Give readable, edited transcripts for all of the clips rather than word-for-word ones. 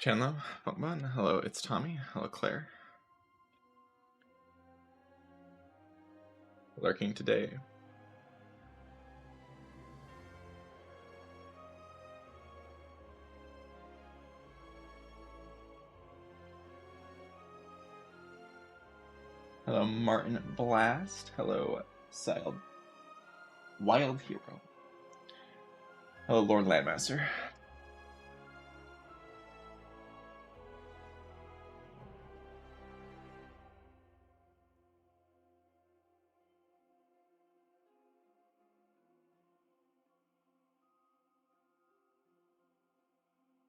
Chandler, Pokemon. Hello, it's Tommy. Hello, Claire. Lurking today. Hello, Martin Blast. Hello, Wild Hero. Hello, Lord Landmaster.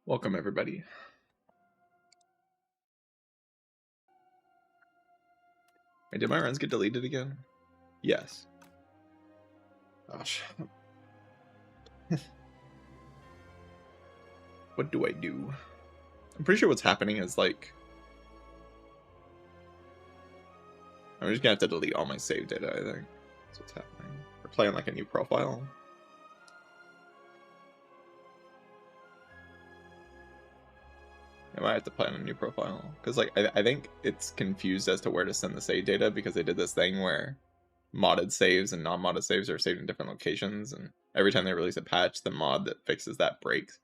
Welcome, everybody. Wait, did my runs get deleted again? Yes. Gosh. What do I do? I'm pretty sure what's happening is like... I'm just gonna have to delete all my save data, I think. That's what's happening. We're playing like a new profile. I might have to play on a new profile. Because like I think it's confused as to where to send the save data because they did this thing where modded saves and non-modded saves are saved in different locations, and every time they release a patch, the mod that fixes that breaks.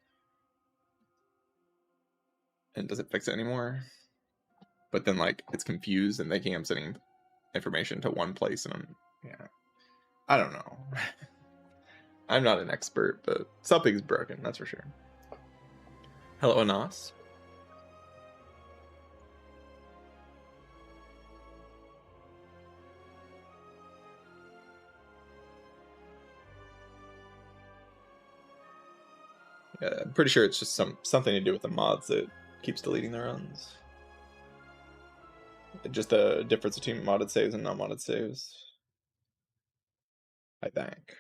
And doesn't fix it anymore. But then like it's confused and they think I'm sending information to one place, and I don't know. I'm not an expert, but something's broken, that's for sure. Hello, Anas. Yeah, I'm pretty sure it's just something to do with the mods that keeps deleting the runs. Just a difference between modded saves and non-modded saves, I think.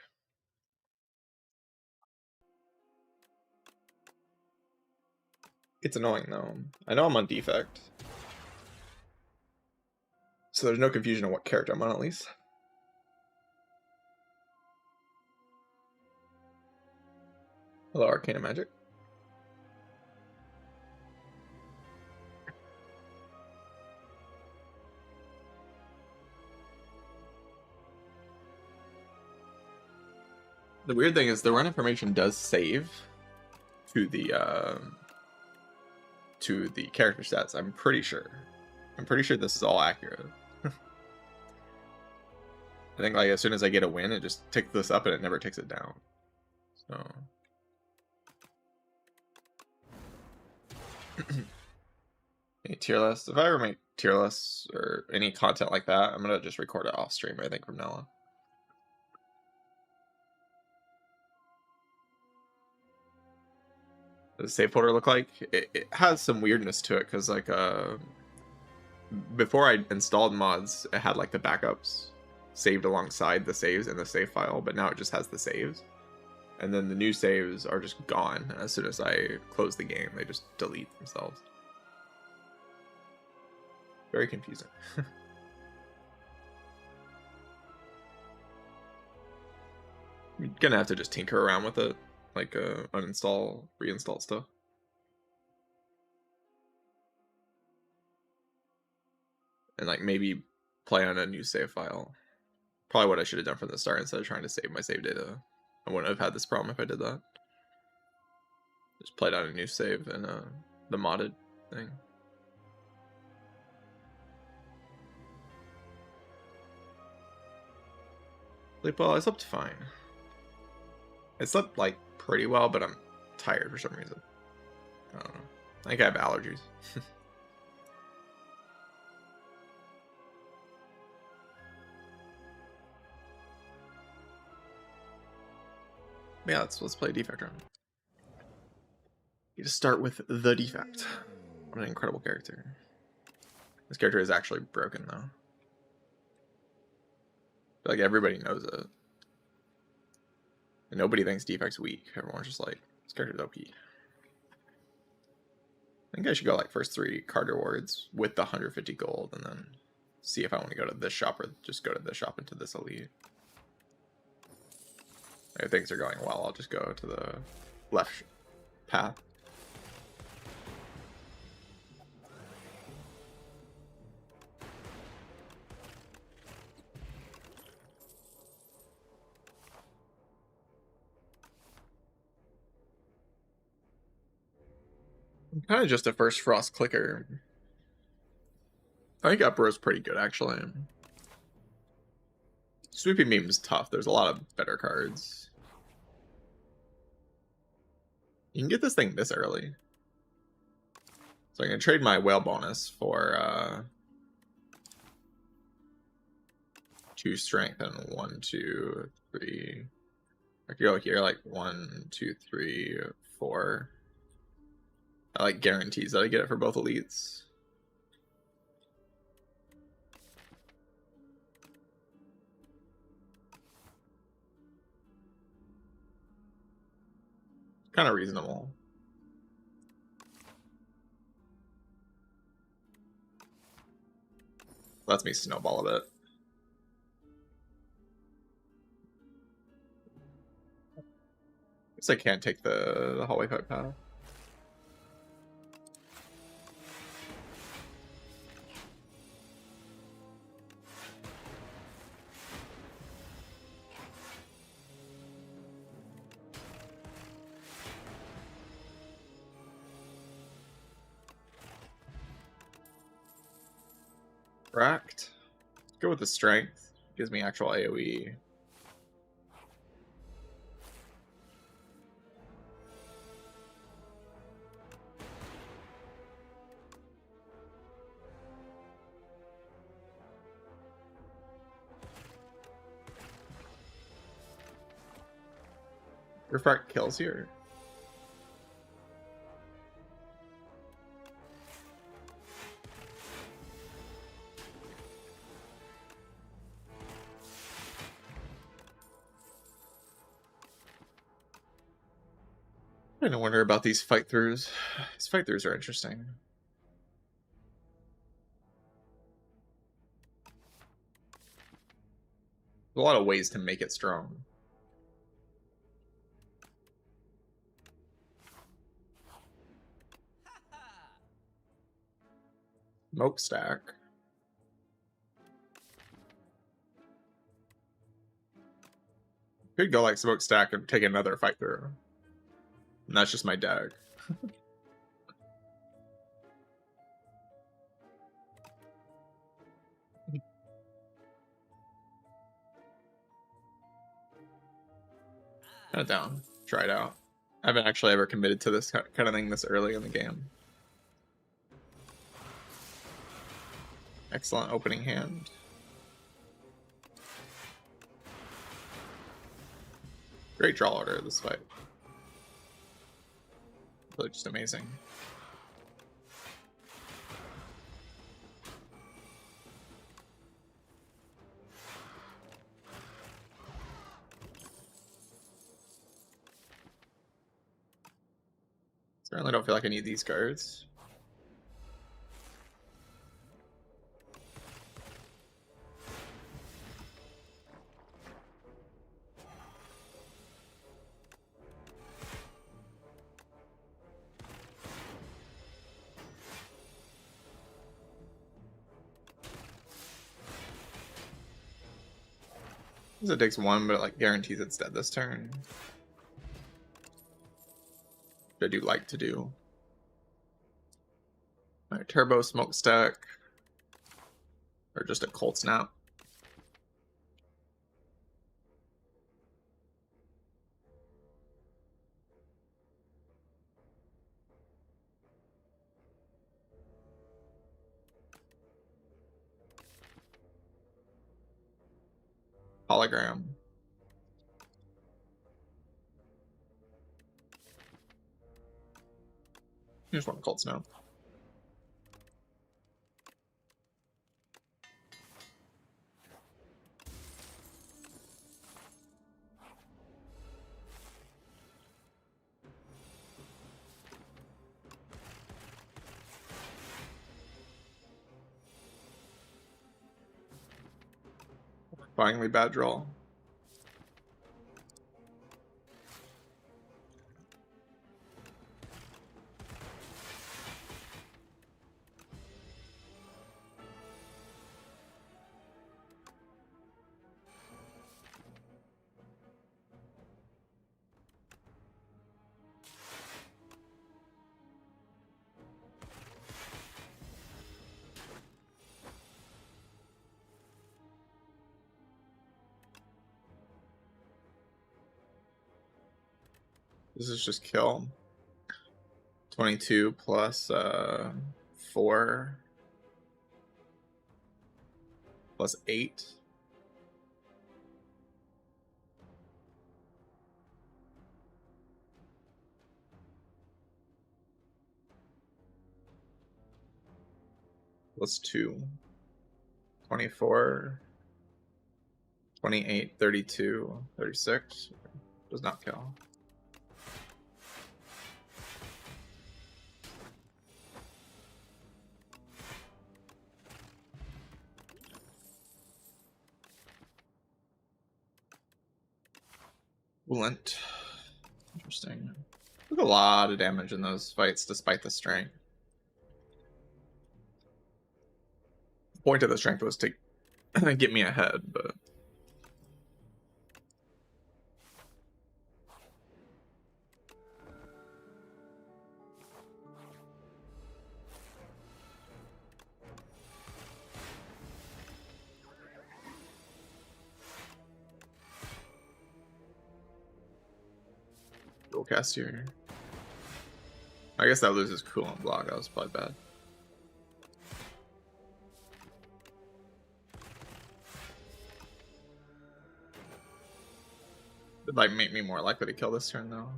It's annoying though. I know I'm on Defect, so there's no confusion on what character I'm on at least. Hello, Arcana Magic. The weird thing is the run information does save to the character stats. I'm pretty sure. I'm pretty sure this is all accurate. I think like as soon as I get a win, it just ticks this up and it never takes it down. So any tier lists. If I ever make tier lists or any content like that, I'm gonna just record it off stream, I think, from now on. What does the save folder look like? It has some weirdness to it because like before I installed mods, it had like the backups saved alongside the saves in the save file, but now it just has the saves. And then the new saves are just gone as soon as I close the game. They just delete themselves. Very confusing. I'm gonna have to just tinker around with it, like uninstall, reinstall stuff. And like maybe play on a new save file. Probably what I should have done from the start instead of trying to save my save data. I wouldn't have had this problem if I did that. Just played on a new save and the modded thing. Sleep well, I slept fine. I slept like pretty well, but I'm tired for some reason. I don't know. I think I have allergies. Yeah, let's play a Defect round. You just start with the Defect. What an incredible character. This character is actually broken though. Like everybody knows it. And nobody thinks Defect's weak. Everyone's just like, this character's OP. I think I should go like first 3 card rewards with the 150 gold and then see if I want to go to this shop or just go to this shop into this elite. If things are going well, I'll just go to the left path. I'm kind of just a first frost clicker. I think Uproar's pretty good, actually. Sweeping Beam is tough. There's a lot of better cards. You can get this thing this early. So I'm going to trade my whale bonus for 2 strength and 1, 2, 3. I could go here like 1, 2, 3, 4. I like guarantees that I get it for both elites. Kind of reasonable. Lets me snowball a bit. Guess I can't take the hallway pipe path. Racked. Go with the strength. Gives me actual AoE. Refract kills here. I don't wonder about these fight throughs. These fight throughs are interesting. There's a lot of ways to make it strong. Smokestack. Could go like Smokestack and take another fight through. And that's just my deck. Kind of down. Try it out. I haven't actually ever committed to this kind of thing this early in the game. Excellent opening hand. Great draw order this fight. Really just amazing. Certainly don't feel like I need these cards. It takes 1, but it like guarantees it's dead this turn. Which I do like to do. Alright, Turbo Smokestack. Or just a Cold Snap. Hologram. Here's one Cold Snow. Finally, bad draw. This is just kill. 22 plus 4 plus 8. Plus 2. 24. 28, 32, 36. Does not kill. Coolant. Interesting. Took a lot of damage in those fights despite the strength. The point of the strength was to get me ahead, but dual cast here. I guess that loses coolant block. That was probably bad. It might make me more likely to kill this turn though.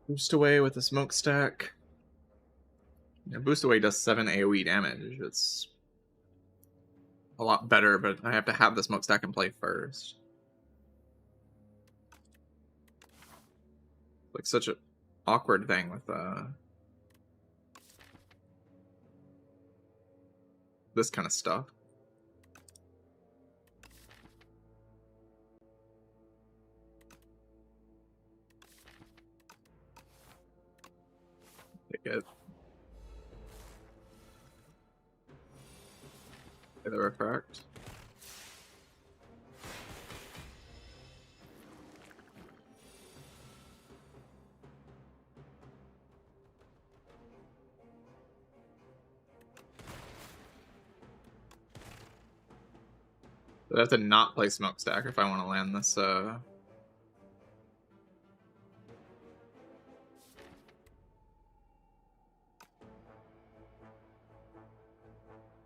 Boost away with the smokestack. Yeah, boost away does 7 AoE damage. It's a lot better, but I have to have the smokestack in play first. Like such an awkward thing with this kind of stuff. Take it. Get the refract. I have to not play smokestack if I want to land this. Or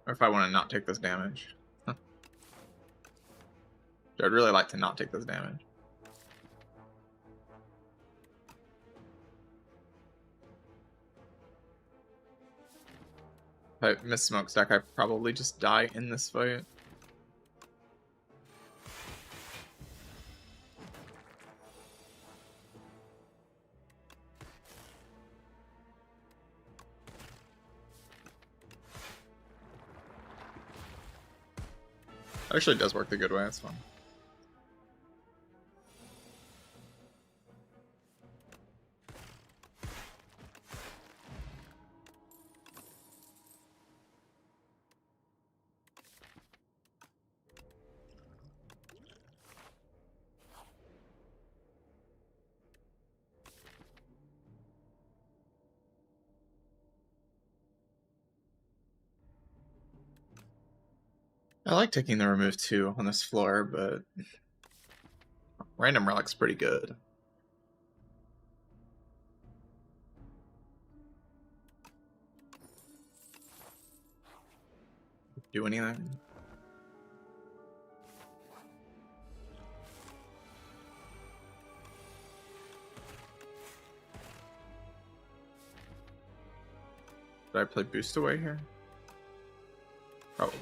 if I want to not take this damage. Huh. I'd really like to not take this damage. If I miss smokestack, I probably just die in this fight. Actually, it does work the good way. That's fun. I like taking the remove 2 on this floor, but random relic's pretty good. Do anything? Did I play boost away here? Probably.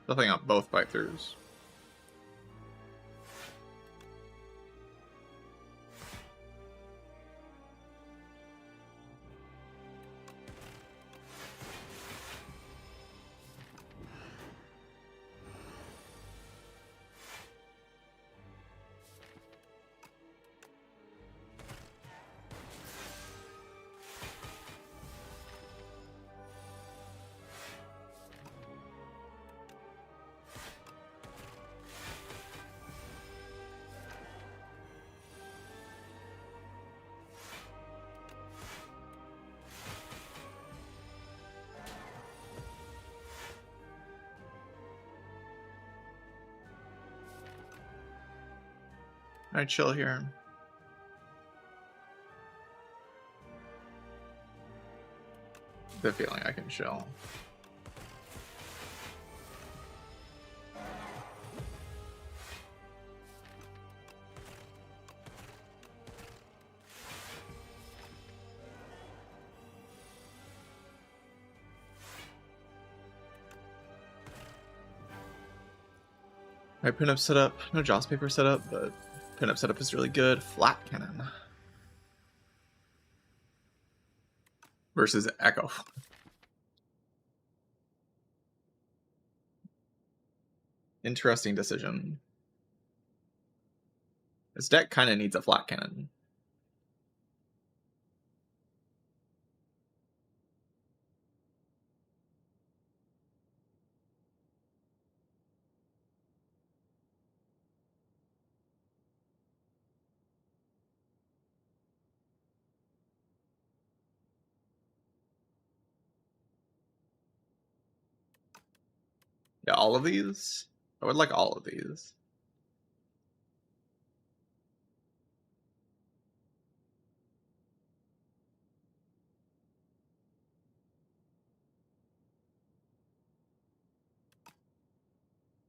Nothing on both bite throughs. I chill here. The feeling I can chill. Alright, pinup setup. No Jaws paper setup, but pinup setup is really good. Flat cannon. Versus Echo. Interesting decision. This deck kind of needs a flat cannon. Yeah, all of these? I would like all of these.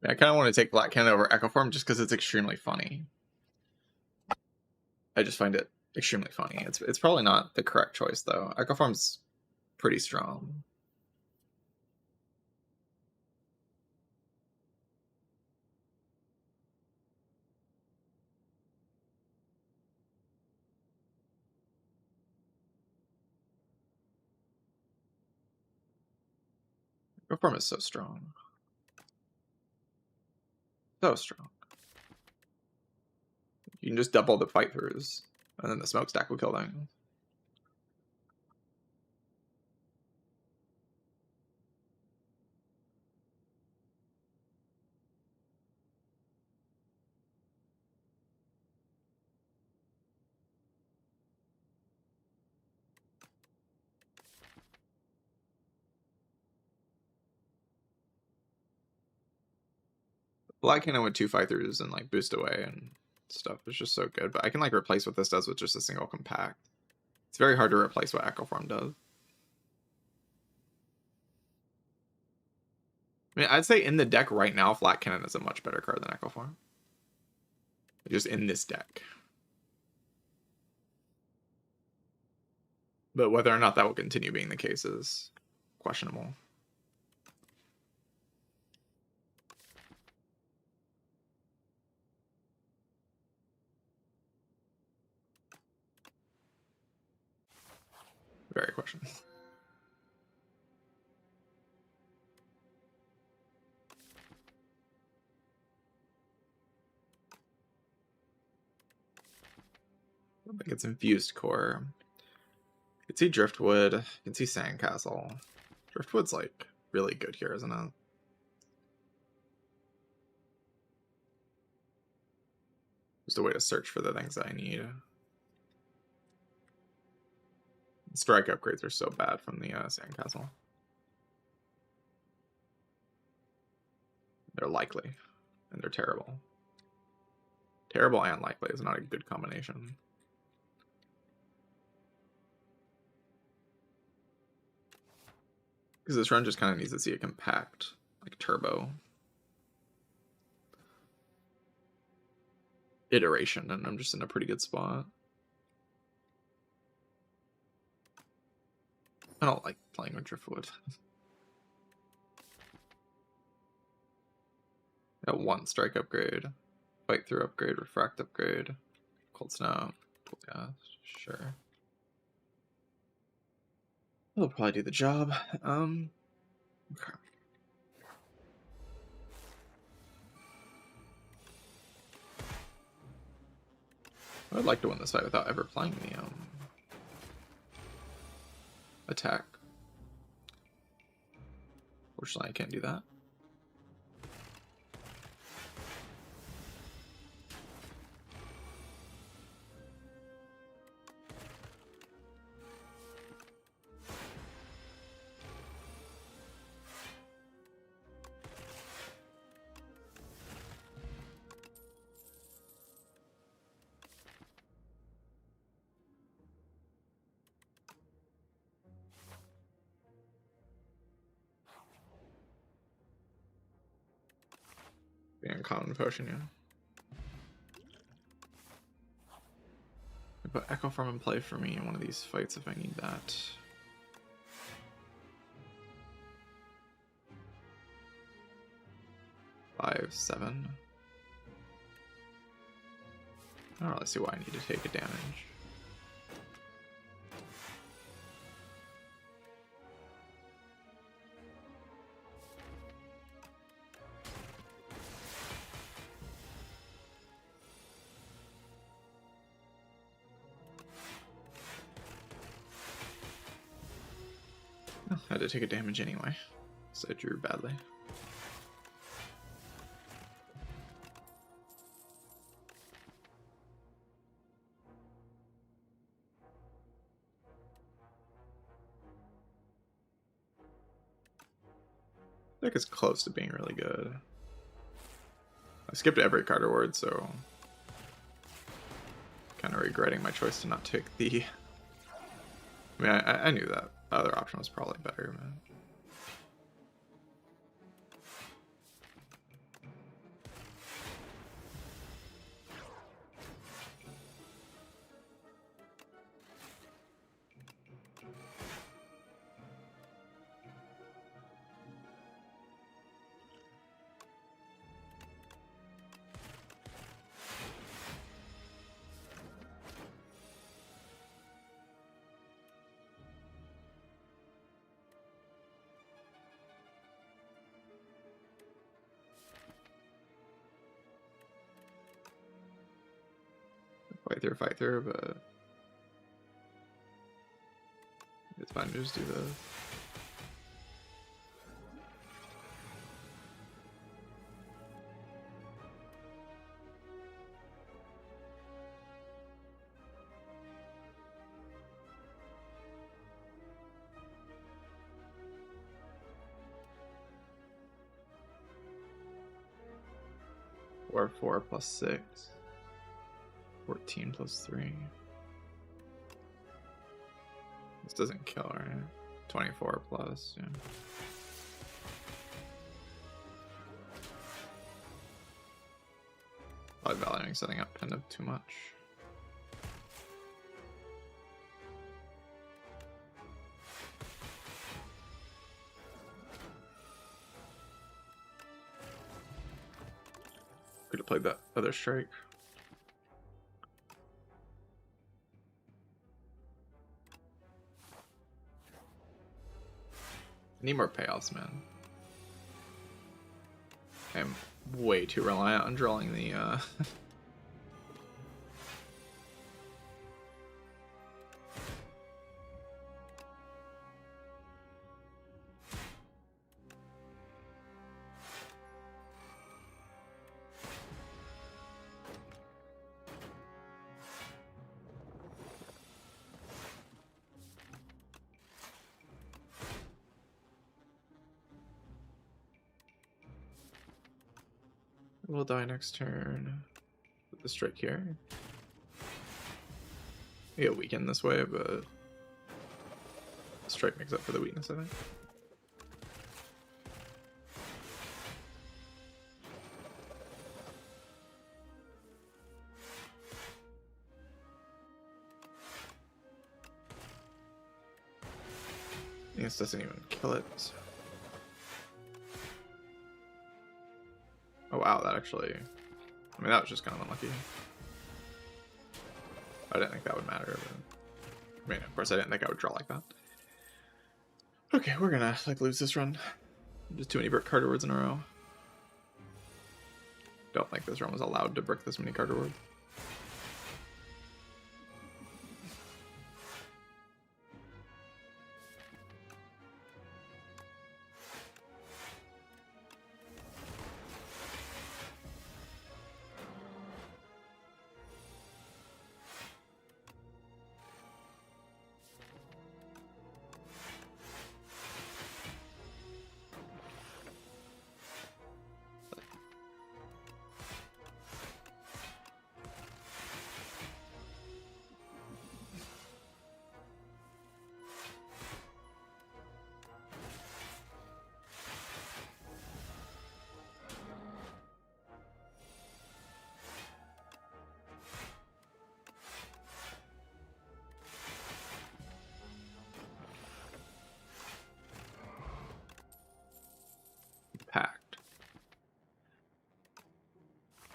Yeah, I kind of want to take Black Cannon over Echo Form just because it's extremely funny. I just find it extremely funny. It's probably not the correct choice, though. Echo Form's pretty strong. Echo Form is so strong. So strong. You can just double the fight throughs, and then the smokestack will kill them. Black Cannon with 2 fight throughs and like boost away and stuff is just so good. But I can like replace what this does with just a single compact. It's very hard to replace what Echo Form does. I mean, I'd say in the deck right now, Flat Cannon is a much better card than Echo Form. Just in this deck. But whether or not that will continue being the case is questionable. Very questionable. I think it's Infused Core. You can see Driftwood. You can see Sandcastle. Driftwood's like really good here, isn't it? Just a way to search for the things that I need. Strike upgrades are so bad from the Sandcastle. They're likely, and they're terrible. Terrible and likely is not a good combination. Because this run just kind of needs to see a compact, like turbo iteration, and I'm just in a pretty good spot. I don't like playing with Driftwood. Got 1 strike upgrade, fight through upgrade, refract upgrade, cold snap. Yeah, sure. It'll probably do the job. Okay. I'd like to win this fight without ever playing the attack. Fortunately, I can't do that. Being a common potion, yeah. Put Echo Form in play for me in one of these fights if I need that. Five, 7. I don't really see why I need to take a damage. Oh, I had to take a damage anyway, so I drew badly. Deck is close to being really good. I skipped every card reward, so kind of regretting my choice to not take the. I mean, I knew that the other option was probably better, man. Fight through, but it's fine to just do this. Or 4 plus 6. 14 plus 3. This doesn't kill, right? 24 plus, yeah. Probably valuing setting up kind of too much. Could have played that other strike. Need more payoffs, man. I'm way too reliant on drawing the We'll die next turn. Put the strike here. We get weakened this way, but the strike makes up for the weakness, I think. This doesn't even kill it. Oh wow, that actually... I mean, that was just kind of unlucky. I didn't think that would matter, but... I mean, of course I didn't think I would draw like that. Okay, we're gonna, like, lose this run. Just too many brick card rewards in a row. Don't think this run was allowed to brick this many card rewards.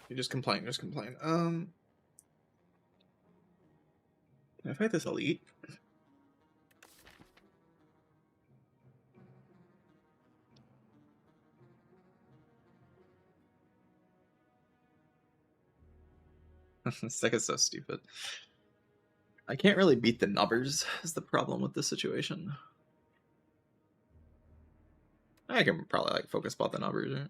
You just complain, just complain. Can I fight this elite? This deck is so stupid. I can't really beat the nubbers, is the problem with this situation. I can probably like focus spot the nubbers, right?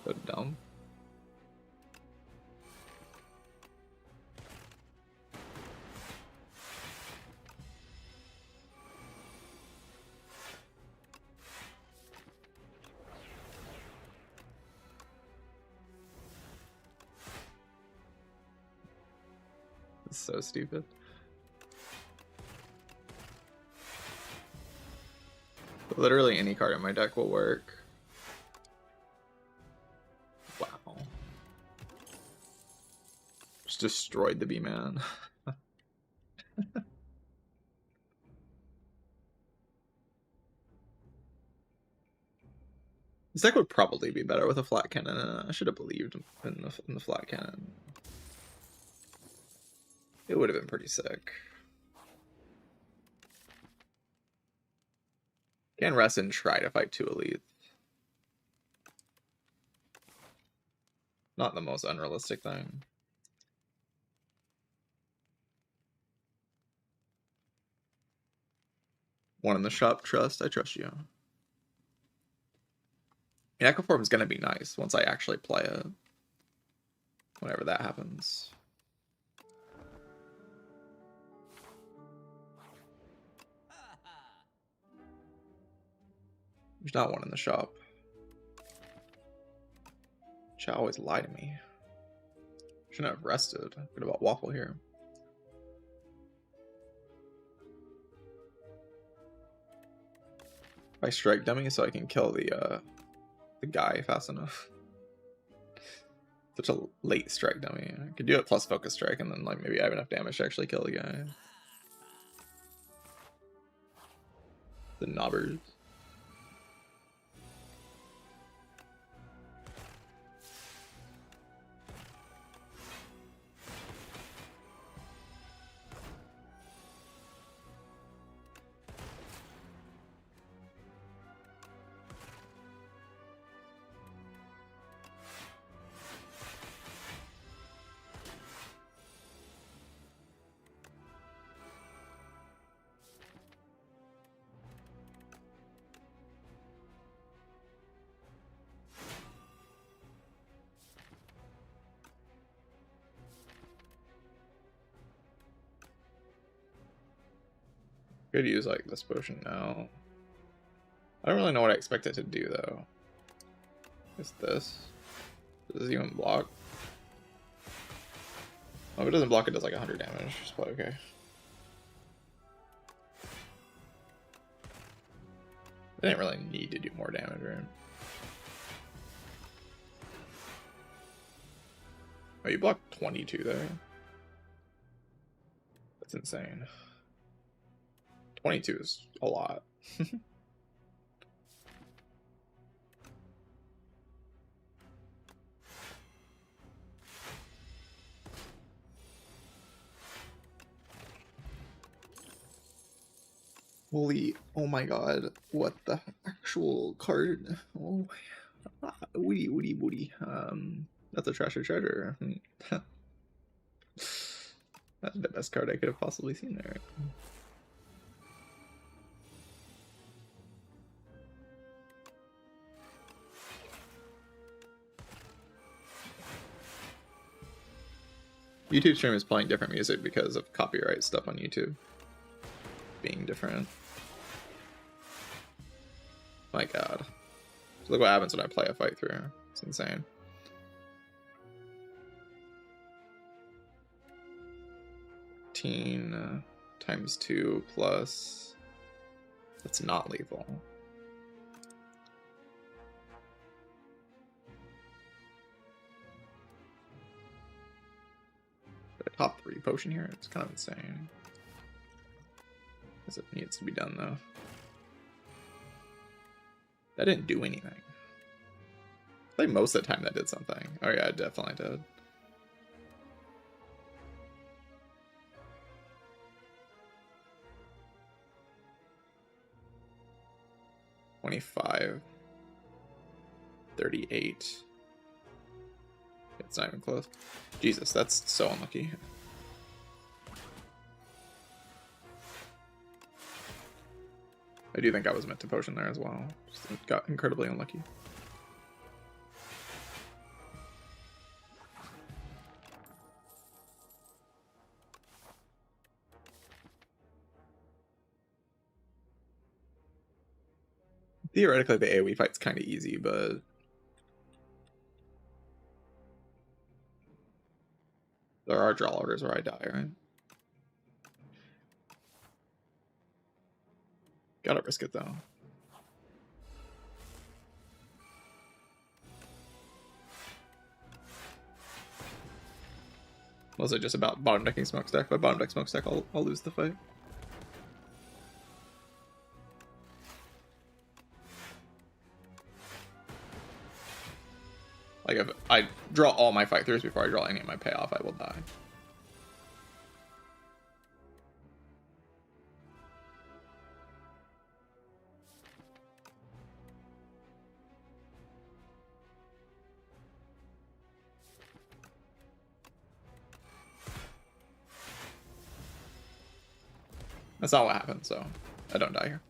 So dumb. It's so stupid. Literally any card in my deck will work. Wow. Just destroyed the B-Man. This deck would probably be better with a flat cannon. I should have believed in the flat cannon. It would have been pretty sick. Can rest and try to fight 2 elites. Not the most unrealistic thing. One in the shop, trust. I trust you. Echoform is going to be nice once I actually play it. Whenever that happens. There's not one in the shop. She always lie to me. Shouldn't have rested. Good about Waffle here. I strike dummy so I can kill the guy fast enough. Such a late strike dummy. I could do it plus focus strike and then like maybe I have enough damage to actually kill the guy. The knobbers. Could use like this potion now. I don't really know what I expect it to do though. Is this? Does it even block? Oh, if it doesn't block, it does like 100 damage. It's probably okay. I didn't really need to do more damage, right? Oh, you blocked 22 there. That's insane. 22 is a lot. Holy, oh my god, what the actual card? Oh, woody. That's a treasure. That's the best card I could have possibly seen there. YouTube stream is playing different music because of copyright stuff on YouTube being different. My god. So look what happens when I play a fight through. It's insane. 14 times 2 plus... That's not lethal. A top 3 potion here? It's kind of insane. Because it needs to be done, though. That didn't do anything. I think most of the time that did something. Oh yeah, it definitely did. $25. $38. It's not even close. Jesus, that's so unlucky. I do think I was meant to potion there as well. Just got incredibly unlucky. Theoretically, the AoE fight's kind of easy, but there are draw orders where I die, right? Gotta risk it, though. Was it just about bottom decking smokestack? By bottom deck smokestack, I'll lose the fight. Like, if I draw all my fight throughs before I draw any of my payoff, I will die. That's not what happened, so I don't die here.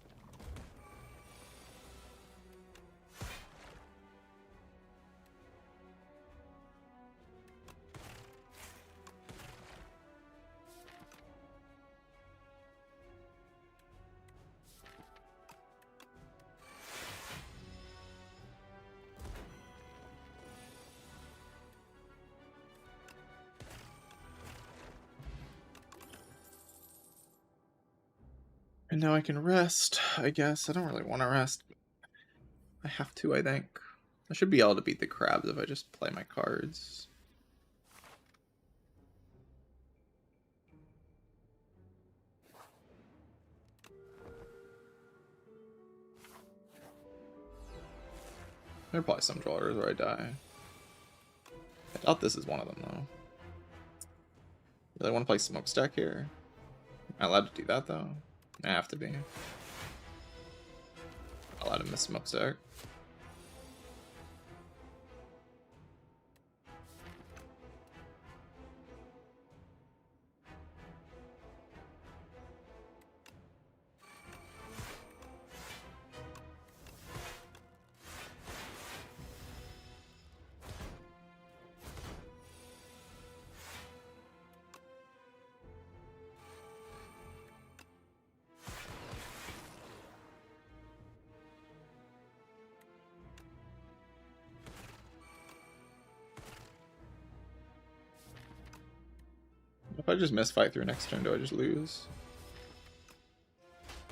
And now I can rest, I guess. I don't really want to rest. I have to, I think. I should be able to beat the crabs if I just play my cards. There are probably some drawers where I die. I doubt this is one of them, though. Really want to play smokestack here? Am I allowed to do that, though? I have to be. Allowed to miss smokestack. If I just miss fight through next turn, do I just lose?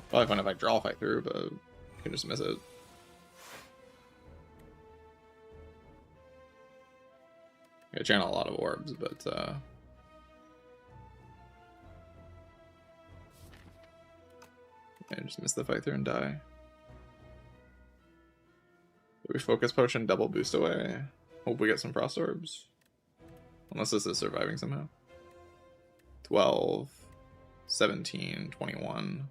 Probably fun if I draw fight through, but I can just miss it. I channel a lot of orbs, but I just miss the fight through and die. Do we focus potion, double boost away? Hope we get some frost orbs. Unless this is surviving somehow. 12, 17, 21.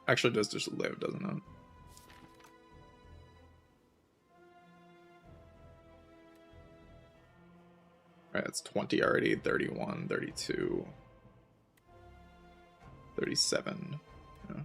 Actually does just live, doesn't it? Alright, it's 20 already, 31, 32, 37. Yeah.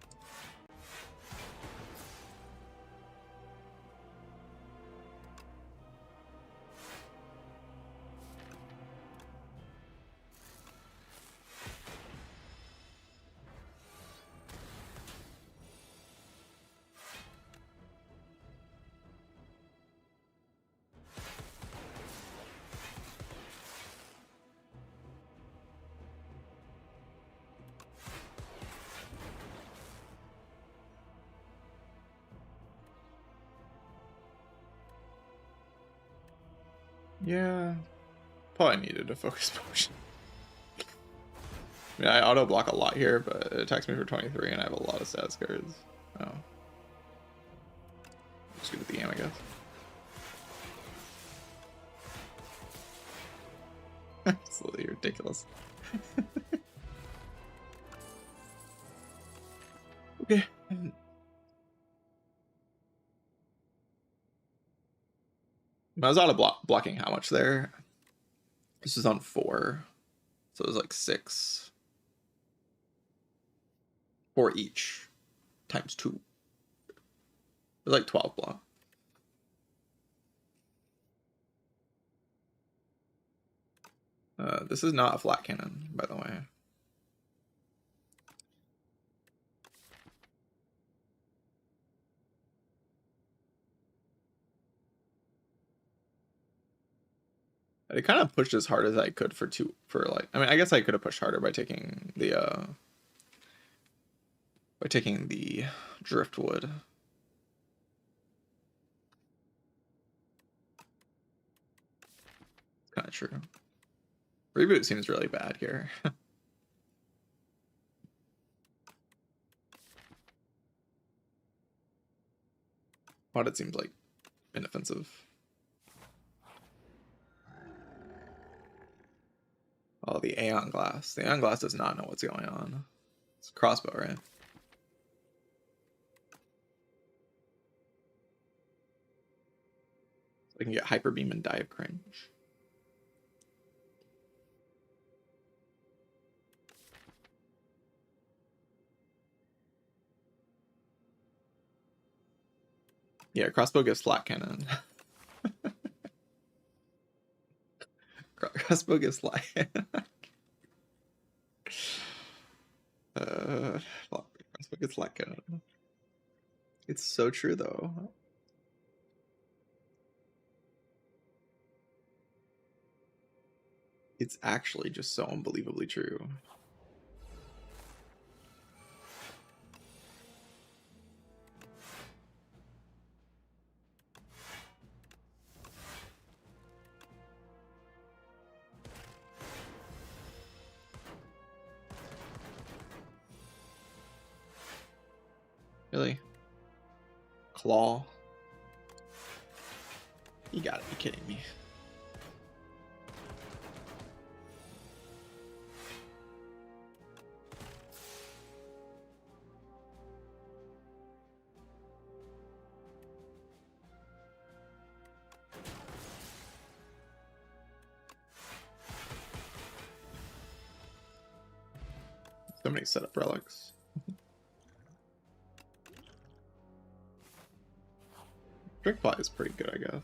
Yeah, probably needed a focus potion. I mean, I auto block a lot here, but it attacks me for 23, and I have a lot of status cards. Oh, just good at the game, I guess. Absolutely ridiculous. Okay. I was out of blocking how much there? This is on 4. So it was like 6. 4 each. Times 2. It was like 12 block. This is not a flat cannon, by the way. I kind of pushed as hard as I could for like, I mean, I guess I could have pushed harder by taking the driftwood. Kind of true. Reboot seems really bad here. But it seems like inoffensive. Oh, the Aeon Glass. The Aeon Glass does not know what's going on. It's a crossbow, right? So I can get Hyper Beam and Die of Cringe. Yeah, crossbow gives flat cannon. Crossbow gives flat cannon. Crossbow gets flat cannon. It's so true, though. It's actually just so unbelievably true. Really? Claw? You gotta be kidding me. So many setup relics. Driftfly is pretty good, I guess.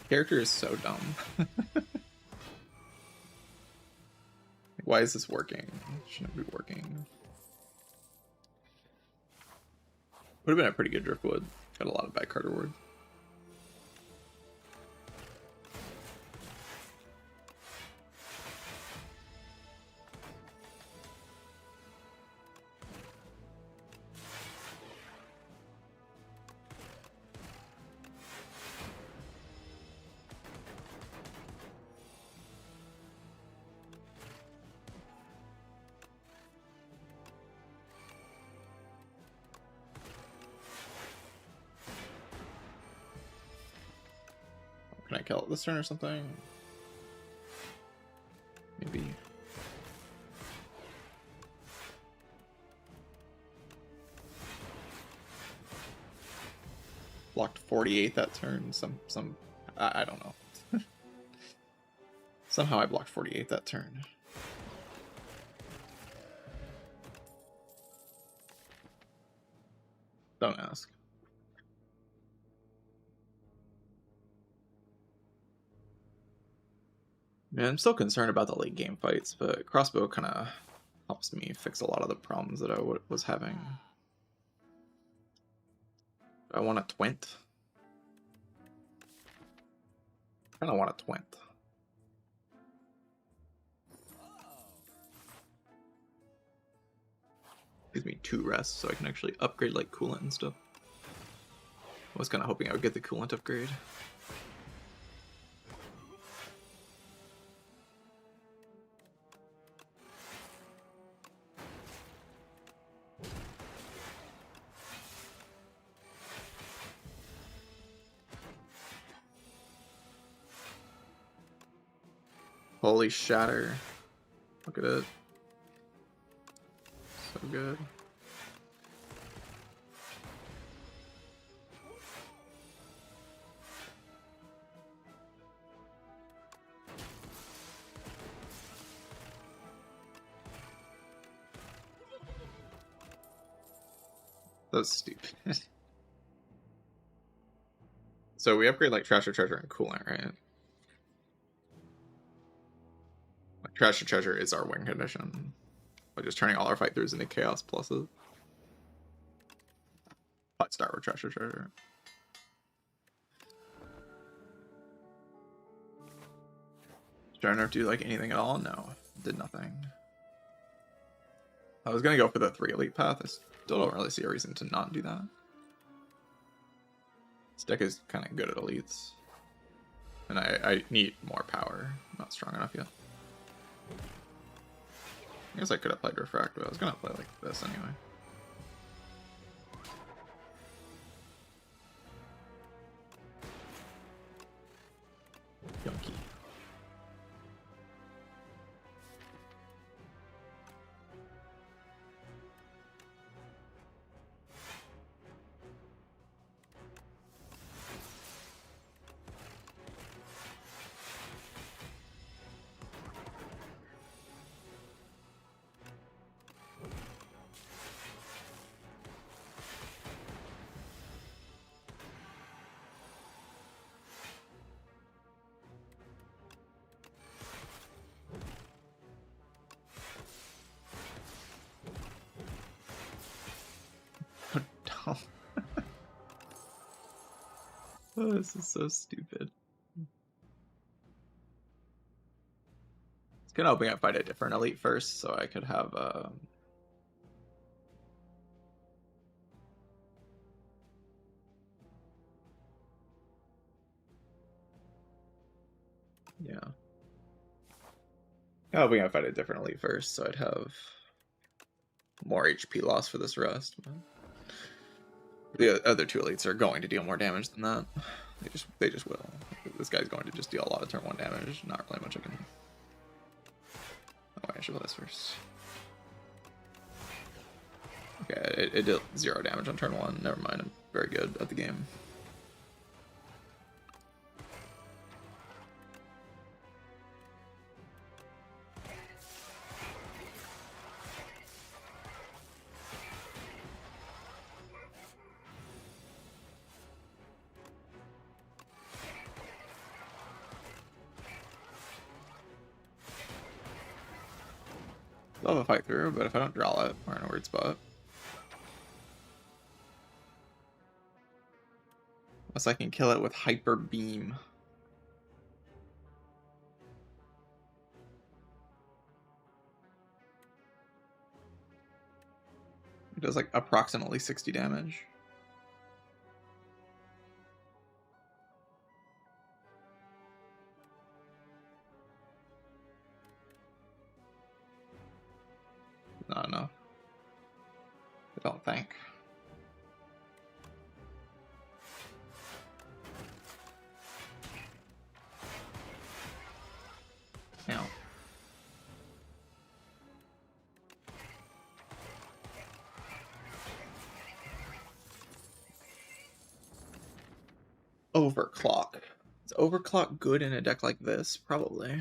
Character is so dumb. Why is this working? It shouldn't be working. Would have been a pretty good driftwood. Got a lot of back card reward. Can I kill it this turn or something? Maybe. Blocked 48 that turn. I don't know. Somehow I blocked 48 that turn. Don't ask. Man, I'm still concerned about the late game fights, but crossbow kind of helps me fix a lot of the problems that I was having. I want a twint. I kind of want a twint. Gives me 2 rests, so I can actually upgrade like coolant and stuff. I was kind of hoping I would get the coolant upgrade. Holy shatter. Look at it. So good. That's stupid. So we upgrade like Treasure, Treasure, and Coolant, right? Like, Treasure, Treasure is our win condition. By just turning all our fight throughs into Chaos pluses. Let's start with Treasure, Treasure. Trying to do like anything at all? No, did nothing. I was gonna go for the 3 elite path. I still don't really see a reason to not do that. This deck is kind of good at elites. And I need more power. I'm not strong enough yet. I guess I could have played Refract, but I was gonna play like this anyway. Yunky. Oh, this is so stupid. It's kind of hoping I fight a different elite first, so I could have yeah. Kind of hoping I fight a different elite first, so I'd have more HP loss for this rest. But the other 2 elites are going to deal more damage than that. They just will. This guy's going to just deal a lot of turn 1 damage. Not really much I can. Oh, I should play this first. Okay, it did 0 damage on turn 1. Never mind. I'm very good at the game. I'll have a fight through, but if I don't draw it, we're in a weird spot. Unless I can kill it with Hyper Beam. It does like approximately 60 damage. Not enough. I don't think. Now. Overclock. Is overclock good in a deck like this? Probably.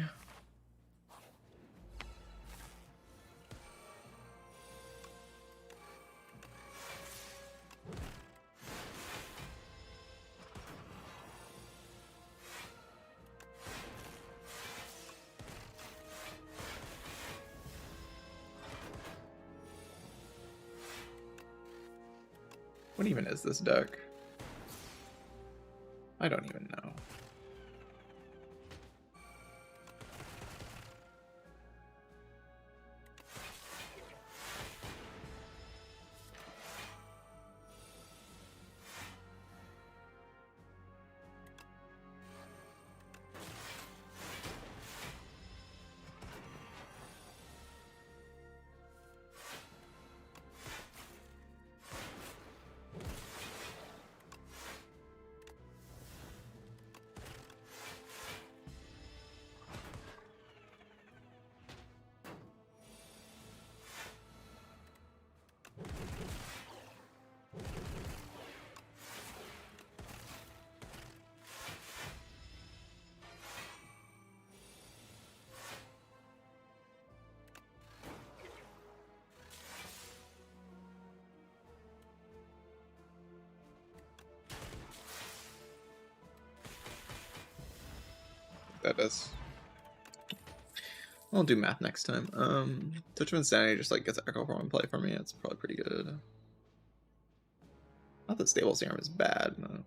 What even is this deck? I don't even know. That does. I'll do math next time. Touch of Insanity just like gets Echo Form in play for me. It's probably pretty good. Not that Stable Serum is bad. No.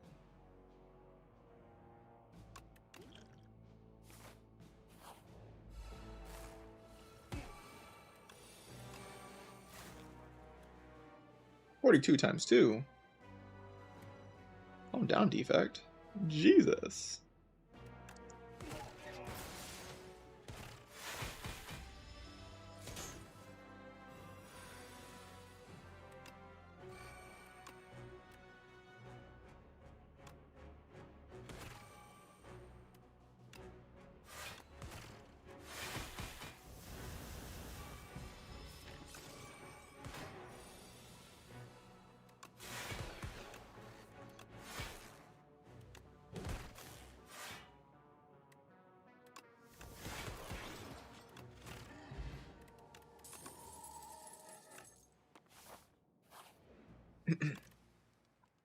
$42 times 2. Calm down, Defect. Jesus.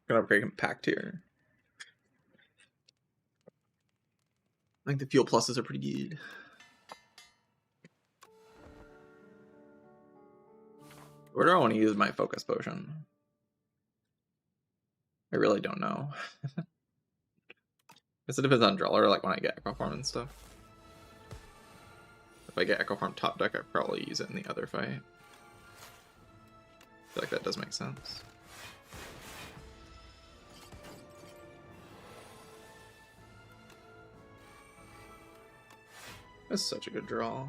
Gonna upgrade Compact here. I think the fuel pluses are pretty good. Where do I want to use my focus potion? I really don't know. Guess it depends on Driller, like when I get Echo Form and stuff. If I get Echo Form top deck, I'd probably use it in the other fight. I feel like that does make sense. That's such a good draw.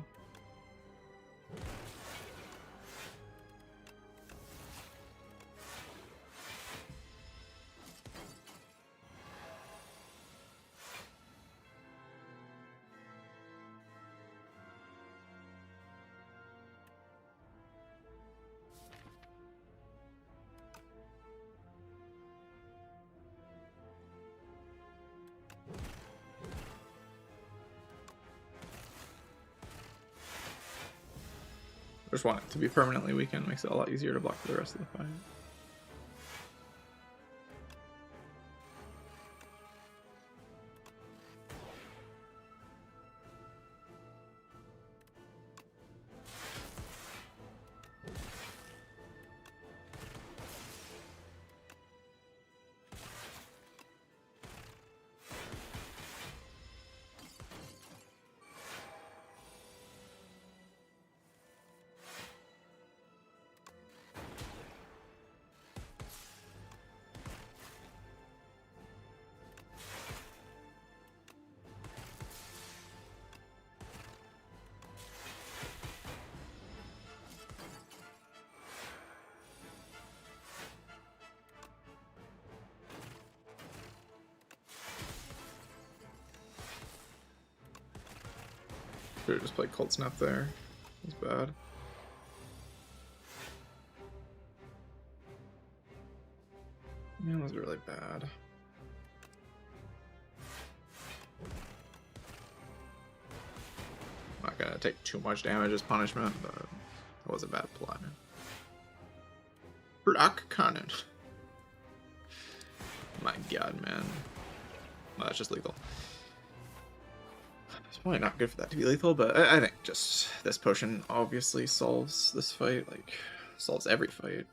I just want it to be permanently weakened, makes it a lot easier to block for the rest of the fight. Should've just played Cold Snap there. That's bad. Man, that was really bad. I'm not gonna take too much damage as punishment, but that was a bad play. Block Cannon. My god, man. Well, that's just lethal. It's probably not good for that to be lethal, but I think just this potion obviously solves this fight, like, solves every fight.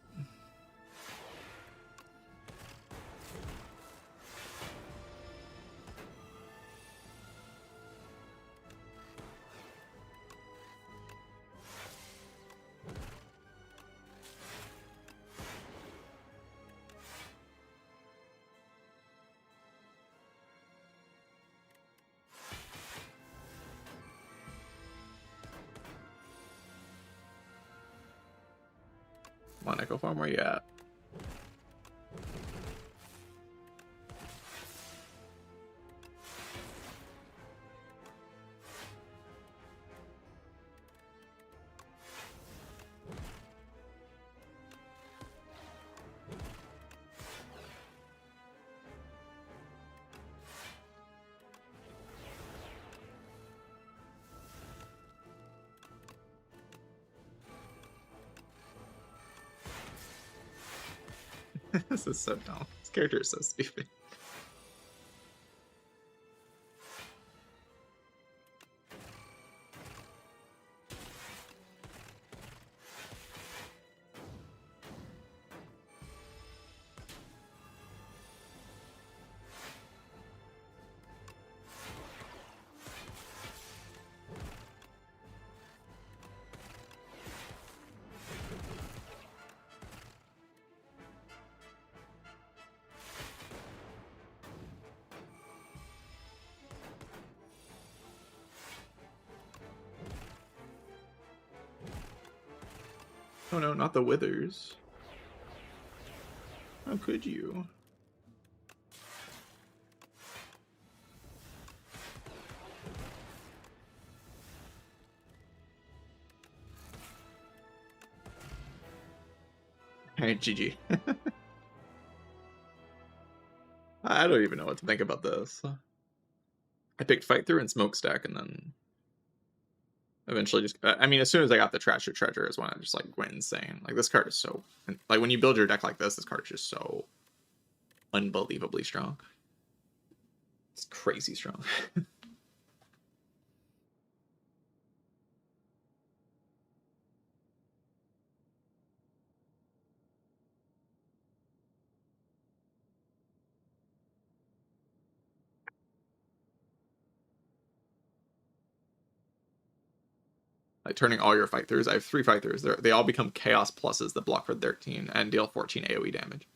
Come on, Echo Farm, where you at? This is so dumb. This character is so stupid. Oh no, not the withers. How could you? Alright, GG. I don't even know what to think about this. I picked Fight Through and Smokestack, and then eventually just... I mean, as soon as I got the Trash or Treasure is when I just, like, went insane. Like, this card is so... Like, when you build your deck like this card is just so unbelievably strong. It's crazy strong. Like, turning all your Fight Throughs. I have 3 Fight Throughs. They all become Chaos Pluses that block for 13 and deal 14 AoE damage.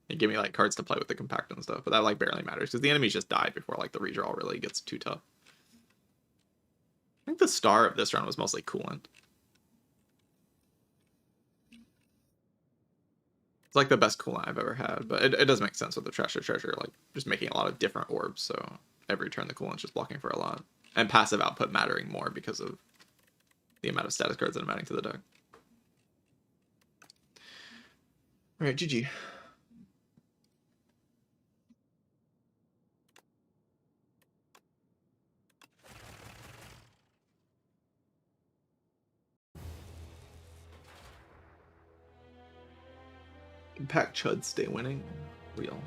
And give me, like, cards to play with the Compact and stuff, but that, like, barely matters, because the enemies just die before, like, the redraw really gets too tough. I think the star of this run was mostly Coolant. It's, like, the best Coolant I've ever had, but it does make sense with the Trash or Treasure, like, just making a lot of different orbs, so every turn the Coolant's just blocking for a lot. And passive output mattering more because of the amount of status cards that I'm adding to the deck. Alright, GG. Compact Chud stay winning. Real.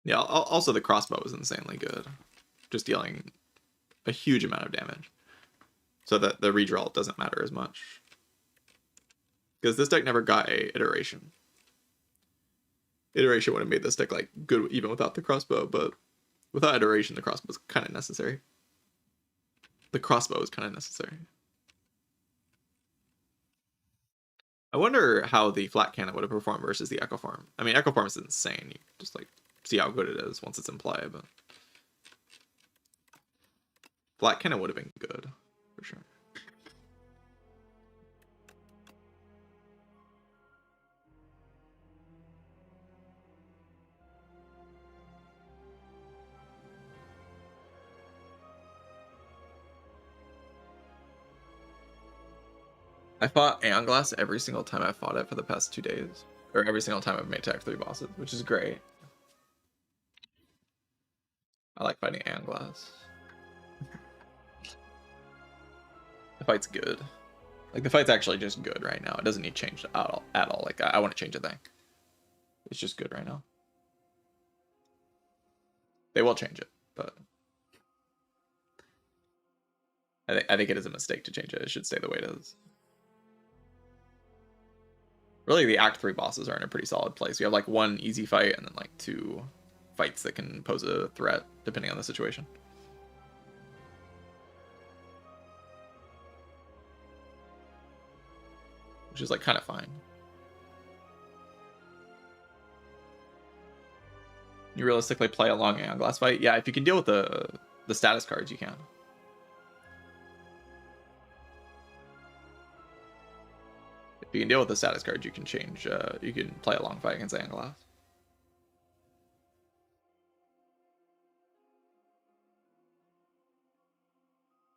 Yeah, also the crossbow is insanely good. Just dealing a huge amount of damage. So that the redraw doesn't matter as much. Because this deck never got a iteration. Iteration would have made this deck like good even without the crossbow, but without iteration the crossbow is kind of necessary. The crossbow is kind of necessary. I wonder how the flat cannon would have performed versus the Echo Farm. I mean, Echo Farm is insane. You just like see how good it is once it's in play, but flat cannon would have been good for sure. I fought Aeon Glass every single time I fought it for the past 2 days. Or every single time I've made attack 3 bosses, which is great. I like fighting Aeon Glass. The fight's good. Like, the fight's actually just good right now. It doesn't need change at all. Like, I want to change a thing. It's just good right now. They will change it, but I think it is a mistake to change it. It should stay the way it is. Really, the Act 3 bosses are in a pretty solid place. You have, like, 1 easy fight and then, like, 2 fights that can pose a threat, depending on the situation. which is like kind of fine. You realistically play a long Aeon Glass fight? Yeah, if you can deal with the status cards, you can. If you can deal with the status cards, you can change. You can play a long fight against Aeon Glass.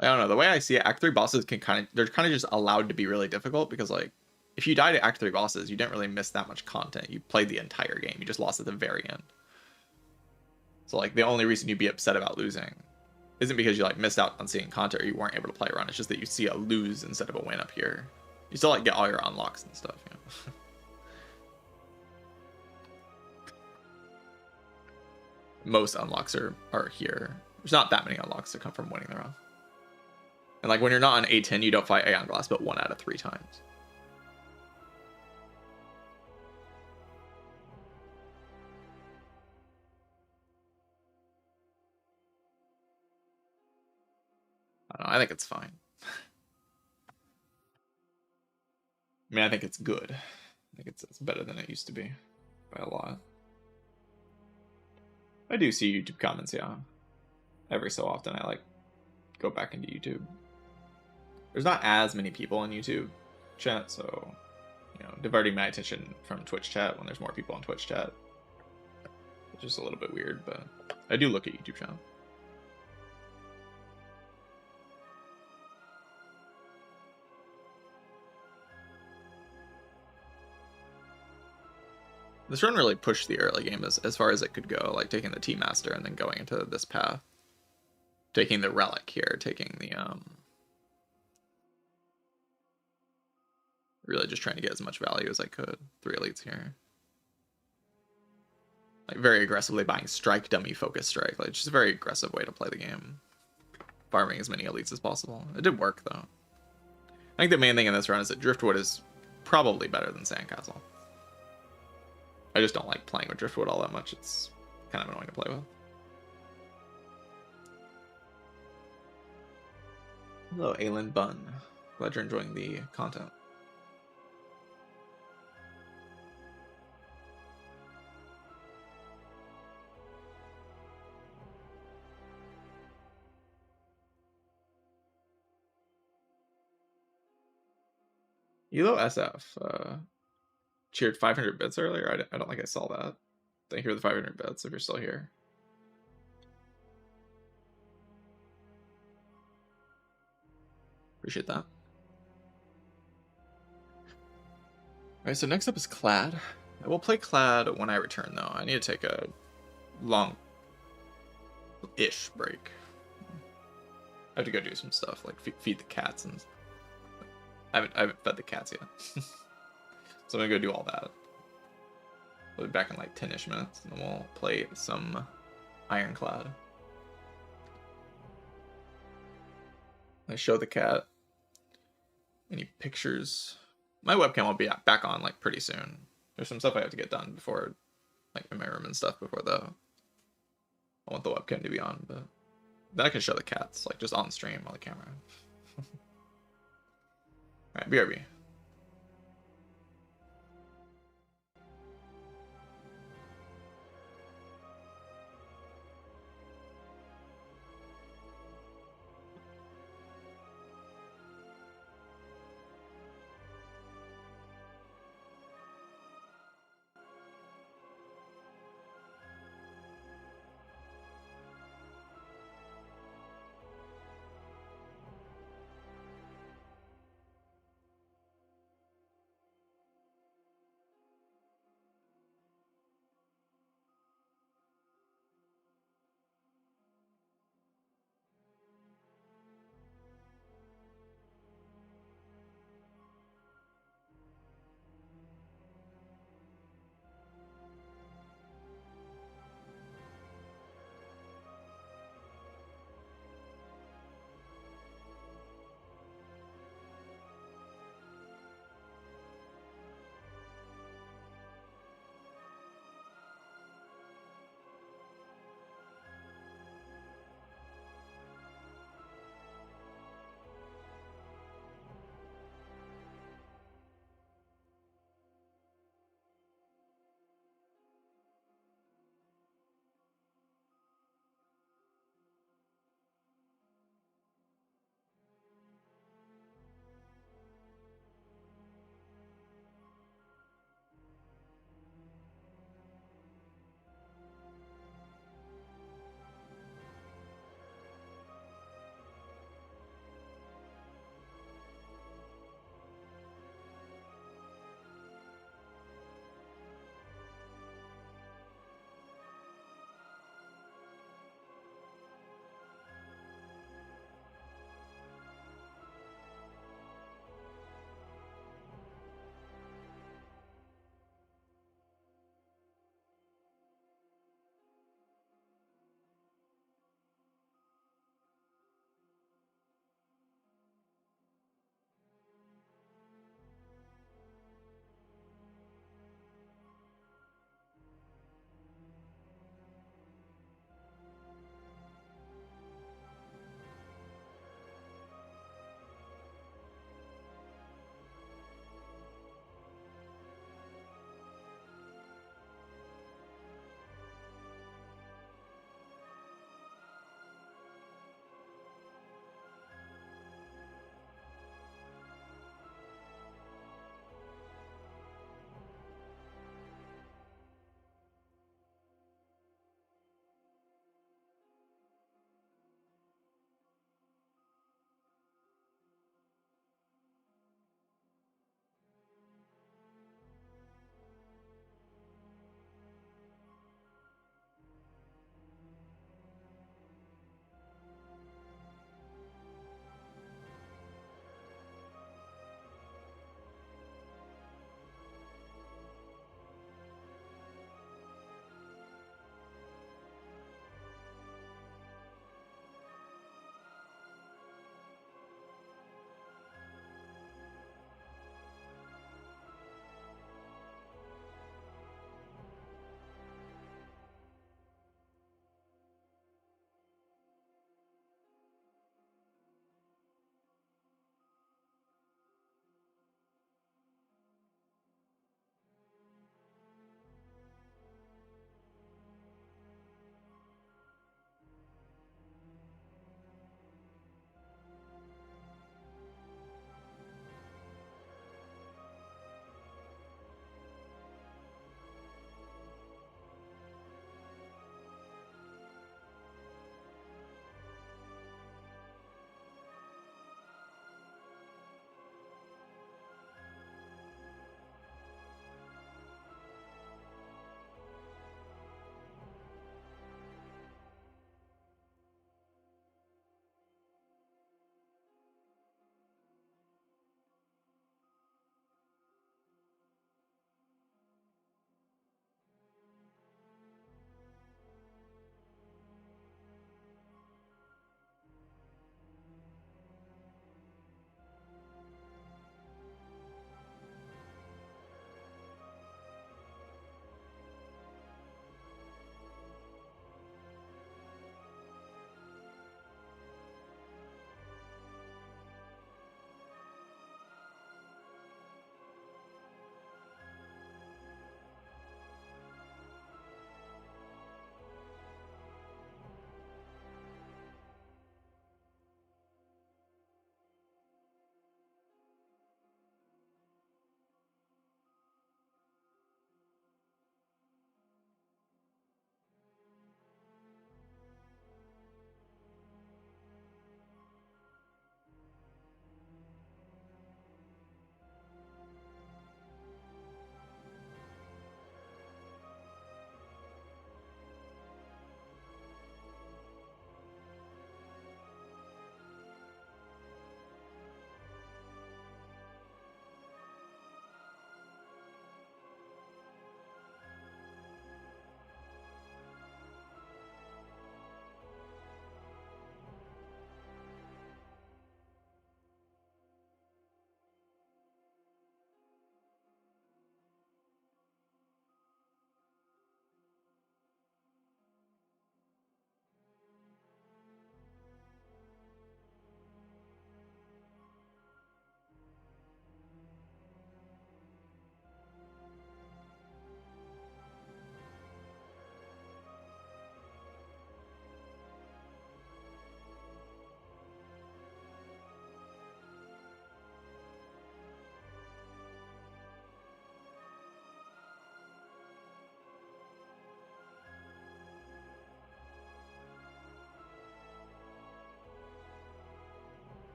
I don't know. The way I see it, Act 3 bosses can they're kind of just allowed to be really difficult because, like, if you die to Act 3 bosses, you didn't really miss that much content. You played the entire game. You just lost at the very end. So, like, the only reason you'd be upset about losing isn't because you, like, missed out on seeing content or you weren't able to play a run. It's just that you see a lose instead of a win up here. You still, like, get all your unlocks and stuff, you know? Most unlocks are here. There's not that many unlocks that come from winning the run. And, like, when you're not on A10, you don't fight Aeon Glass but 1 out of 3 times. I don't know. I think it's fine. I mean, I think it's good. I think it's better than it used to be by a lot. I do see YouTube comments, yeah. Every so often, I, like, go back into YouTube. There's not as many people in YouTube chat, so, you know, diverting my attention from Twitch chat when there's more people on Twitch chat. It's just a little bit weird, but I do look at YouTube channel. This run really pushed the early game as far as it could go, like taking the T-Master and then going into this path. Taking the Relic here, taking the, really just trying to get as much value as I could. 3 elites here. Like, very aggressively buying Strike, Dummy, Focus Strike. Like, just a very aggressive way to play the game. Farming as many elites as possible. It did work, though. I think the main thing in this run is that Driftwood is probably better than Sandcastle. I just don't like playing with Driftwood all that much. It's kind of annoying to play with. Hello, Aylin Bun. Glad you're enjoying the content. Elo SF cheered 500 bits earlier. I don't think I saw that. Thank you for the 500 bits if you're still here. Appreciate that. Alright, so next up is Clad. I will play Clad when I return, though. I need to take a long-ish break. I have to go do some stuff, like feed the cats and... I haven't fed the cats yet. So I'm gonna go do all that. We'll be back in like 10-ish minutes, and then we'll play some Ironclad. I show the cat any pictures. My webcam will be back on like pretty soon. There's some stuff I have to get done before, like in my room and stuff, before I want the webcam to be on, but then I can show the cats, like just on stream on the camera. Alright, BRB.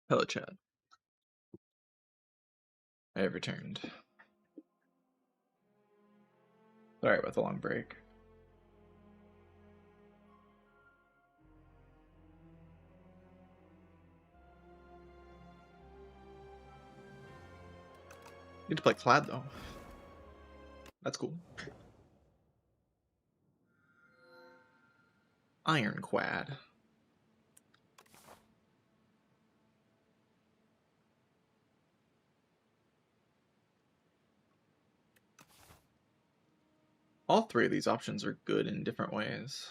Hello, Chad. I have returned. Sorry about the long break. Need to play Clad though. That's cool. Ironclad. All three of these options are good in different ways.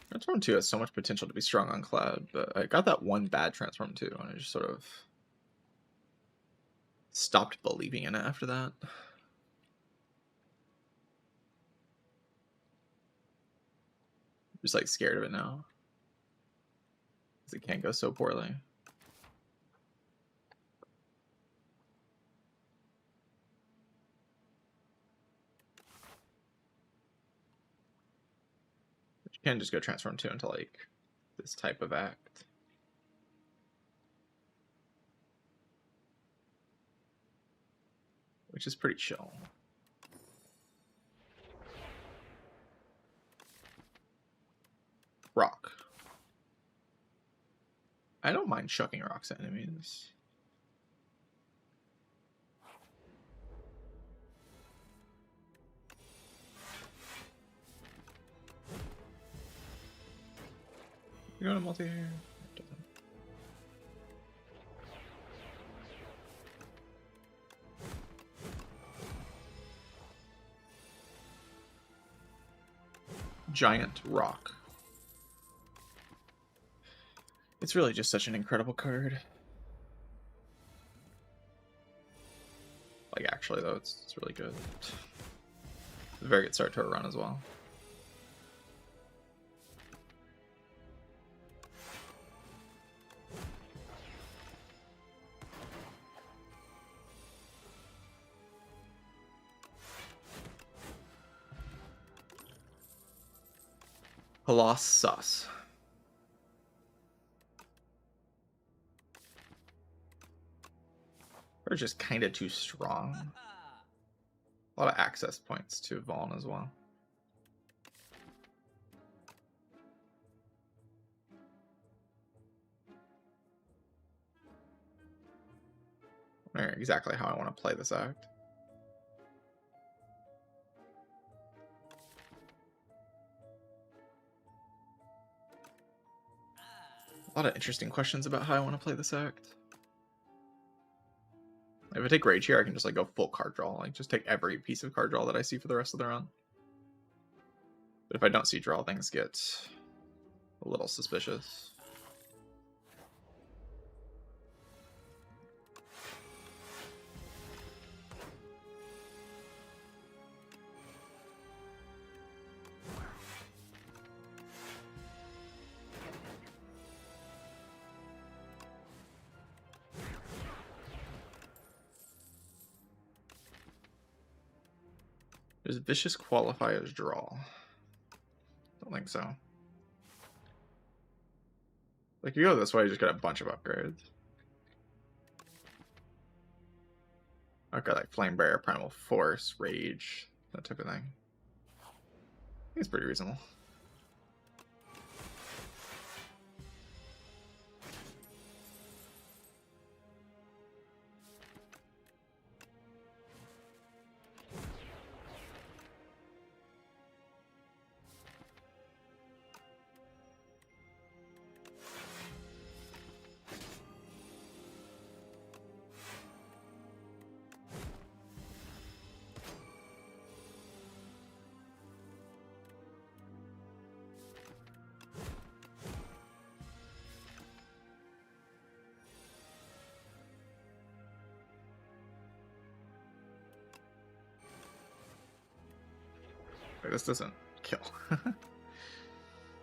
Transform 2 has so much potential to be strong on Cloud, but I got that one bad Transform 2 and I just sort of stopped believing in it after that. Just like scared of it now. Because it can't go so poorly. But you can't just go Transform 2 into like this type of act. Which is pretty chill. Rock. I don't mind chucking rocks at enemies. You going to multi here? Giant rock. It's really just such an incredible card. Like, actually, though, it's really good. It's a very good start to a run as well. Colossus. We're just kind of too strong. A lot of access points to Vaughn as well. I don't know exactly how I want to play this act. A lot of interesting questions about how I want to play this act. If I take Rage here, I can just like go full card draw. Like just take every piece of card draw that I see for the rest of the run. But if I don't see draw, things get a little suspicious. Does Vicious qualify as draw? Don't think so. Like, you go this way, you just get a bunch of upgrades. Okay, like Flame Bearer, Primal Force, Rage, that type of thing. I think it's pretty reasonable. This doesn't kill. I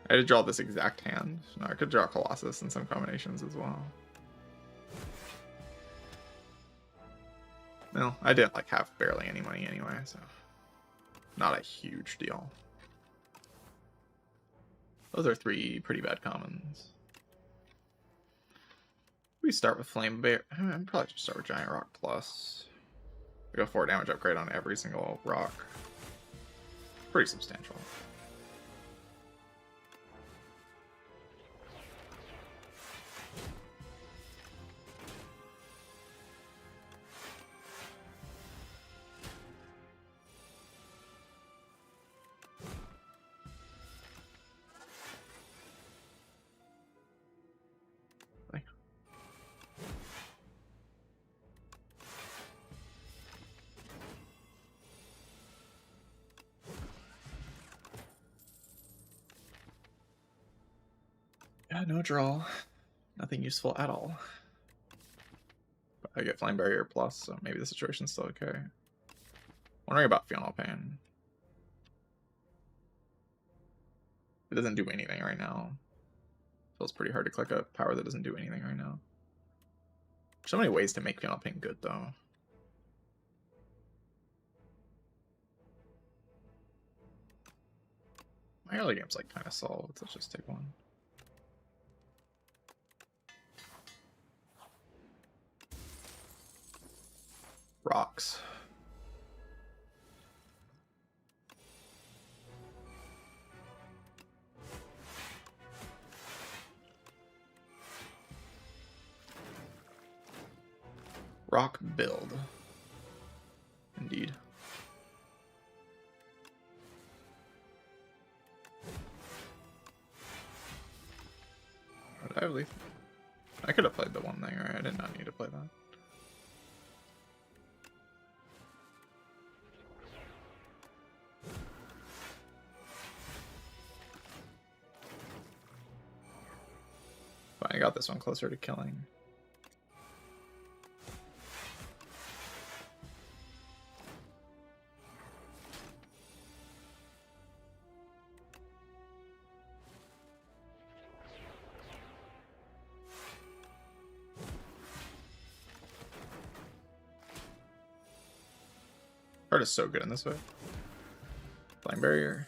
had to draw this exact hand. No, I could draw Colossus in some combinations as well. Well, I didn't like have barely any money anyway, so not a huge deal. Those are 3 pretty bad commons. We start with Flame Bear. I'm probably just start with Giant Rock Plus. We go 4 damage upgrade on every single rock. Pretty substantial. Yeah, no draw. Nothing useful at all. But I get Flame Barrier Plus, so maybe the situation's still okay. Wondering about Funeral Pain. It doesn't do anything right now. Feels pretty hard to click a power that doesn't do anything right now. So many ways to make Funeral Pain good, though. My early game's like kind of solved. Let's just take one. Rocks. Rock build. Indeed. Did I really? I could have played the one thing, right? I did not need to play that. But I got this one closer to killing. Art is so good in this way. Flame Barrier.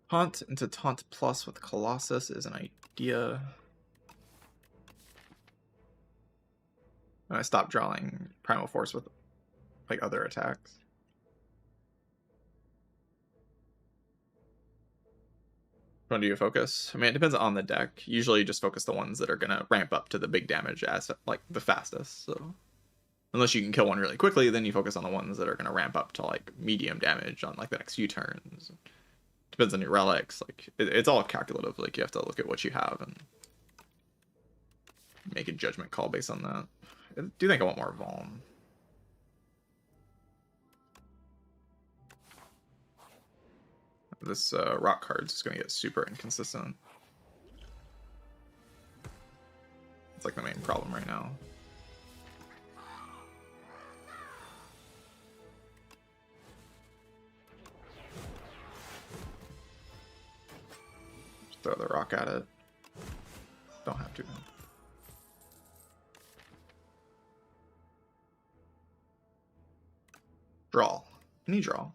Taunt into Taunt Plus with Colossus is an idea. And I stopped drawing Primal Force with like other attacks. When do you focus? I mean, it depends on the deck. Usually you just focus the ones that are going to ramp up to the big damage as like the fastest. So unless you can kill one really quickly, then you focus on the ones that are going to ramp up to like medium damage on like the next few turns. Depends on your relics. Like it's all calculative. Like you have to look at what you have and make a judgment call based on that. I do think I want more Vuln. This rock card's just going to get super inconsistent. It's like the main problem right now. Just throw the rock at it. Don't have to. Draw. Any draw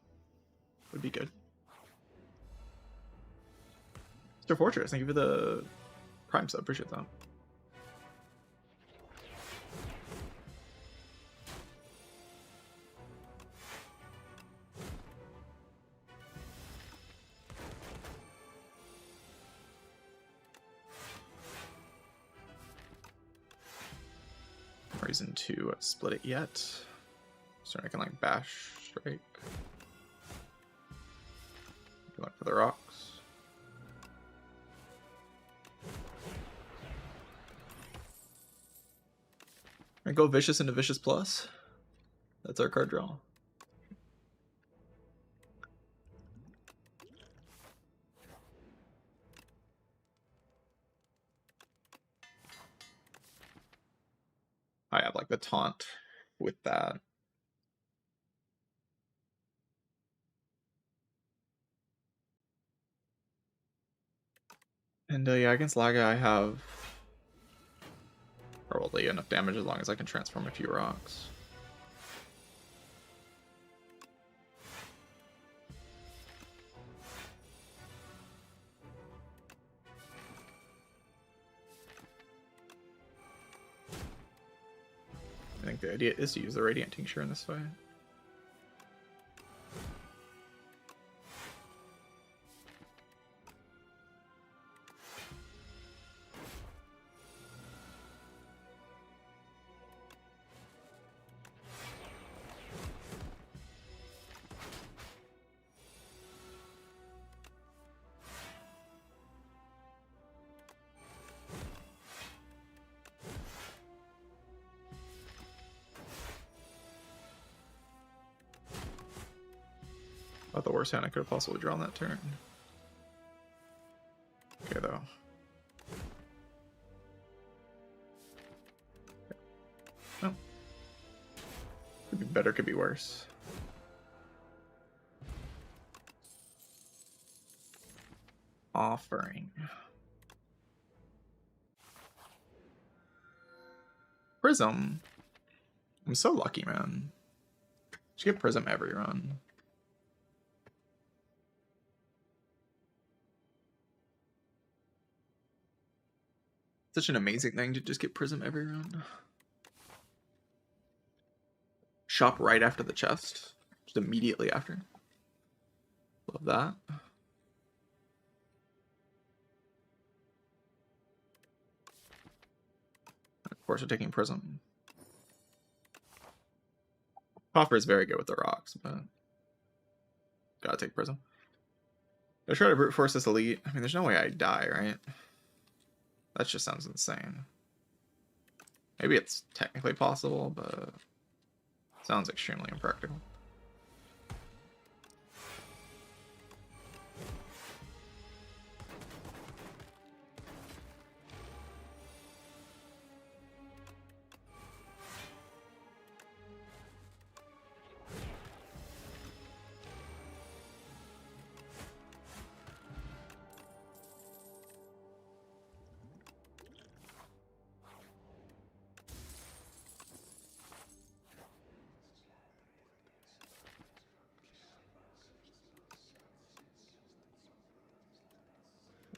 would be good. Mr. Fortress, thank you for the Prime sub. Appreciate that. No reason to split it yet. So I can like bash strike. Good luck for the rocks. I go Vicious into Vicious Plus. That's our card draw. I have like the taunt with that. And yeah, against Laga I have probably enough damage as long as I can transform a few rocks. think the idea is to use the Radiant Tincture in this fight. About the worst hand I could have possibly drawn that turn. Okay, though. Oh. Could be better, could be worse. Offering. Prism. I'm so lucky, man. Just get Prism every run. Such an amazing thing to just get Prism every round. Shop right after the chest. Just immediately after. Love that. Of course, we're taking Prism. Coffer is very good with the rocks, but gotta take Prism. I'll try to brute force this elite. I mean, there's no way I die, right? That just sounds insane. Maybe it's technically possible, but sounds extremely impractical.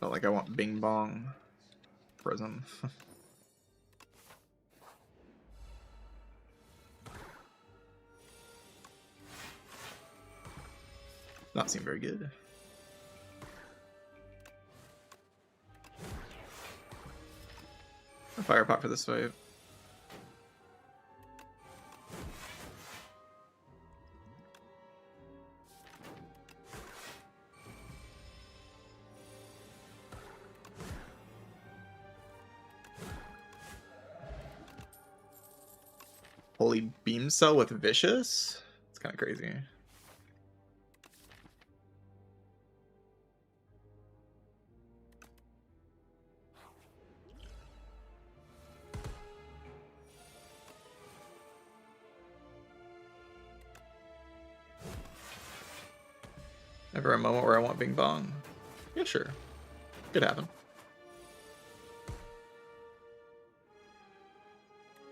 Not like I want Bing Bong Prism. Not seem very good. A fire pot for this fight. Holy beam cell with Vicious? It's kind of crazy. Ever a moment where I want Bing Bong? Yeah, sure. Could happen.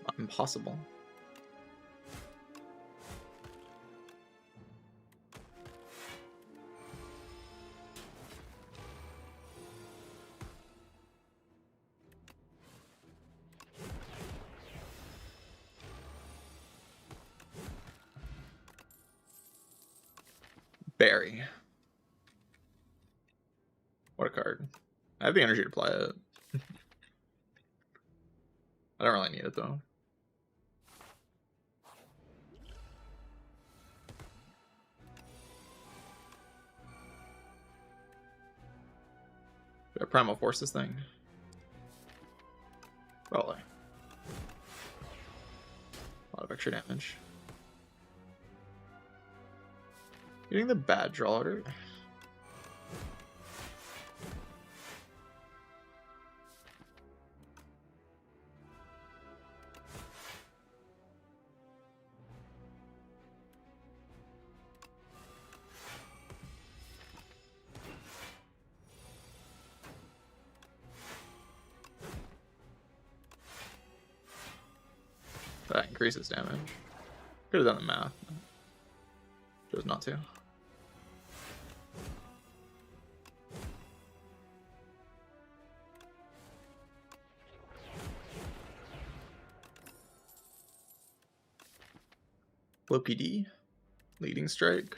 Not impossible. Barry. What a card. I have the energy to play it. I don't really need it though. Do I Primal Force this thing? Probably. A lot of extra damage. Getting the bad draw order. That increases damage. Could have done the math. Chose not to. Low PD, leading strike.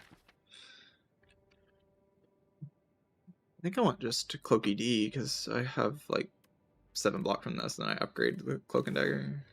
I think I want just Cloaky D because I have like 7 block from this, then I upgrade the Cloak and Dagger.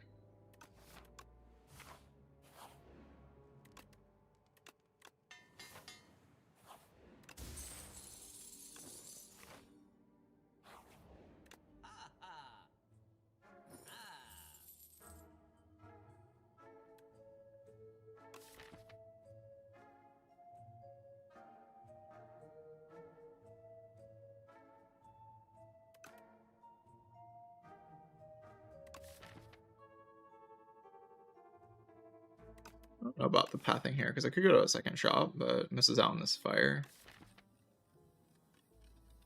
I don't know about the pathing here because I could go to a second shop, but misses out on this fire.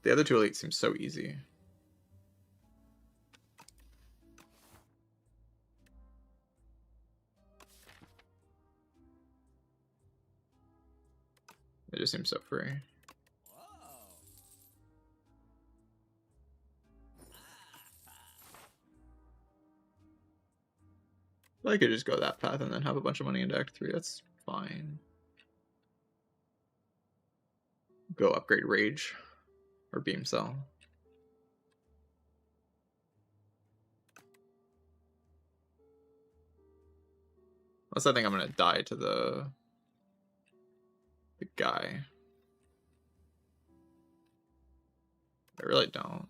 The other 2 elites seem so easy. They just seem so free. I could just go that path and then have a bunch of money into Act 3. That's fine. Go upgrade Rage or Beam Cell. Unless I think I'm gonna die to the guy. I really don't.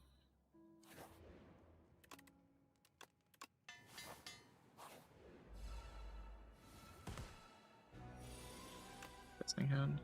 Testing hand.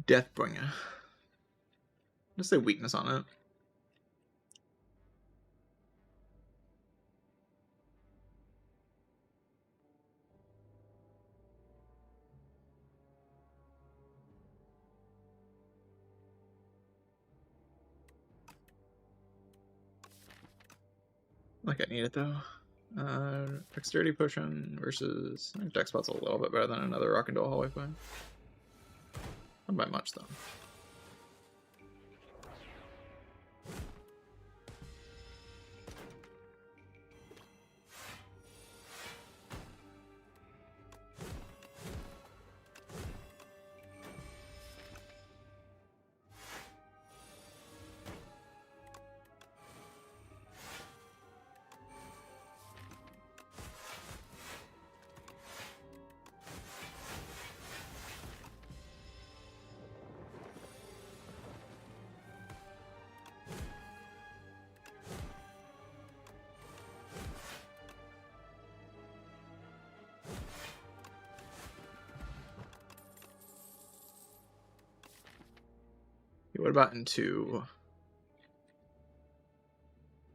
Deathbringer. Just say weakness on it. Like I need it though. Dexterity potion versus Dex spot's a little bit better than another Rock and Roll Hallway Flame. Not by much though. What about into...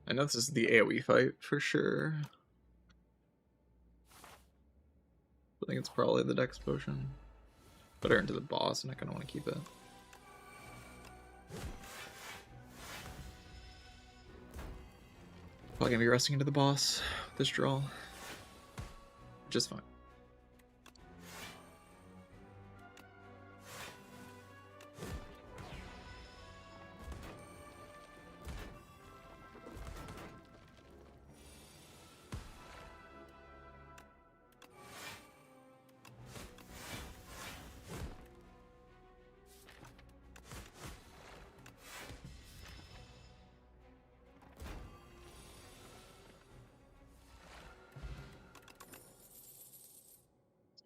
I know this is the AoE fight for sure. I think it's probably the Dex potion. Put her into the boss and I kind of want to keep it. Probably gonna be resting into the boss this draw. Which is fine.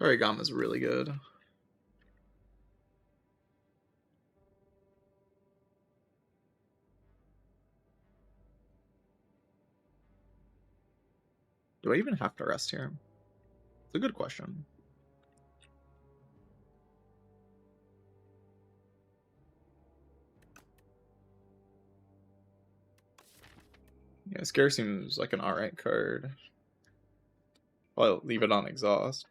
Origami's really good. do I even have to rest here? It's a good question. Yeah, Scare seems like an alright card. I'll leave it on exhaust.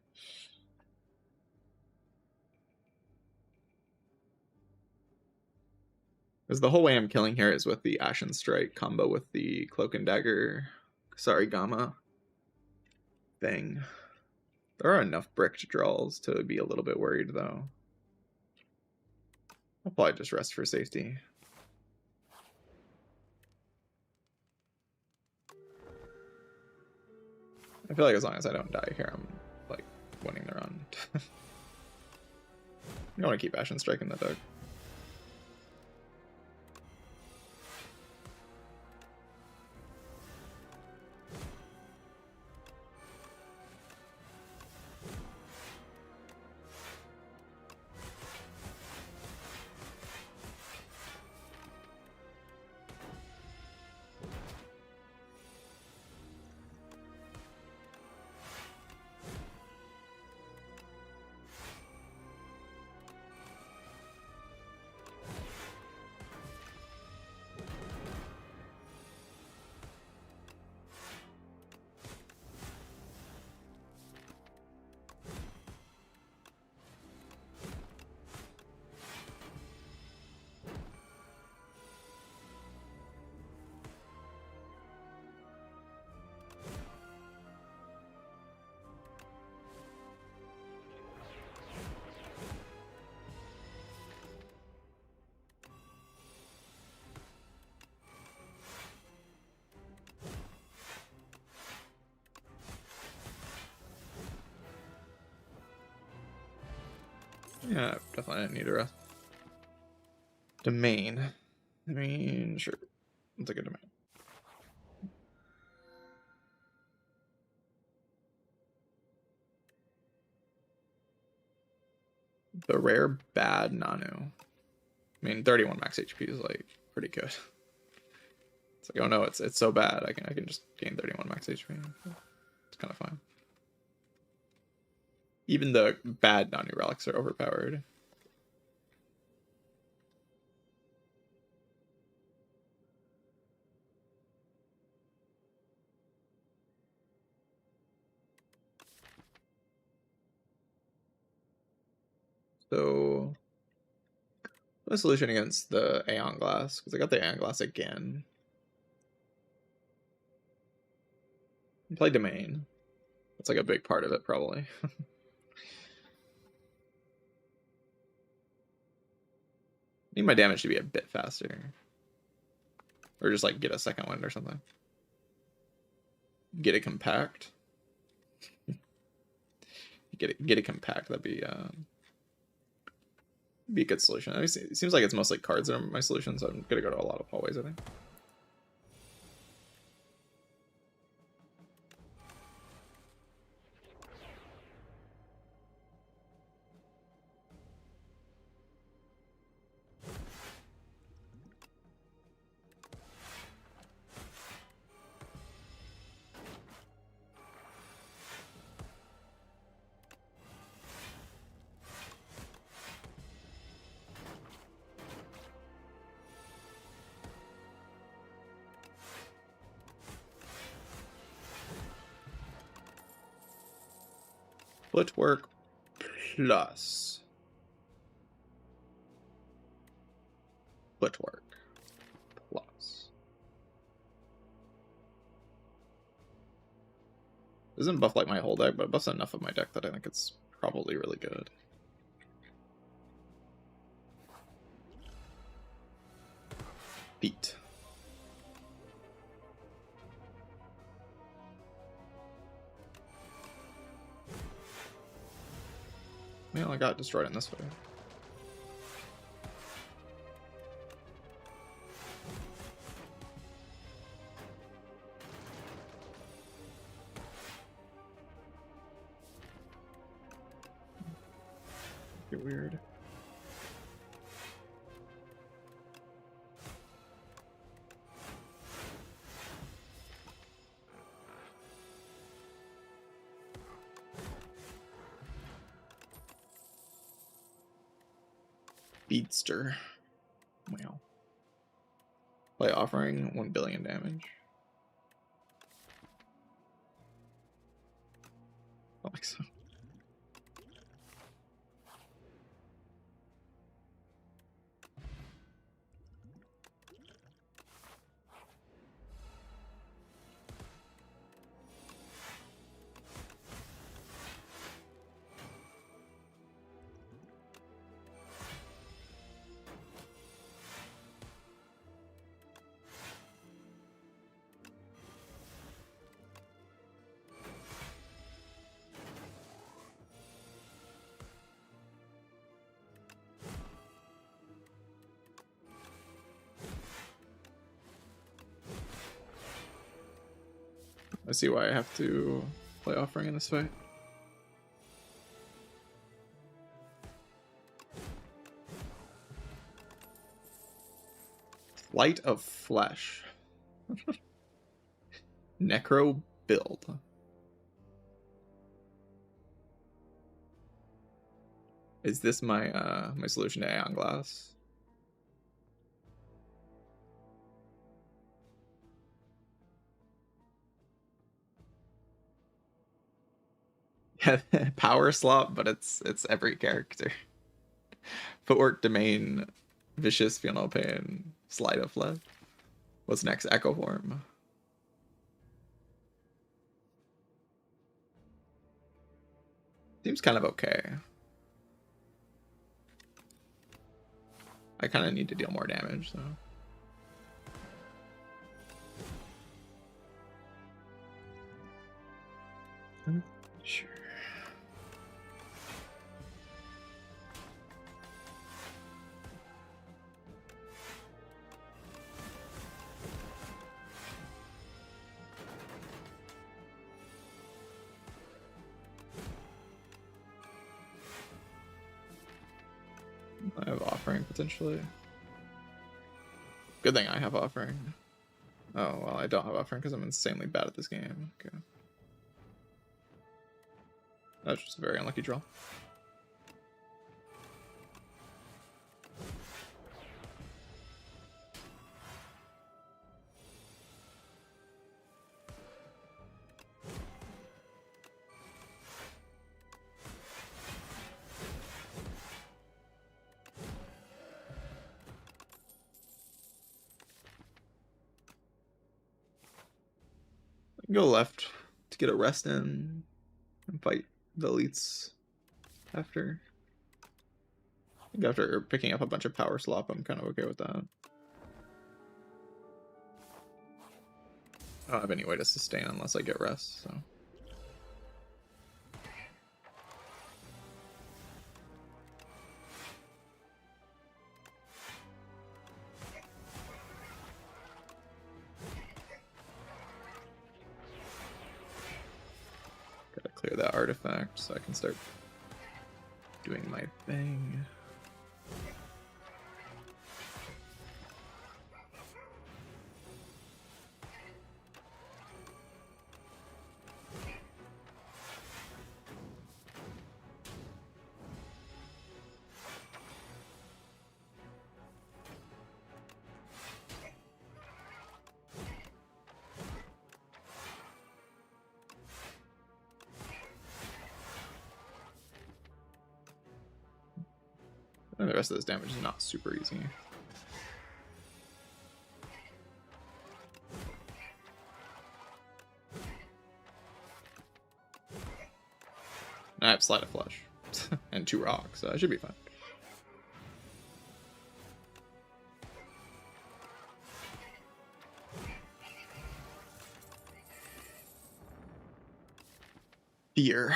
Because the whole way I'm killing here is with the Ashen Strike combo with the Cloak and Dagger Sarigama thing. There are enough bricked draws to be a little bit worried, though. I'll probably just rest for safety. I feel like as long as I don't die here, I'm, like, winning the run. You want to keep Ashen Strike in the deck. Yeah, definitely didn't need a rest. Domain. I mean, sure. I'll take a domain. The rare bad Nanu. I mean, 31 max HP is like pretty good. It's like, oh no, it's so bad. I can just gain 31 max HP. It's kind of fine. Even the bad Nanu relics are overpowered. So, no solution against the Aeon Glass, because I got the Aeon Glass again. Play Domain. That's like a big part of it, probably. Need my damage to be a bit faster. Or just like get a second wind or something. Get it compact. Get it compact. That'd be a good solution. I mean, it seems like it's mostly cards that are my solution, so I'm gonna go to a lot of hallways, I think. Footwork plus footwork plus. Doesn't buff like my whole deck, but it buffs enough of my deck that I think it's probably really good. Beat. Well, I got destroyed in this way. You're weird. Speedster. Wow. Play offering 1 billion damage. I don't think so. I see why I have to play offering in this fight. Light of Flesh. Necro build. Is this my my solution to Aeon Glass? Yeah, power slot, but it's every character. Footwork, Domain, Vicious, Feel No Pain, Slide of Flesh. What's next? Echo Form. Seems kind of okay. I kind of need to deal more damage, though. Sure. I have offering potentially. Good thing I have offering. Oh, well, I don't have offering because I'm insanely bad at this game. Okay. That's just a very unlucky draw. Go left to get a rest in and fight the elites after. I think after picking up a bunch of power slop, I'm kind of okay with that. I don't have any way to sustain unless I get rest, so. Gotta clear that artifact so I can start doing my thing. And the rest of this damage is not super easy. And I have Slide of Flesh and 2 rocks, so I should be fine. Fear.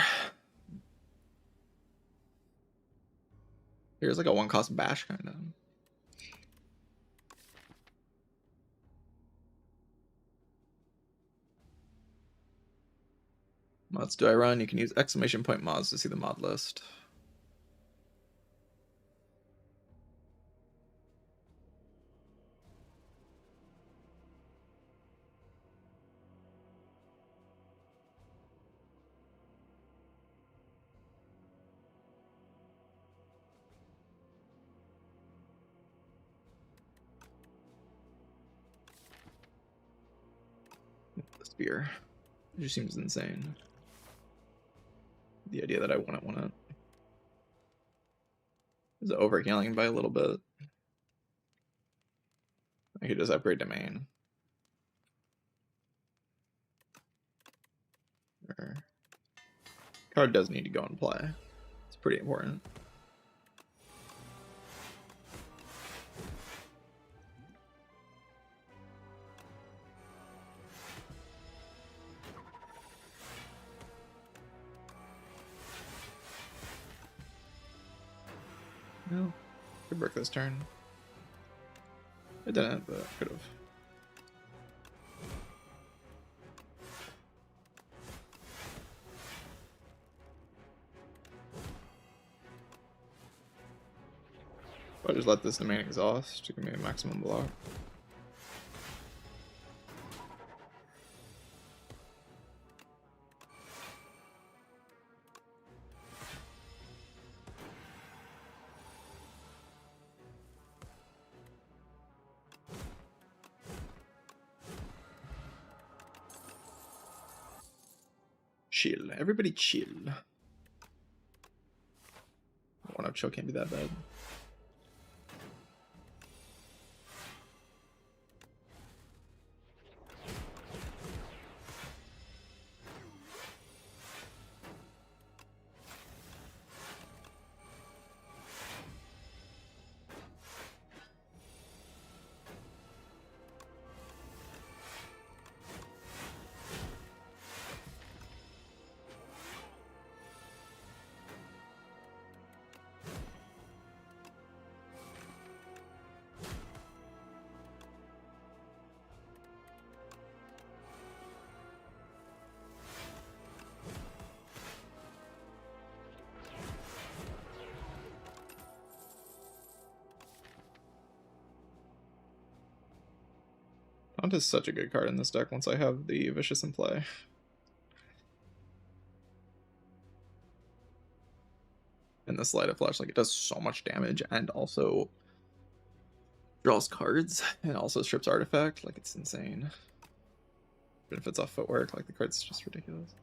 Here's like a 1-cost bash kind of. Mods do I run? You can use exclamation point mods to see the mod list. Spire. It just seems insane. The idea that I wouldn't want it. Is overhealing by a little bit. I could just upgrade to main. Card does need to go and play. It's pretty important. No. Could break this turn. It didn't, but could have. I just let this domain exhaust to give me a maximum block. Chill. Everybody chill. 1-up chill can't be that bad. Taunt is such a good card in this deck once I have the Vicious in play. And the Sleight of Flash, like, it does so much damage and also draws cards and also strips artifact. Like, it's insane. Benefits off footwork, like, the card's just ridiculous.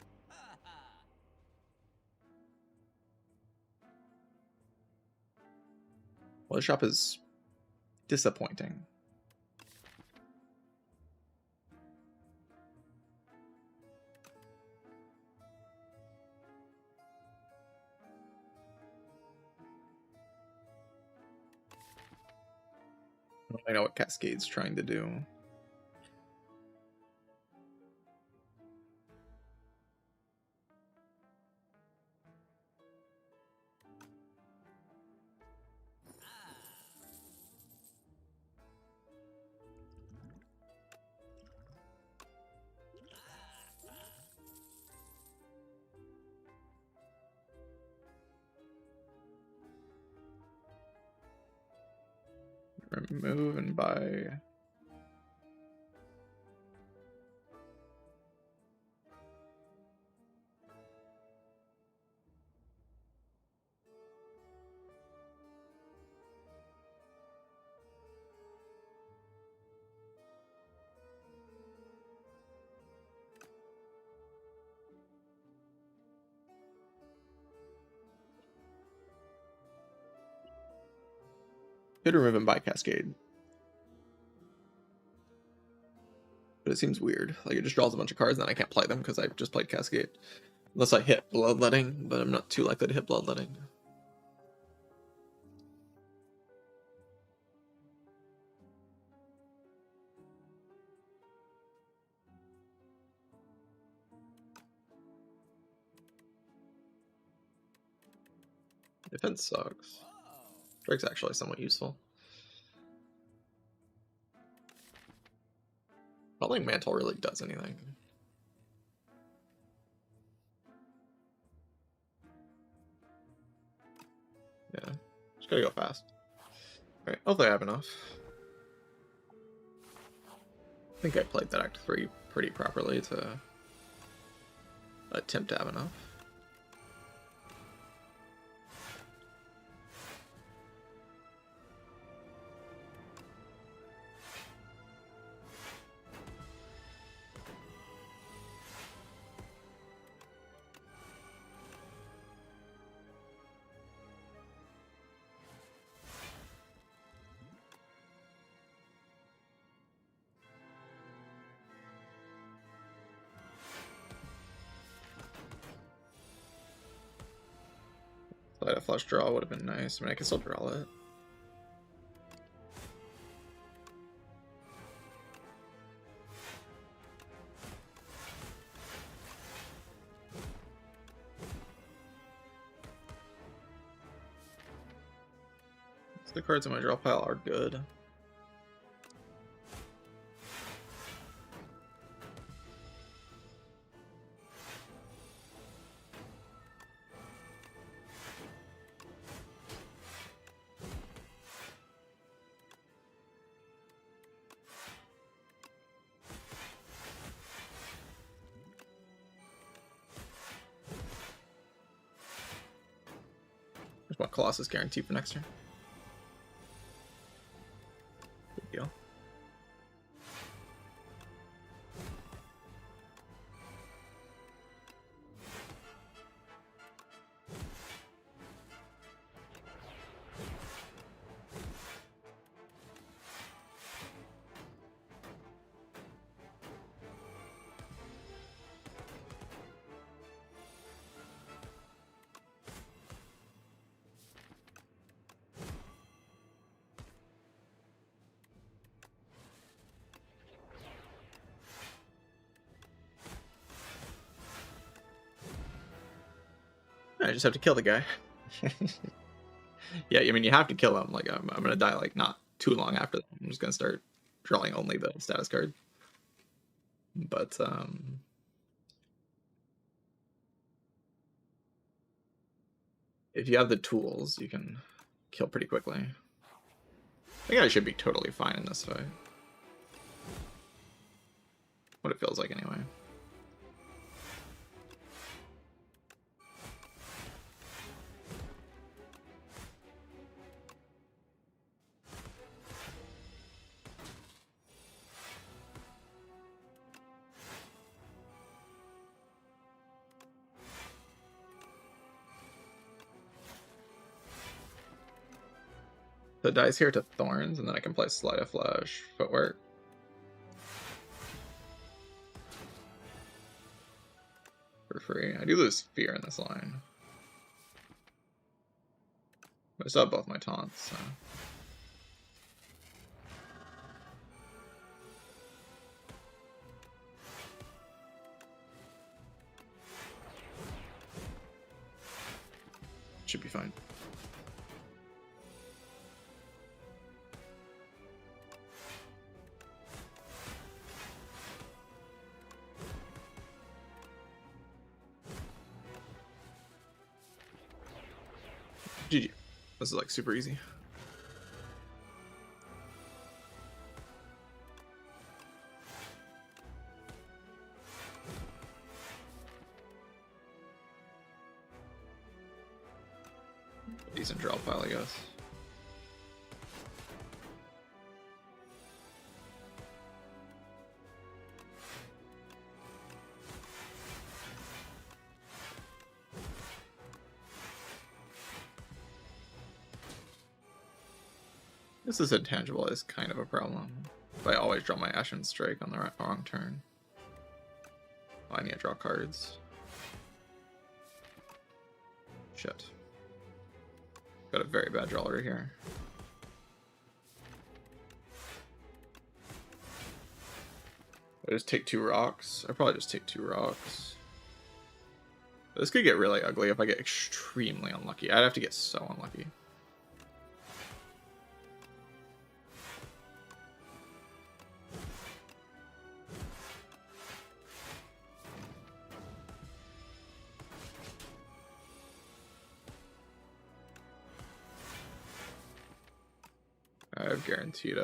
Well, the shop is disappointing. I know what Cascade's trying to do. Remove and buy. Could remove and buy Cascade. But it seems weird. Like, it just draws a bunch of cards and then I can't play them because I just played Cascade. Unless I hit Bloodletting, but I'm not too likely to hit Bloodletting. Defense sucks. Strike's actually somewhat useful. I don't think Mantle really does anything. Yeah, just gotta go fast. Alright, hopefully I have enough. I think I played that Act 3 pretty properly to attempt to have enough. Side of flush draw would have been nice. I mean, I can still draw it. The cards in my draw pile are good. There's one Colossus guarantee for next turn. Good deal. I just have to kill the guy. Yeah, I mean, you have to kill him. Like, I'm gonna die, like, not too long after that. I'm just gonna start drawing only the status card. But, if you have the tools, you can kill pretty quickly. I think I should be totally fine in this fight. What it feels like, anyway. So it dies here to Thorns, and then I can play Sleight of Flash, Footwork. For free. I do lose Fear in this line. But I still have both my taunts, so. Should be fine. GG. This is like super easy. Decent draw pile, I guess. This is intangible is kind of a problem. If I always draw my A10 Streak on the wrong turn. Oh, I need to draw cards. Shit. Got a very bad draw order here. I just take 2 rocks. I probably just take 2 rocks. This could get really ugly if I get extremely unlucky. I'd have to get so unlucky. I have guaranteed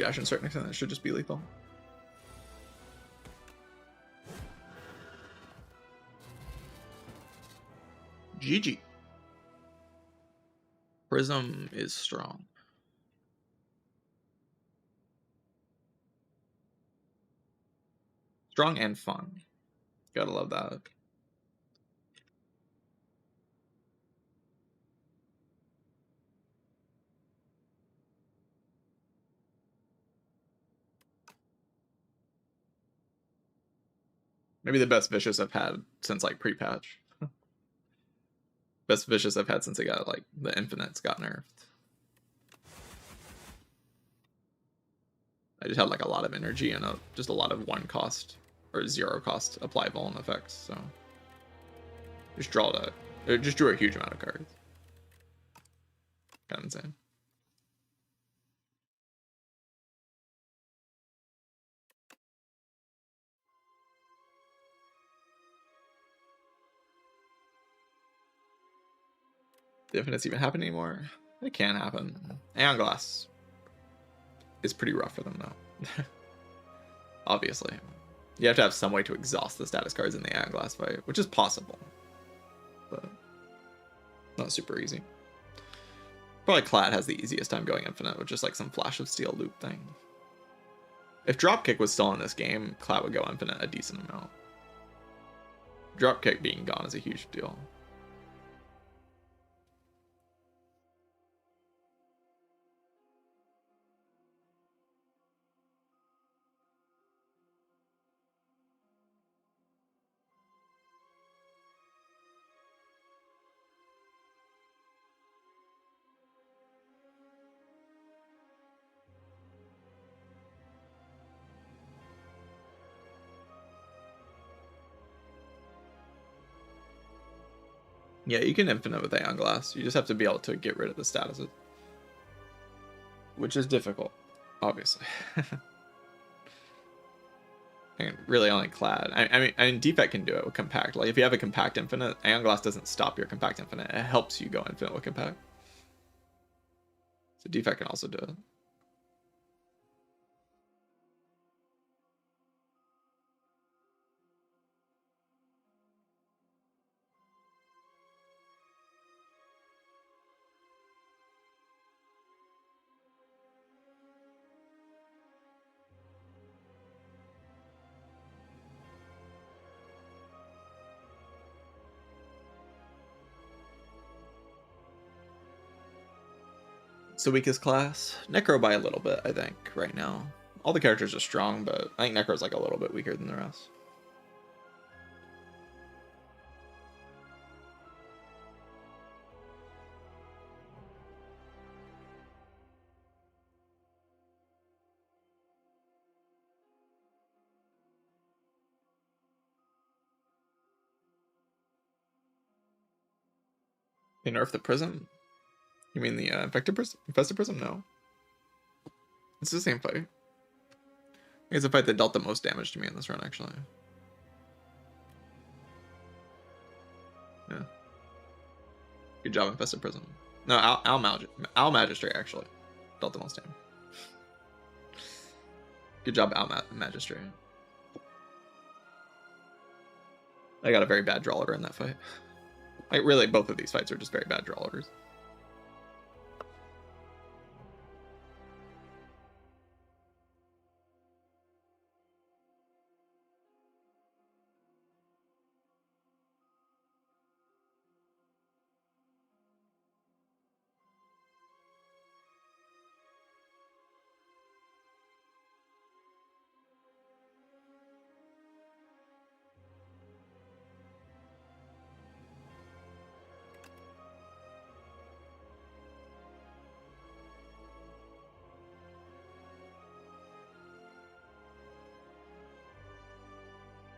action strike next time. That should just be lethal. GG. Prism is strong. Strong and fun. Gotta love that. Maybe the best Vicious I've had since like pre-patch. Best Vicious I've had since it got like the Infinites got nerfed. I just had like a lot of energy and just a lot of 1 cost or 0 cost apply vuln effects, so just drew a huge amount of cards. Kind of insane. The Infinites even happen anymore? It can happen. Aeon Glass is pretty rough for them though. Obviously. You have to have some way to exhaust the status cards in the Aeon Glass fight, which is possible. But not super easy. Probably Clad has the easiest time going infinite with just like some Flash of Steel loop thing. If Dropkick was still in this game, Clad would go infinite a decent amount. Dropkick being gone is a huge deal. Yeah, you can infinite with Aeon Glass. You just have to be able to get rid of the statuses. Which is difficult, obviously. And really only Clad. I mean, Defect can do it with Compact. Like, if you have a Compact Infinite, Aeon Glass doesn't stop your Compact Infinite. It helps you go infinite with Compact. So Defect can also do it. It's the weakest class. Necro by a little bit, I think, right now. All the characters are strong, but I think Necro's like a little bit weaker than the rest. They nerfed the Prism? You mean the Infested Prism? No. It's the same fight. It's a fight that dealt the most damage to me in this run, actually. Yeah. Good job, Infested Prism. No, Owl Magistrate, actually. Dealt the most damage. Good job, Owl Magistrate. I got a very bad draw order in that fight. Like, really, both of these fights are just very bad draw orders.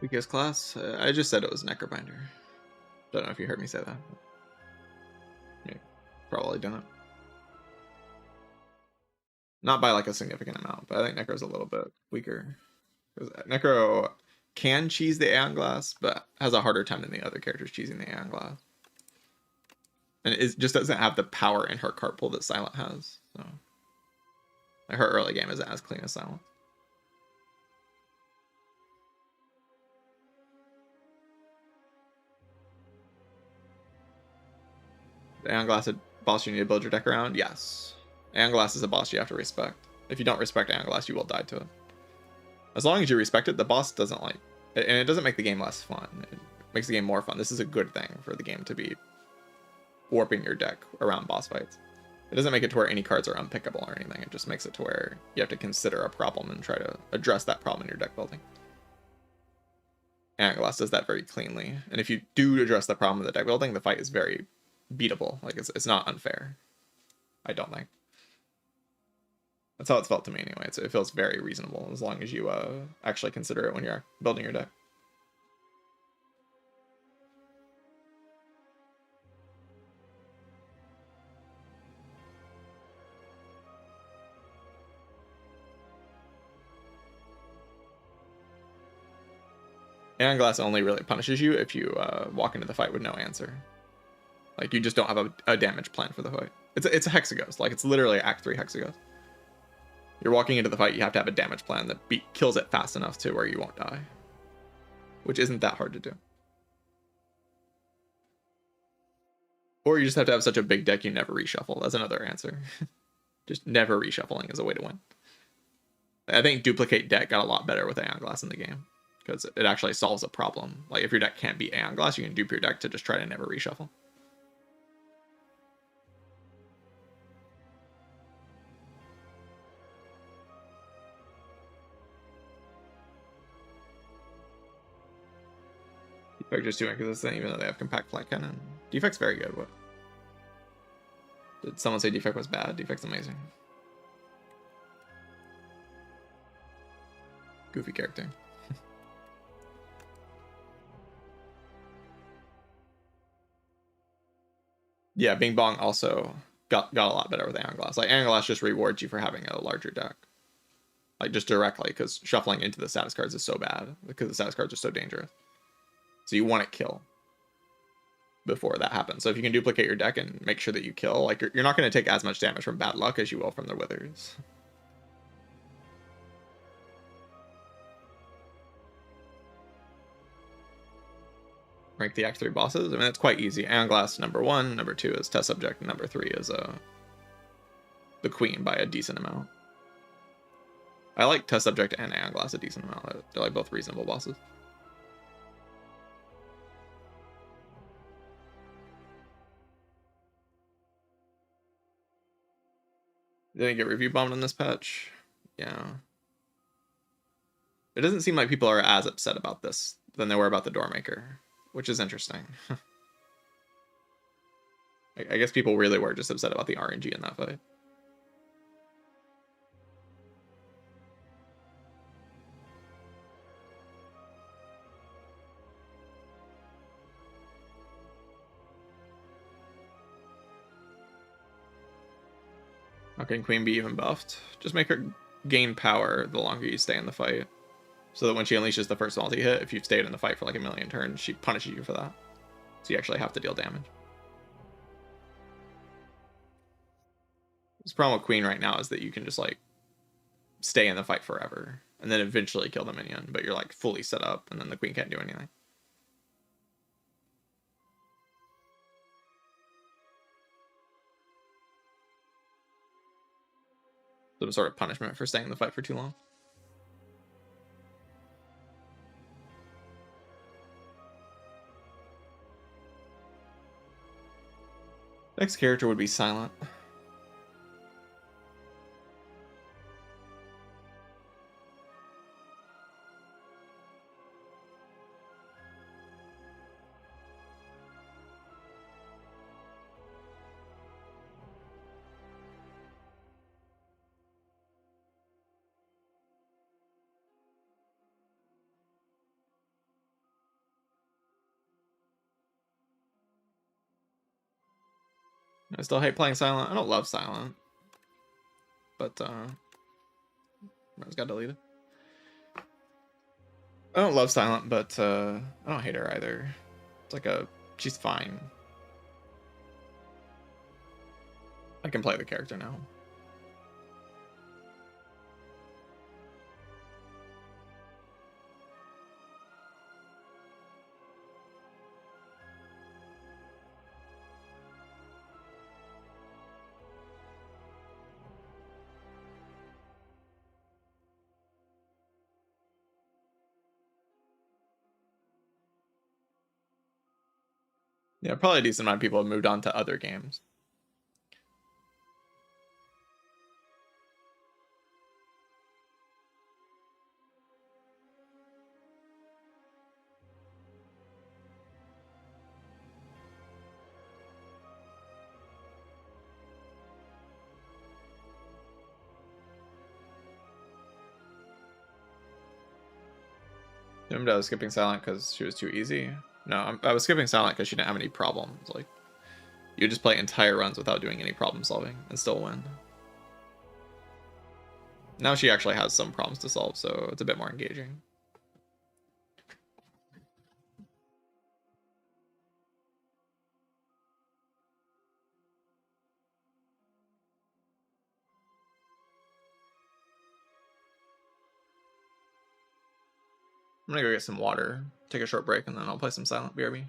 Weakest class? I just said it was Necrobinder. Don't know if you heard me say that. Yeah, probably didn't. Not by like a significant amount, but I think Necro's a little bit weaker. Necro can cheese the Aeon Glass, but has a harder time than the other characters cheesing the Aeon Glass. And it just doesn't have the power in her card pool that Silent has. So like, her early game isn't as clean as Silent. The Aeon Glass a boss you need to build your deck around? Yes. Aeon Glass is a boss you have to respect. If you don't respect Aeon Glass, you will die to it. As long as you respect it, the boss doesn't like... And it doesn't make the game less fun. It makes the game more fun. This is a good thing for the game to be warping your deck around boss fights. It doesn't make it to where any cards are unpickable or anything. It just makes it to where you have to consider a problem and try to address that problem in your deck building. Ironclad does that very cleanly. And if you do address the problem of the deck building, the fight is very beatable. Like, it's not unfair. I don't think. That's how it's felt to me anyway. It feels very reasonable as long as you actually consider it when you're building your deck. Ironclad only really punishes you if you walk into the fight with no answer. Like, you just don't have a damage plan for the fight. It's a Hexaghost. Like, it's literally Act 3 Hexaghost. You're walking into the fight, you have to have a damage plan that kills it fast enough to where you won't die. Which isn't that hard to do. Or you just have to have such a big deck you never reshuffle. That's another answer. Just never reshuffling is a way to win. I think Duplicate deck got a lot better with Aeon Glass in the game. Because it actually solves a problem. Like, if your deck can't beat Aeon Glass, you can dupe your deck to just try to never reshuffle. Defect just too inconsistent, even though they have compact flat cannon. Defect's very good. What? Did someone say Defect was bad? Defect's amazing. Goofy character. Yeah, Bing Bong also got a lot better with Aeon Glass. Like, Aeon Glass just rewards you for having a larger deck. Like, just directly, because shuffling into the status cards is so bad. Because the status cards are so dangerous. So you want to kill before that happens. So if you can duplicate your deck and make sure that you kill, like, you're not going to take as much damage from bad luck as you will from the withers. Rank the Act 3 bosses. I mean, it's quite easy. Aeon Glass number 1, number 2 is Test Subject, and number 3 is the Queen by a decent amount. I like Test Subject and Aeon Glass a decent amount. They're like both reasonable bosses. Didn't get review bombed on this patch. Yeah. It doesn't seem like people are as upset about this than they were about the Doormaker, which is interesting. I guess people really were just upset about the RNG in that fight. How can Queen be even buffed? Just make her gain power the longer you stay in the fight. So that when she unleashes the first multi hit, if you've stayed in the fight for like a million turns, she punishes you for that. So you actually have to deal damage. The problem with Queen right now is that you can just like stay in the fight forever and then eventually kill the minion, but you're like fully set up and then the Queen can't do anything. Some sort of punishment for staying in the fight for too long. Next character would be Silent. I still hate playing Silent. I don't love Silent. But, I just got deleted. I don't love Silent, but, I don't hate her either. It's like she's fine. I can play the character now. Yeah, probably a decent amount of people have moved on to other games. Assumed I was skipping silent because she was too easy. No, I was skipping silent because she didn't have any problems. Like, you just play entire runs without doing any problem solving and still win. Now she actually has some problems to solve, so it's a bit more engaging. I'm gonna go get some water, take a short break, and then I'll play some silent BRB.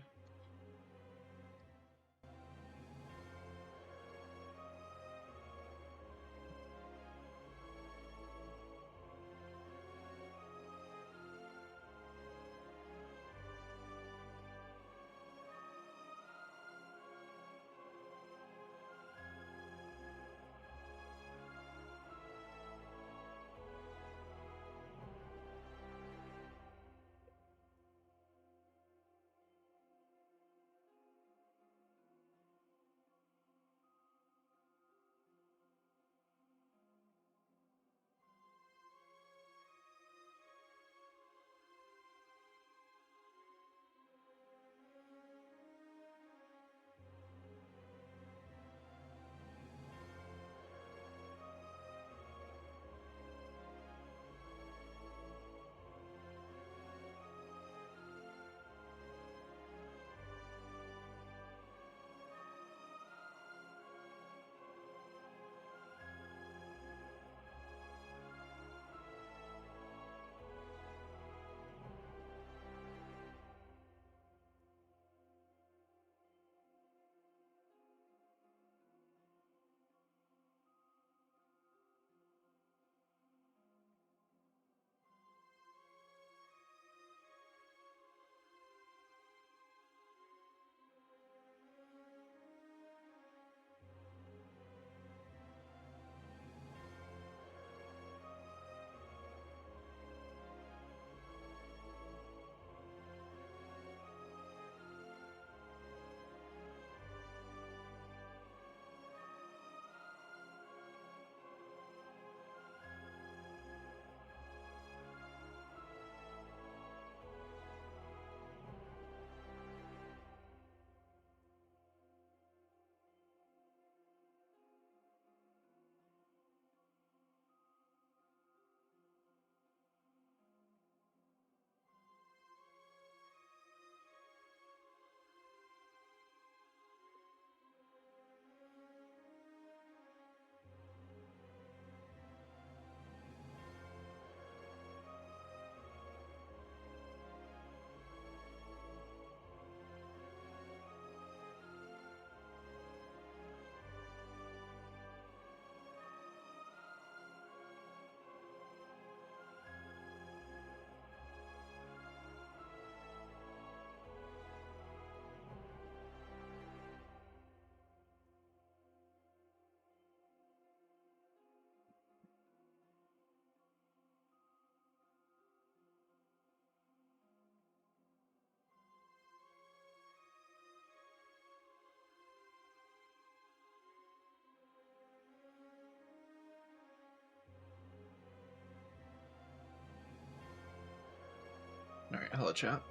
Alright, hello chat.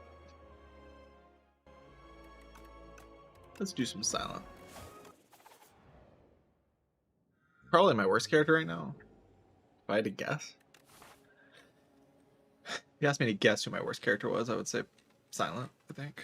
Let's do some silent. Probably my worst character right now. If I had to guess. If you asked me to guess who my worst character was, I would say silent, I think.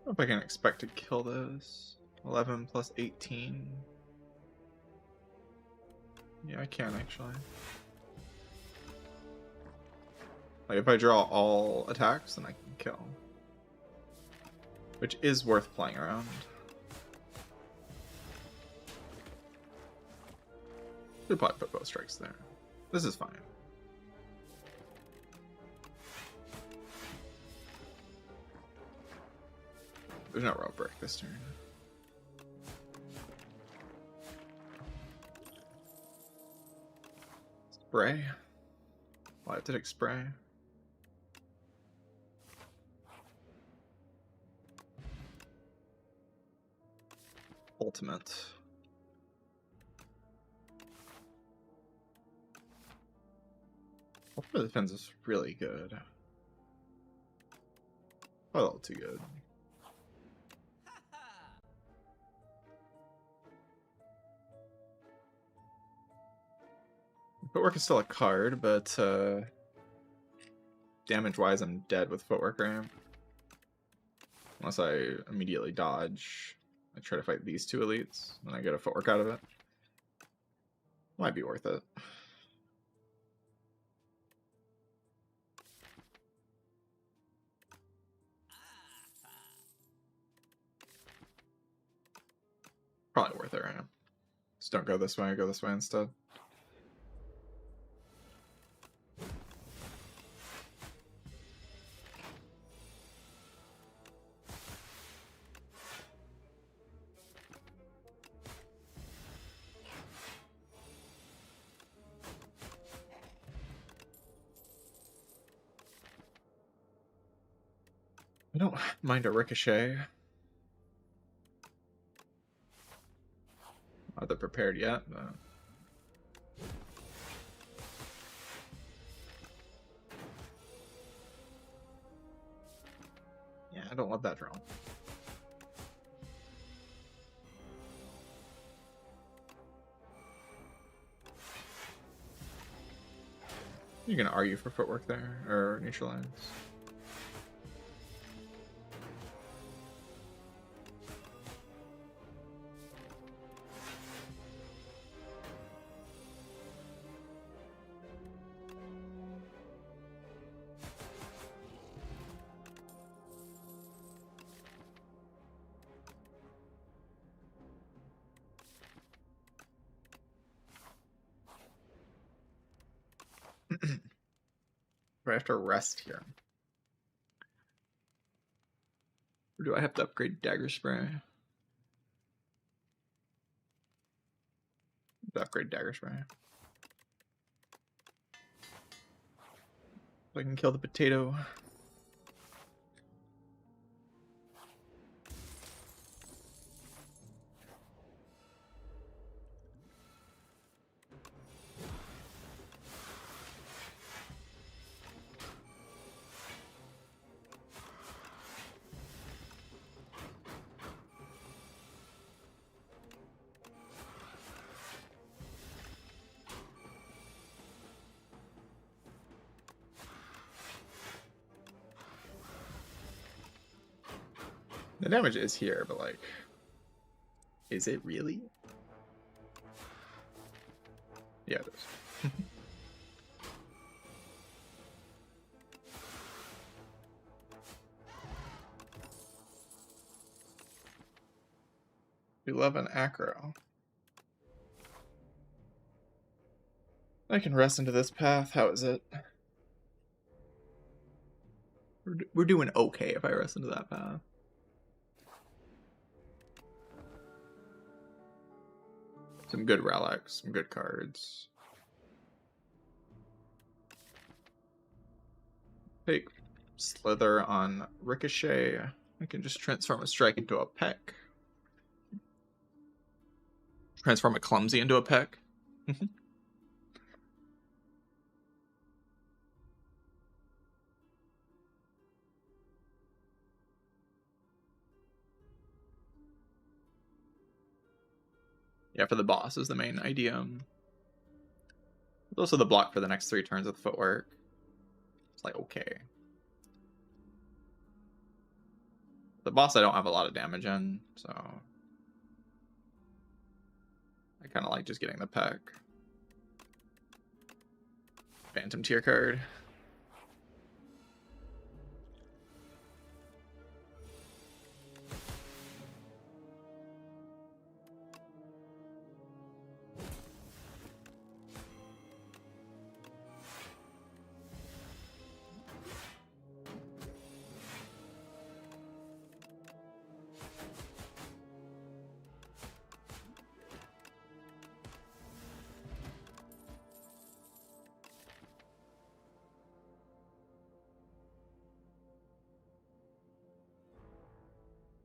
I don't know if I can expect to kill this. 11 plus 18. Yeah, I can actually. Like if I draw all attacks, then I can kill. Which is worth playing around. Should probably put both strikes there. This is fine. There's no rope break this turn. Spray. Why did it spray? Ultimate. Ultimate defense is really good. Probably a little too good. Footwork is still a card, but damage-wise, I'm dead with Footwork, right? Unless I immediately dodge. I try to fight these two elites, and I get a Footwork out of it. Might be worth it. Probably worth it right now. Just don't go this way, go this way instead. I don't mind a ricochet. Not that prepared yet, but... yeah, I don't love that draw. You're gonna argue for Footwork there, or neutralize. Do I have to rest here? Or do I have to upgrade Dagger Spray? Upgrade Dagger Spray. So I can kill the potato. The damage is here, but like, is it really? Yeah, it is. 11 acro. I can rest into this path. How is it? We're doing okay if I rest into that path. Some good relics, some good cards. Take Slither on Ricochet. I can just transform a strike into a peck. Transform a clumsy into a peck. Yeah, for the boss is the main idea. There's also the block for the next 3 turns with Footwork. It's like, okay. The boss I don't have a lot of damage in, so I kind of like just getting the pack. Phantom tier card.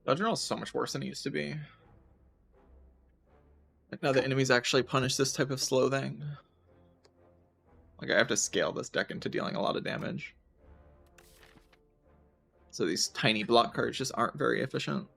Dodge roll is so much worse than it used to be. Like now the enemies actually punish this type of slow thing. Like I have to scale this deck into dealing a lot of damage. So these tiny block cards just aren't very efficient.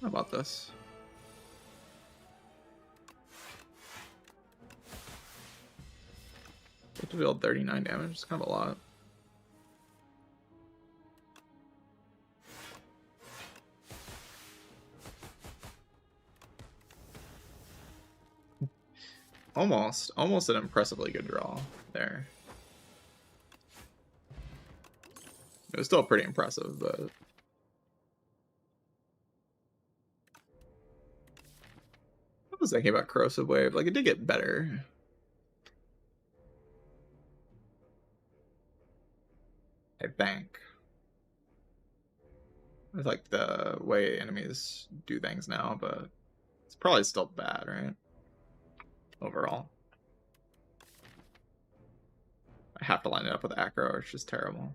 How about this? Have to deal 39 damage. It's kind of a lot. Almost an impressively good draw there. It was still pretty impressive, but I was thinking about Corrosive Wave. Like, it did get better. I think. It's like the way enemies do things now, but it's probably still bad, right? Overall. I have to line it up with aggro, or it's just terrible.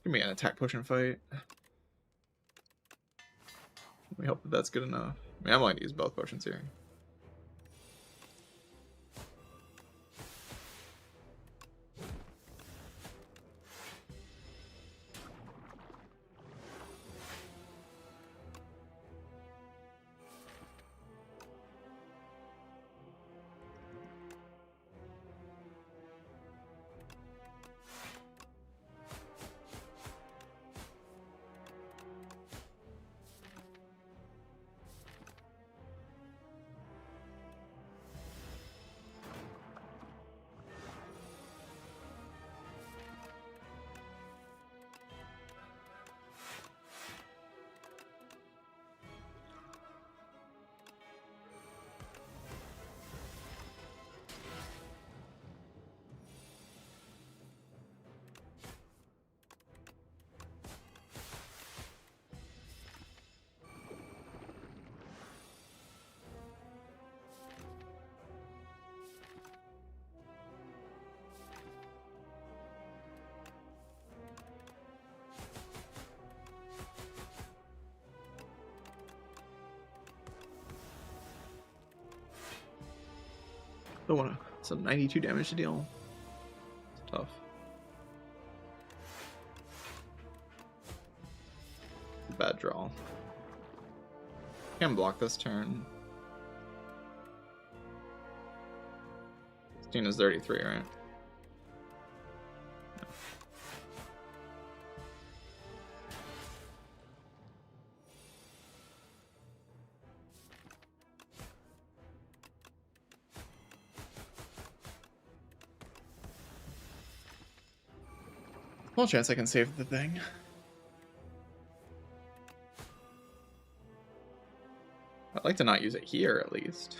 Give me an attack potion fight. We hope that that's good enough. I mean, I'm going to use both potions here. Don't want to. So 92 damage to deal. It's tough. Bad draw. Can block this turn. 16 is 33, right? Small chance I can save the thing. I'd like to not use it here, at least.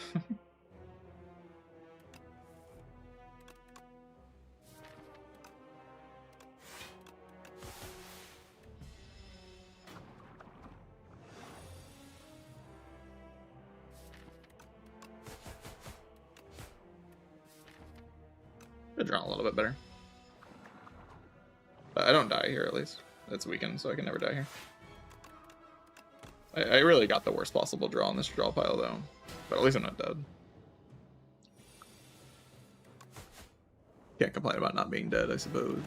Could draw a little bit better. But I don't die here, at least. It's weakened, so I can never die here. I really got the worst possible draw on this draw pile, though. But at least I'm not dead. Can't complain about not being dead, I suppose.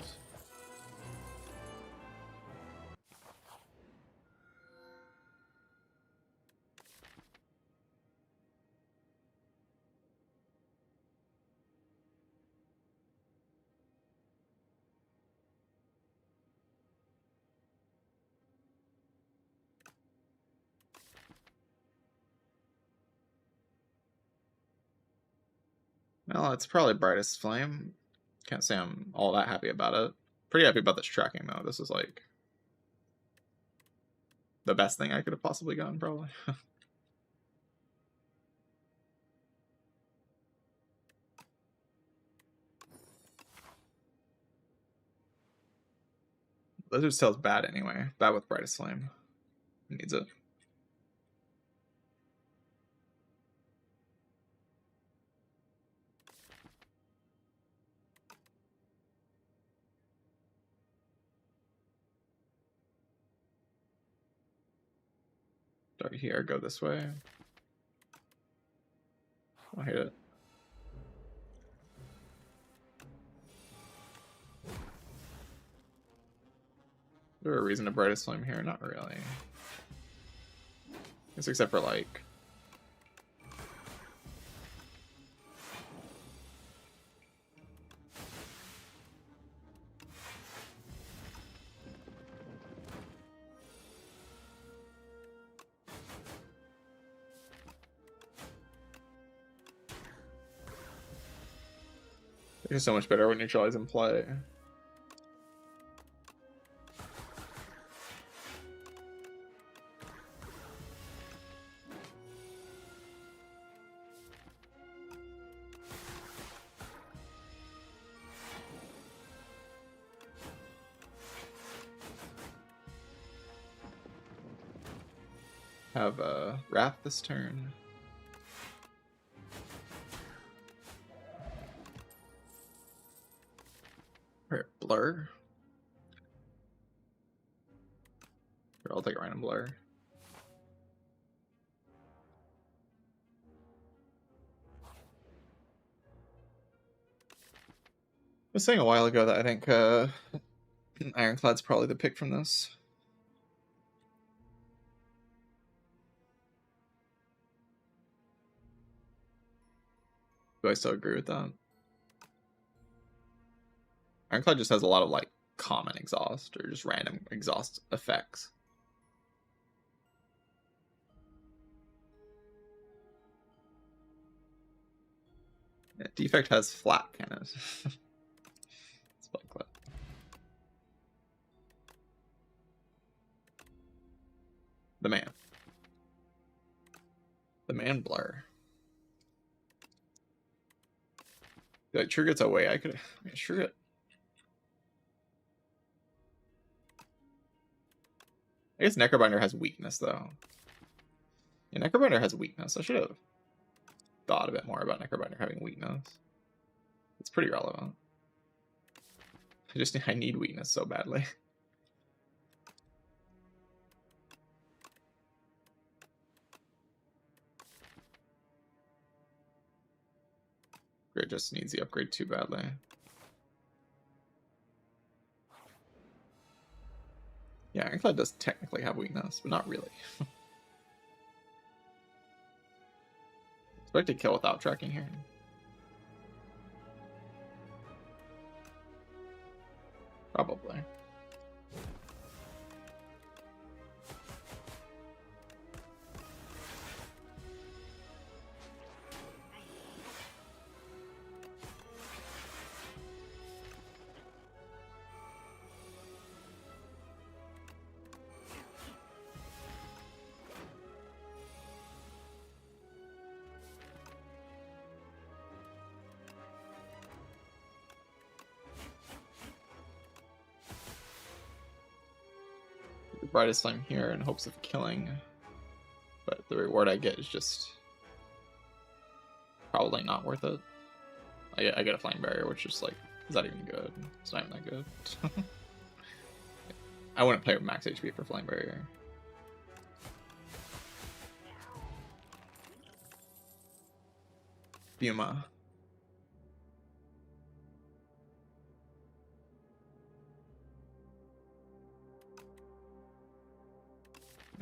Well, it's probably Brightest Flame. Can't say I'm all that happy about it. Pretty happy about this tracking, though. This is like the best thing I could have possibly gotten, probably. Blizzard's Tail's bad anyway. Bad with Brightest Flame. It needs it. Start here, go this way. I hate it. Is there a reason to Brightest Flame here? Not really. I guess except for like... It's so much better when neutralize in play. Have Wrath this turn. Or Blur. Sure, I'll take a random Blur. I was saying a while ago that I think Ironclad's probably the pick from this. Do I still agree with that? Ironclad just has a lot of like common exhaust or just random exhaust effects. Yeah, Defect has flat cannons. It's like that. The man. The man Blur. Like trigger gets away. I could trigger it. I guess Necrobinder has weakness though. Yeah, Necrobinder has weakness. I should have thought a bit more about Necrobinder having weakness. It's pretty relevant. I need weakness so badly. It just needs the upgrade too badly. Yeah, Ironclad does technically have weakness, but not really. Expect to kill without tracking here. Probably. Brightest Flame here in hopes of killing, but the reward I get is just probably not worth it. I get a Flame Barrier, which is like, is that even good? It's not even that good. I wouldn't play with max HP for Flame Barrier. Fuma.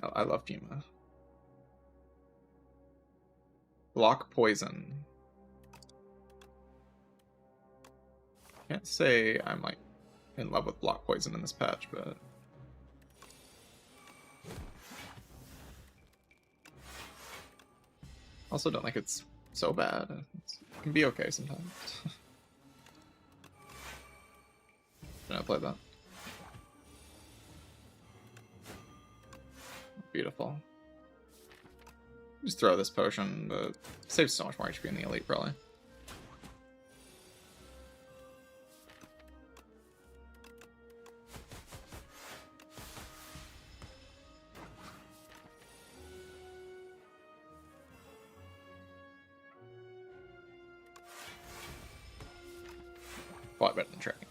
No, I love Fuma. Block poison. Can't say I'm like in love with block poison in this patch, but also don't think it's so bad. It can be okay sometimes. Should I play that? Beautiful. Just throw this potion, but saves so much more HP in the elite, probably. Probably better than tracking.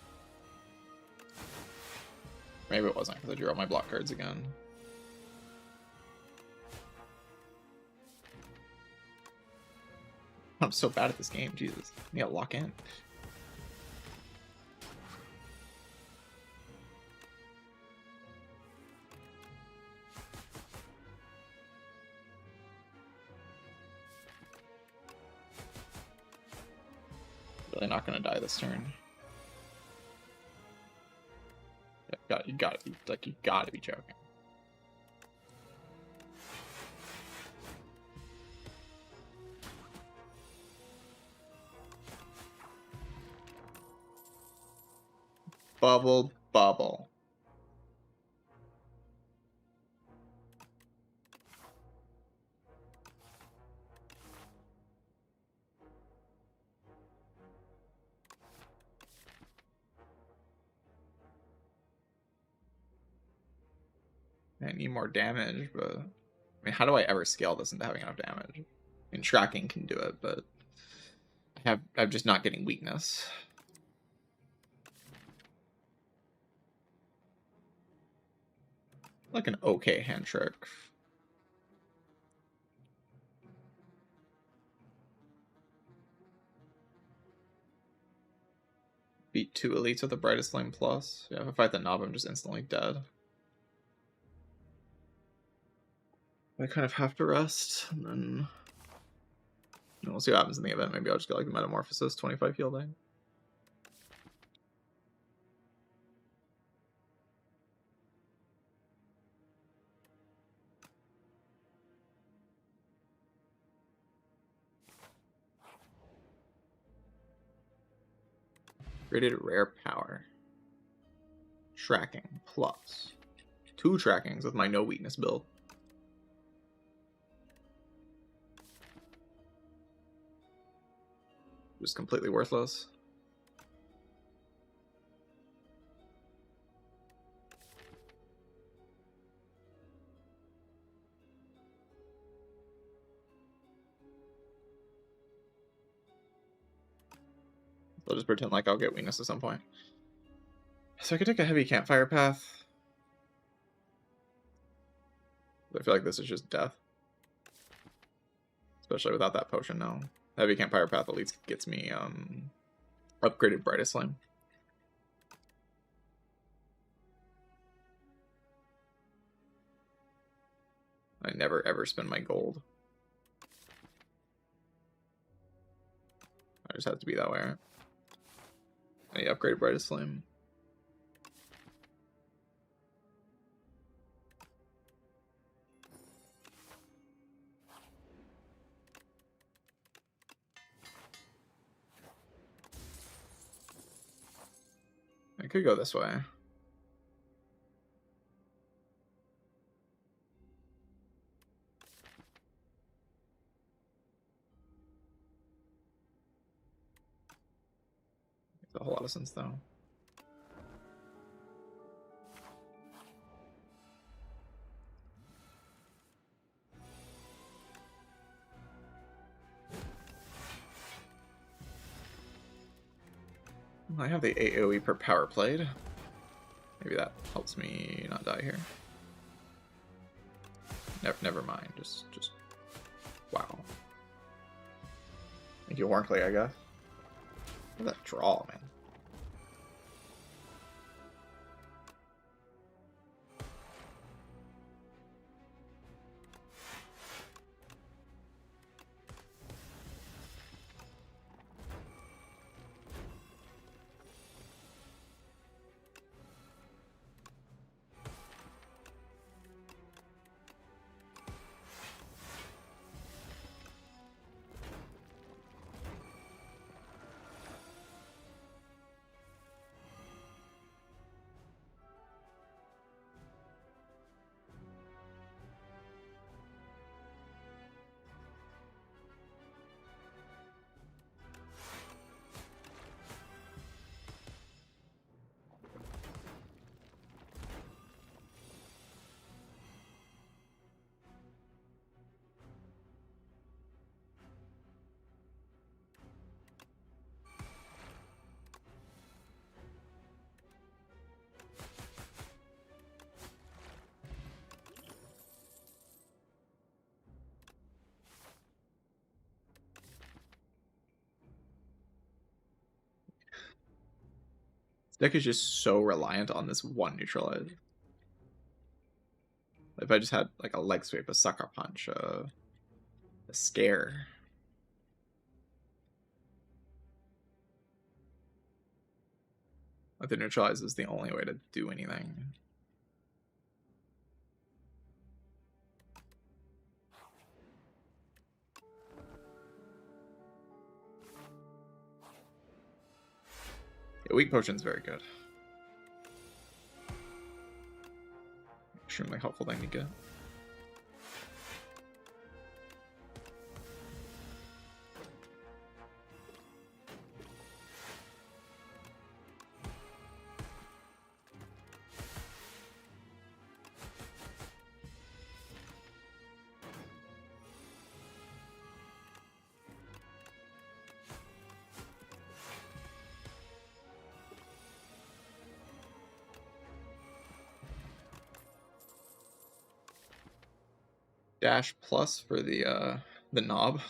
Maybe it wasn't because I drew out my block cards again. I'm so bad at this game, Jesus. I need to lock in. Really not gonna die this turn. Yeah, you gotta be joking. Bubble, bubble. I need more damage, but I mean, how do I ever scale this into having enough damage? I mean, tracking can do it, but I'm just not getting weakness. Like an okay hand trick. Beat 2 elites with the brightest flame plus. Yeah, if I fight the knob, I'm just instantly dead. I kind of have to rest, and then we'll see what happens in the event. Maybe I'll just get like the Metamorphosis, 25 heal day. Rated rare power. Tracking plus 2 trackings with my no weakness build. Just completely worthless. I'll just pretend like I'll get weakness at some point. So I could take a heavy campfire path. I feel like this is just death. Especially without that potion now. Heavy campfire path at least gets me upgraded brightest flame. I never ever spend my gold. I just have to be that way, right? I need upgraded brightest flame. I could go this way. Makes a whole lot of sense though. I have the AoE per power played. Maybe that helps me not die here. Never mind. Just wow. Thank you, Warnclay, I guess. Look at that draw, man. Deck is just so reliant on this one neutralize. If I just had like a leg sweep, a sucker punch, a scare. Like the neutralize is the only way to do anything. Yeah, weak potion's very good. Extremely helpful thing to get. Dash plus for the knob.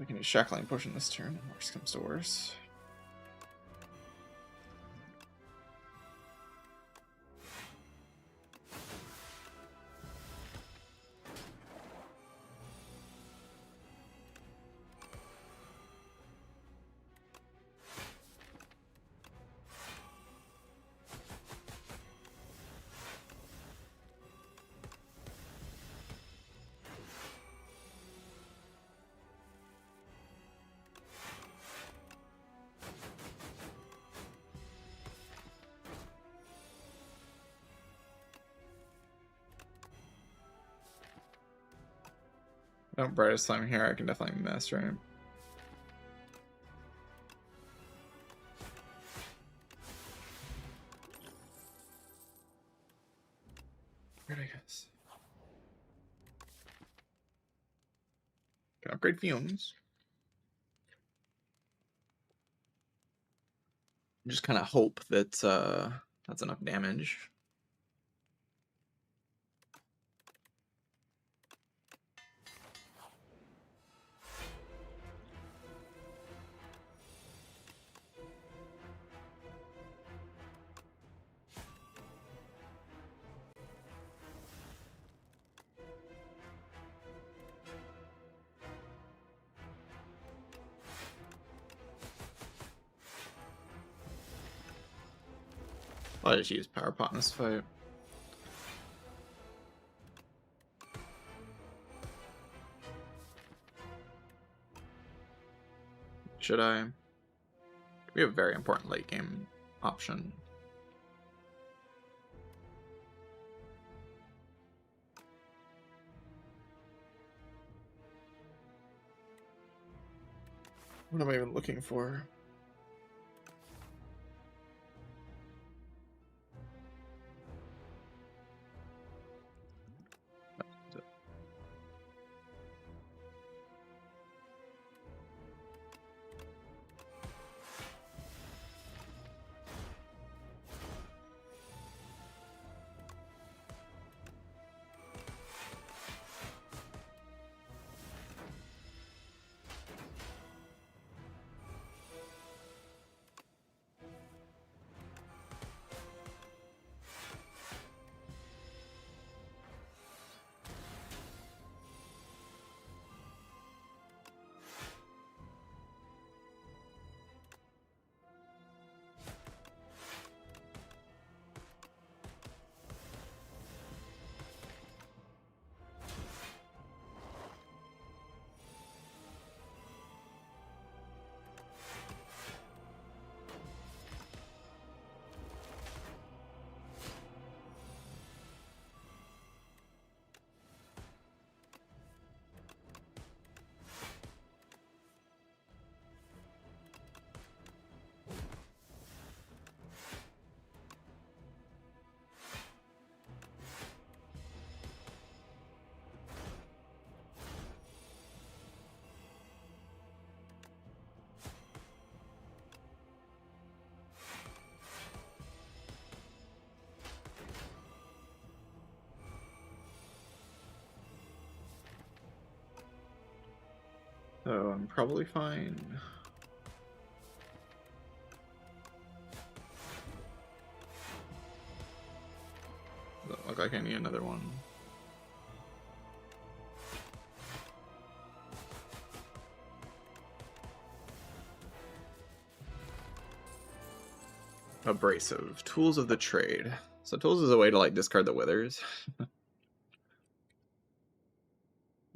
I can use Shackling Potion this turn. Worst comes to worst. Don't Brightest Slime here, I can definitely miss, right? Where'd I guess? Can upgrade Fumes. Just kind of hope that that's enough damage. I'll just use Power Pot in this fight. Should I? We have a very important late game option. What am I even looking for? So I'm probably fine. Doesn't look like I need another one. Abrasive. Tools of the trade. So tools is a way to like discard the withers. You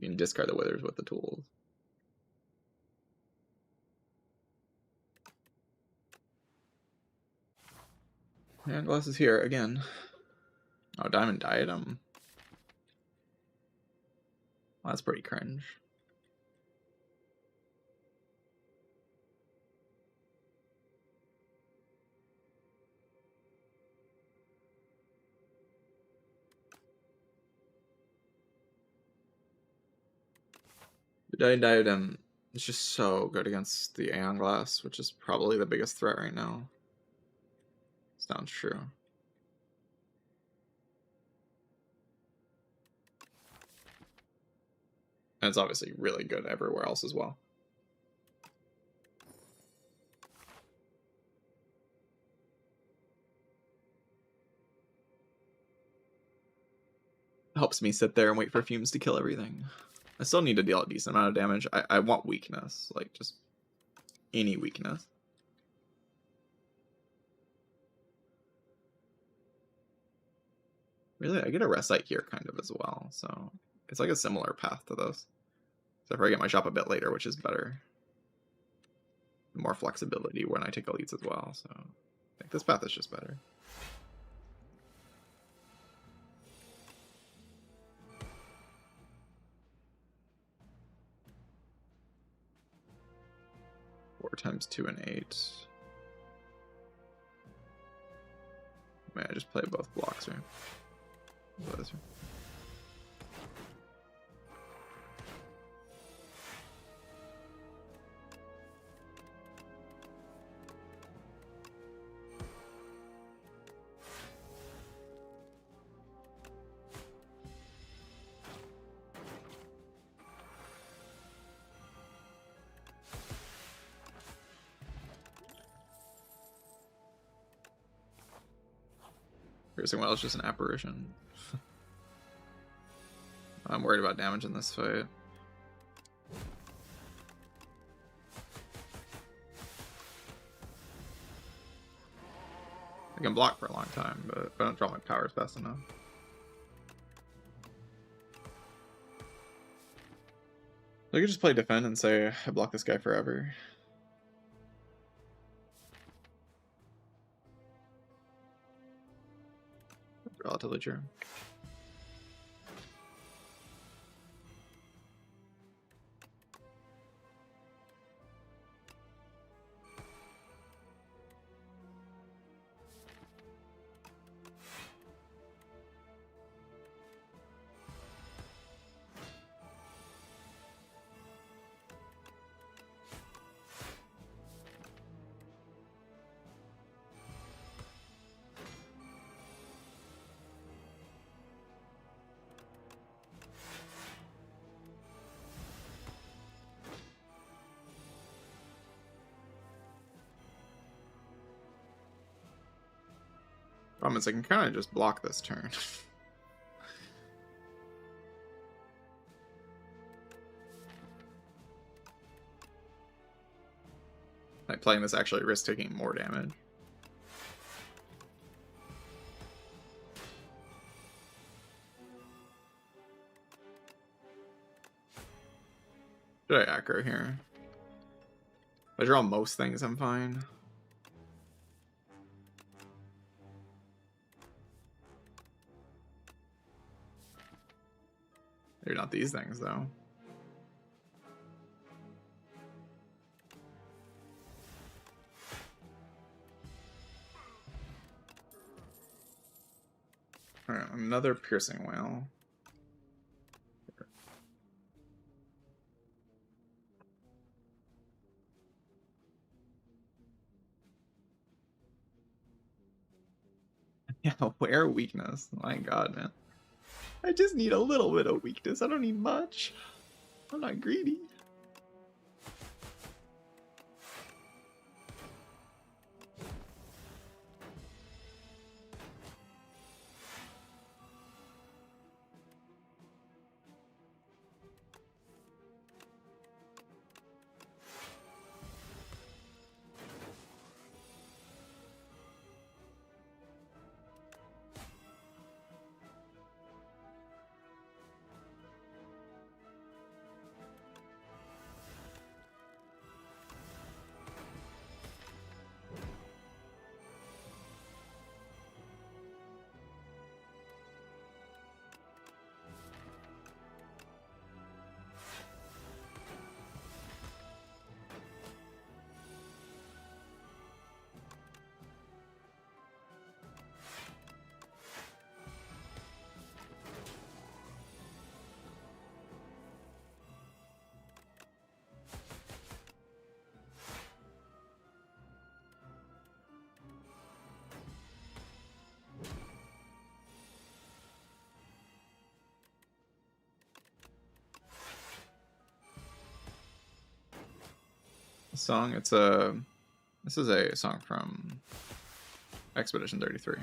can discard the withers with the tools. And glass is here again. Oh, diamond diadem. Well, that's pretty cringe. The diadem is just so good against the Aeon Glass, which is probably the biggest threat right now. Sounds true. And it's obviously really good everywhere else as well. Helps me sit there and wait for fumes to kill everything. I still need to deal a decent amount of damage. I want weakness, like just any weakness. Really, I get a recite here kind of as well, so it's like a similar path to this. Except for I get my shop a bit later, which is better. More flexibility when I take elites as well, so I think this path is just better. Four times 2 and 8. Man, I just play both blocks here. What is here? Piercing Well is just an apparition. I'm worried about damage in this fight. I can block for a long time, but I don't draw my powers fast enough. I could just play defend and say I block this guy forever. Relatively true. Problem is I can kind of just block this turn. Like playing this actually risks taking more damage. Should I aggro here? If I draw most things, I'm fine. They're not these things, though. Alright, another Piercing Whale. Yeah, where weakness? My god, man. I just need a little bit of weakness. I don't need much. I'm not greedy. song. This is a song from Expedition 33.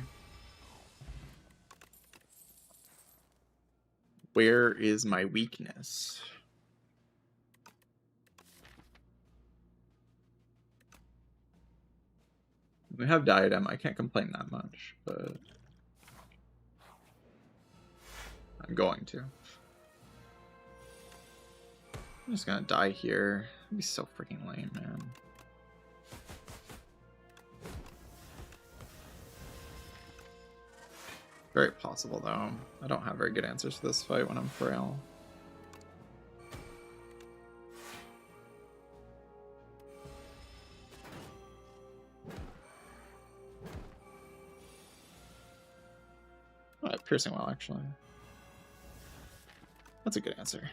Where is my weakness? We have Diadem. I can't complain that much, but I'm going to. I'm just gonna die here. It'd be so freaking lame, man. Very possible, though. I don't have very good answers to this fight when I'm frail. Oh, piercing well, actually. That's a good answer.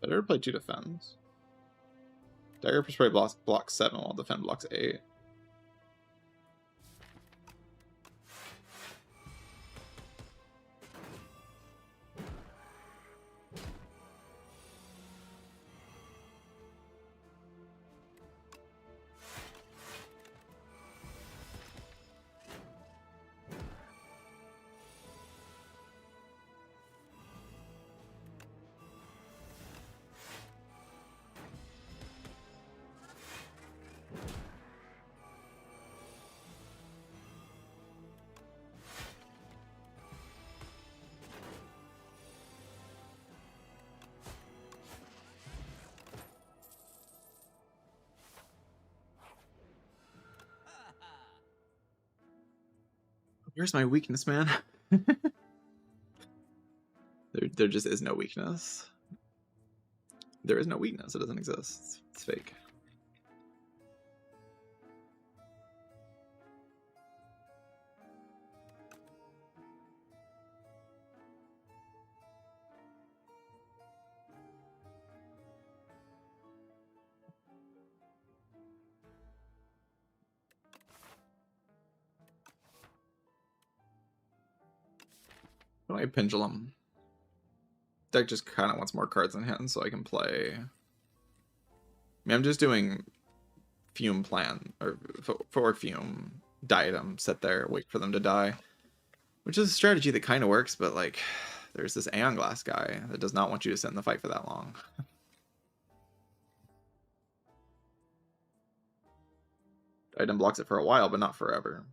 Better play 2 defends. Dagger per spray blocks 7 while defend blocks 8. Where's my weakness, man? there just is no weakness. There is no weakness. It doesn't exist. It's fake. I Pendulum. Deck just kind of wants more cards in hand so I can play. I mean, I'm just doing Fume Plan, or for Fume Diadem, sit there, wait for them to die. Which is a strategy that kind of works, but like, there's this Aeon Glass guy that does not want you to sit in the fight for that long. Diadem blocks it for a while, but not forever.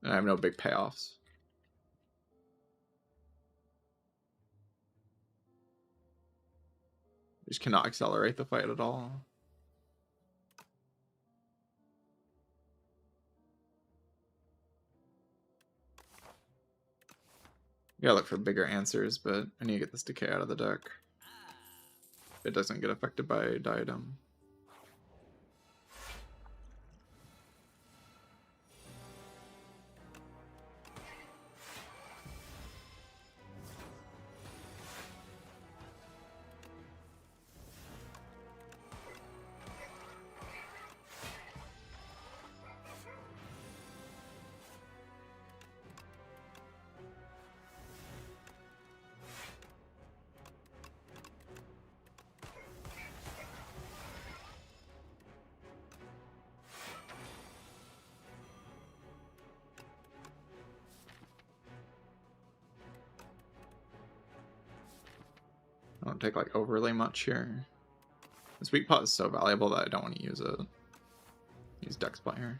And I have no big payoffs. You just cannot accelerate the fight at all. You gotta look for bigger answers, but I need to get this decay out of the deck. It doesn't get affected by Diadem. I don't take like overly much here. This weak pot is so valuable that I don't want to use it. Use Dex Spire.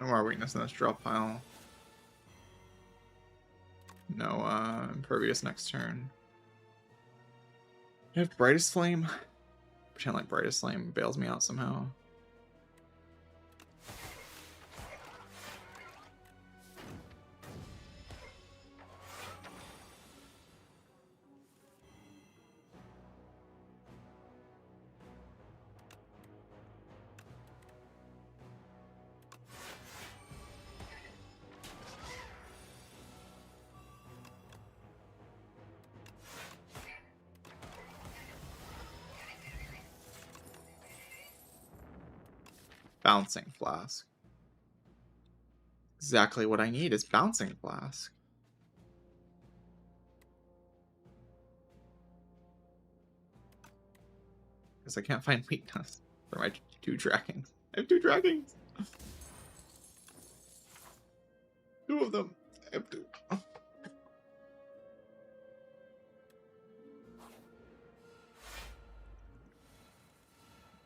No more weakness in this drop pile. No impervious next turn. You have Brightest Flame. Pretend like Brightest Flame bails me out somehow. Bouncing Flask. Exactly what I need is Bouncing Flask. Because I can't find weakness for my 2 dragons. I have 2 dragons! 2 of them! I have 2.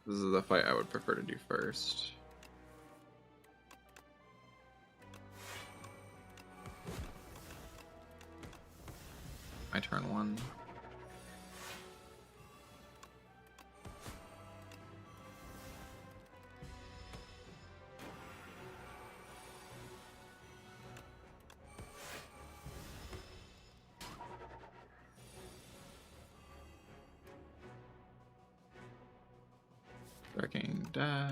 This is the fight I would prefer to do first. My turn 1. Wrecking dash.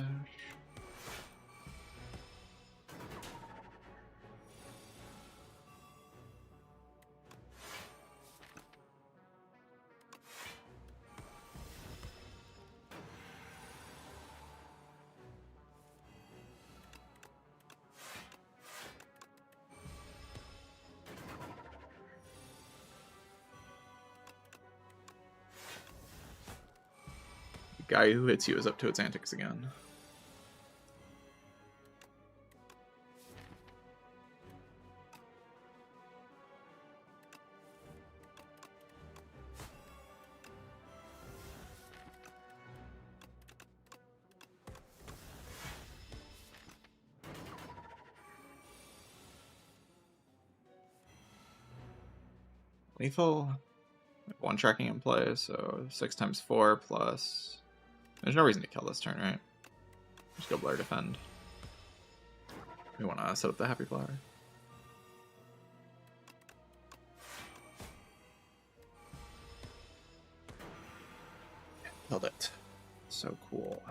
The guy who hits you is up to its antics again. Lethal. 1 tracking in play, so 6 times 4 plus. There's no reason to kill this turn, right? Just go Blur defend. We want to set up the Happy Flower. Killed it. So cool.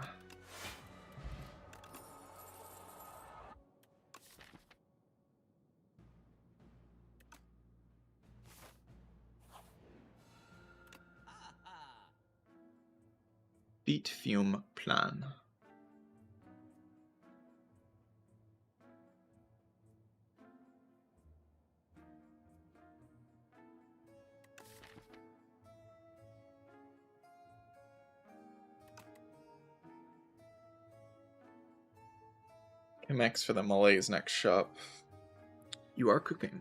Beat Fume Plan. MX for the Malays next shop. You are cooking.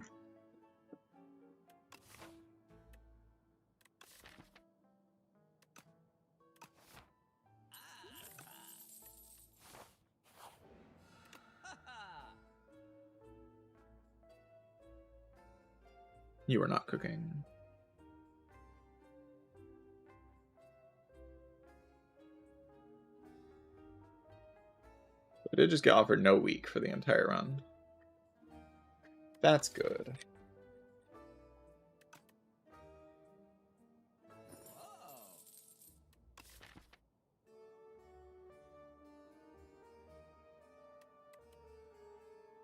You are not cooking. I did just get offered no weak for the entire run. That's good.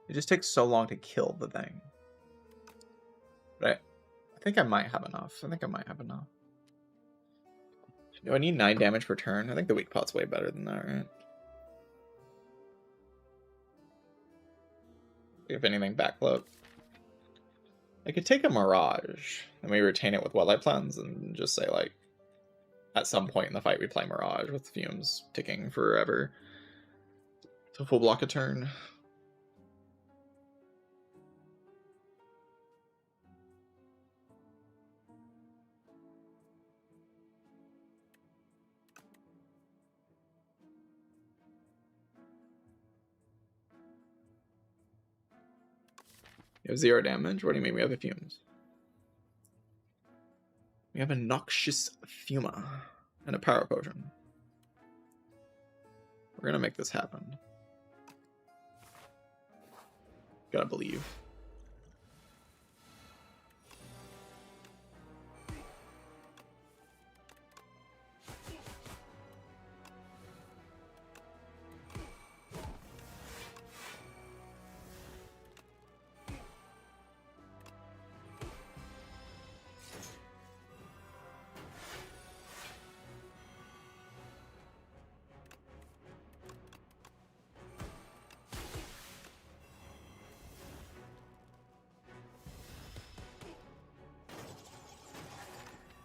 It just takes so long to kill the thing. But I think I might have enough. Do I need 9 damage per turn? I think the weak pot's way better than that, right? If anything, backflip. I could take a Mirage, and we retain it with Wildlife Plans, and just say, like, at some point in the fight we play Mirage with Fumes ticking forever. So full block a turn. You have 0 damage? What do you mean we have the fumes? We have a Noxious Fuma and a Power Potion. We're gonna make this happen. Gotta believe.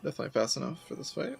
Definitely fast enough for this fight.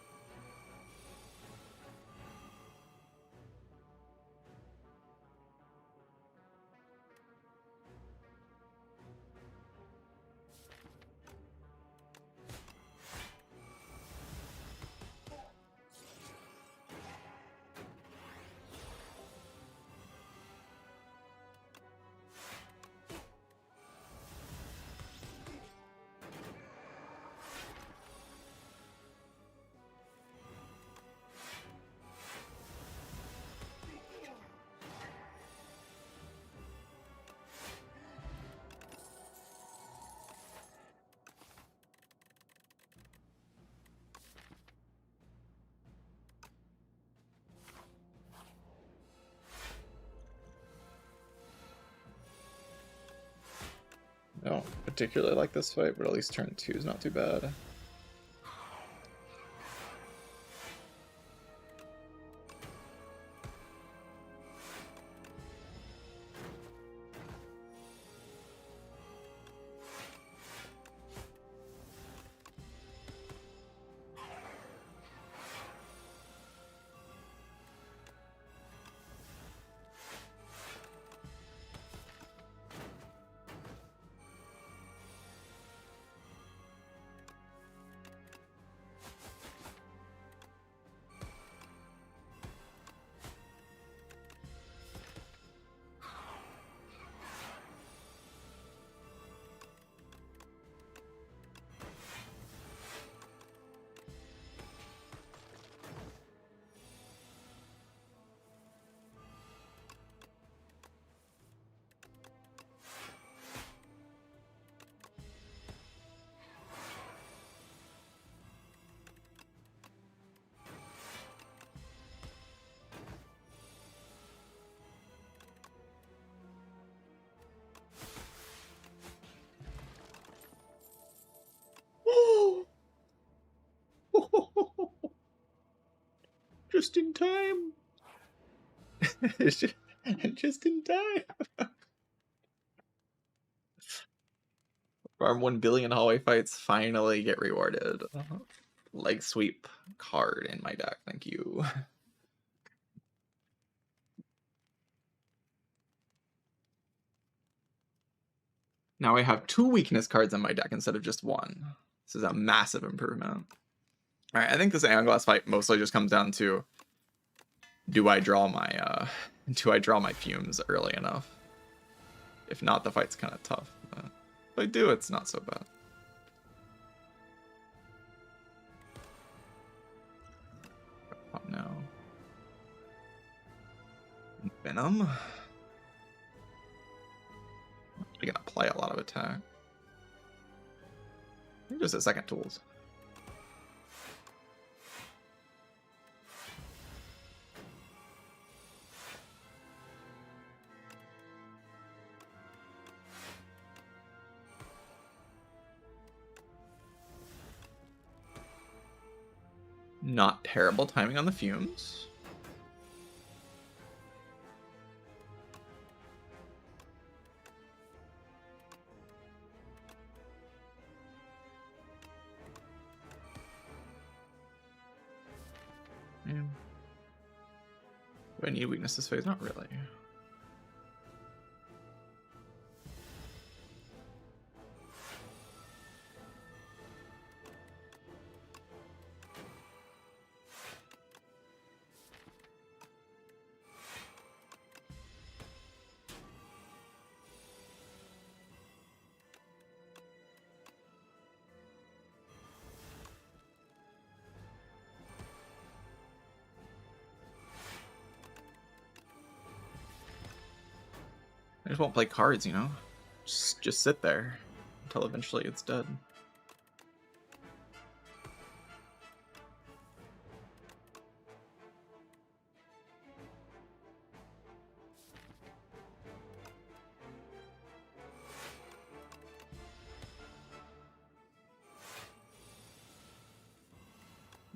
I don't particularly like this fight, but at least turn 2 is not too bad. Just in time. Just in time. Farm 1 billion hallway fights finally get rewarded. Leg sweep card in my deck, thank you. Now I have 2 weakness cards in my deck instead of just 1. This is a massive improvement. Alright, I think this Ironclad fight mostly just comes down to, do I draw my fumes early enough? If not, the fight's kind of tough. But if I do, it's not so bad. Oh no. Venom? We're gonna apply a lot of attack. I think just a second tools. Not terrible timing on the fumes. Man. Do I need weakness this phase? Not really. just won't play cards, you know? Just sit there until eventually it's dead.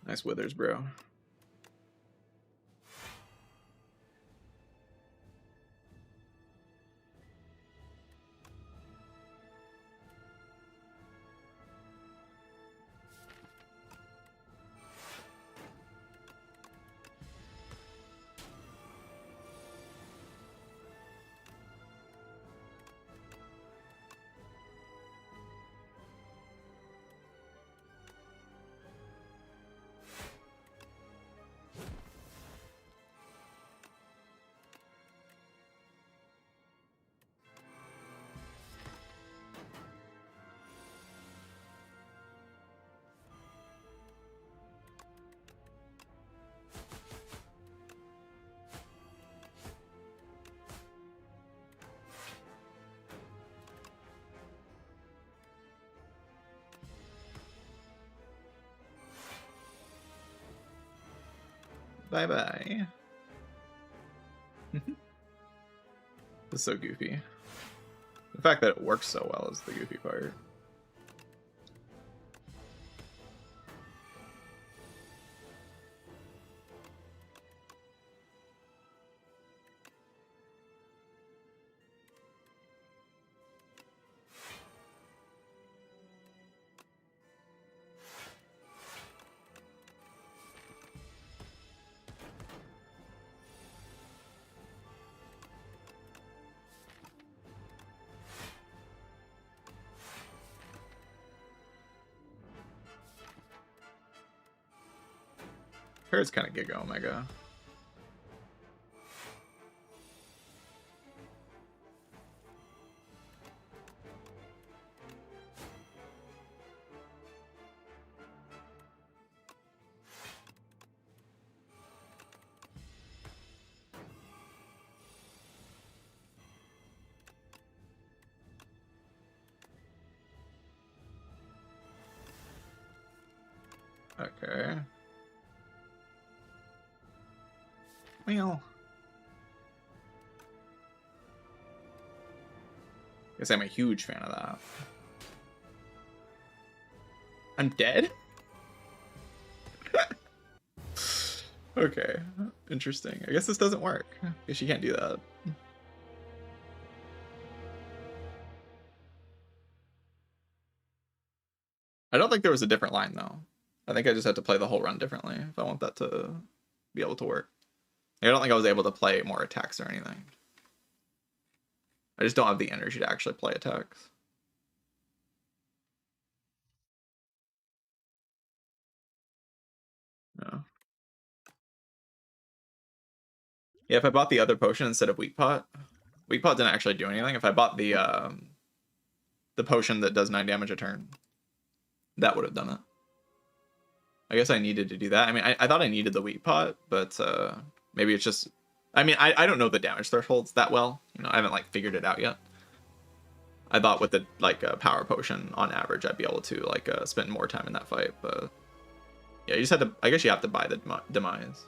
Nice withers, bro. Bye-bye. This is so goofy. The fact that it works so well is the goofy part. It's kind of Giga Omega. Okay. Well, I guess I'm a huge fan of that. I'm dead? Okay, interesting. I guess this doesn't work. I guess you can't do that. I don't think there was a different line, though. I think I just had to play the whole run differently if I want that to be able to work. I don't think I was able to play more attacks or anything. I just don't have the energy to actually play attacks. No. Yeah, if I bought the other potion instead of Weak Pot didn't actually do anything. If I bought the potion that does 9 damage a turn, that would have done it. I guess I needed to do that. I mean, I thought I needed the Weak Pot, but maybe it's just... I mean, I don't know the damage thresholds that well. You know, I haven't, like, figured it out yet. I thought with the, like, power potion, on average, I'd be able to, like, spend more time in that fight, but... Yeah, you just had to... I guess you have to buy the Demise.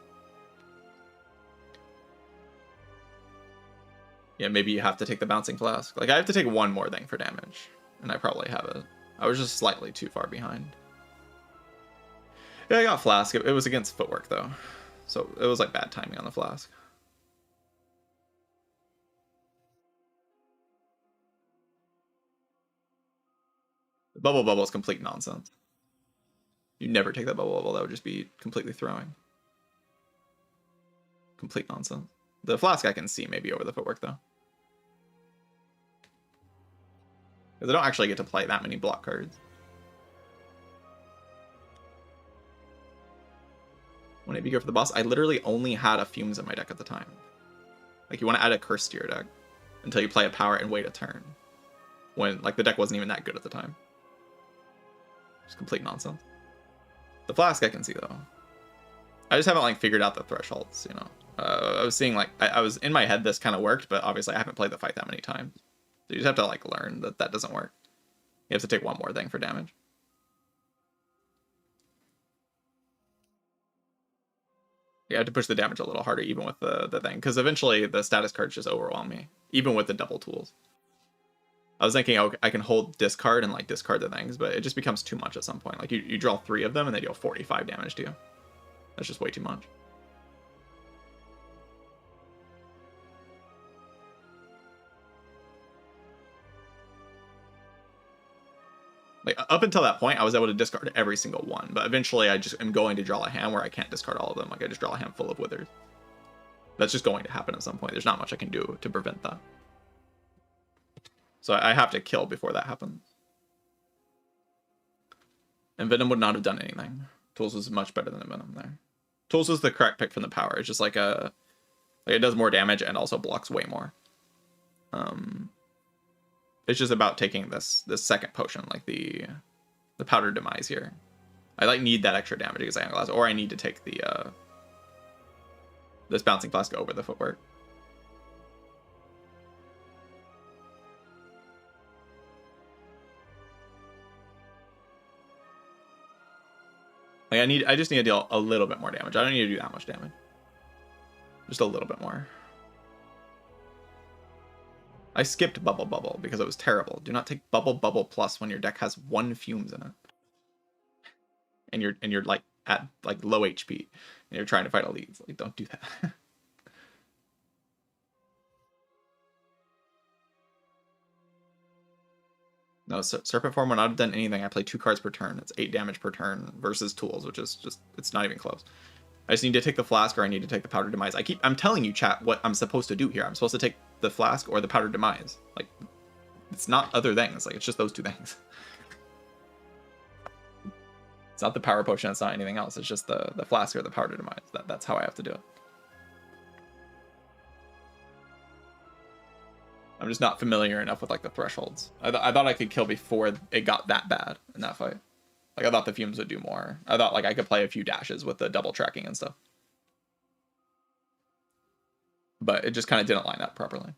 Yeah, maybe you have to take the Bouncing Flask. Like, I have to take one more thing for damage, and I probably have it. I was just slightly too far behind. Yeah, I got Flask. It was against Footwork, though. So it was, like, bad timing on the Flask. The Bubble Bubble is complete nonsense. You never take that Bubble Bubble. That would just be completely throwing. Complete nonsense. The Flask I can see maybe over the Footwork, though. Because I don't actually get to play that many block cards. When I go for the boss, I literally only had a Fumes in my deck at the time. Like, you want to add a Curse to your deck until you play a power and wait a turn. When, like, the deck wasn't even that good at the time. Just complete nonsense. The Flask I can see, though. I just haven't, like, figured out the thresholds, you know. I was seeing like I was in my head this kind of worked, but obviously I haven't played the fight that many times. So you just have to like learn that that doesn't work. You have to take one more thing for damage. You have to push the damage a little harder even with the thing, because eventually the status cards just overwhelm me, even with the double tools. I was thinking, oh, I can hold discard and like discard the things, but it just becomes too much at some point. Like you draw 3 of them and they deal 45 damage to you. That's just way too much. Like up until that point, I was able to discard every single one, but eventually I just am going to draw a hand where I can't discard all of them. Like I just draw a hand full of withers. That's just going to happen at some point. There's not much I can do to prevent that. So I have to kill before that happens. And Venom would not have done anything. Tools was much better than Venom there. Tools was the correct pick from the power. It's just like it does more damage and also blocks way more. It's just about taking this second potion, like the powdered demise here. I like need that extra damage against Ironclad, or I need to take the this bouncing flask over the footwork. Like I just need to deal a little bit more damage. I don't need to do that much damage. Just a little bit more. I skipped Bubble because it was terrible. Do not take Bubble Plus when your deck has 1 fumes in it. And you're like at like low HP and you're trying to fight elites. Like don't do that. No, Serpent Form would not have done anything. I play 2 cards per turn. It's 8 damage per turn versus tools, which is just, it's not even close. I just need to take the flask or I need to take the powdered demise. I'm telling you, chat, what I'm supposed to do here. I'm supposed to take the flask or the powdered demise. Like, it's not other things. Like, it's just those 2 things. It's not the power potion. It's not anything else. It's just the flask or the powdered demise. That's how I have to do it. I'm just not familiar enough with like the thresholds. I thought I could kill before it got that bad in that fight. Like I thought the fumes would do more. I thought like I could play a few dashes with the double tracking and stuff. But it just kind of didn't line up properly.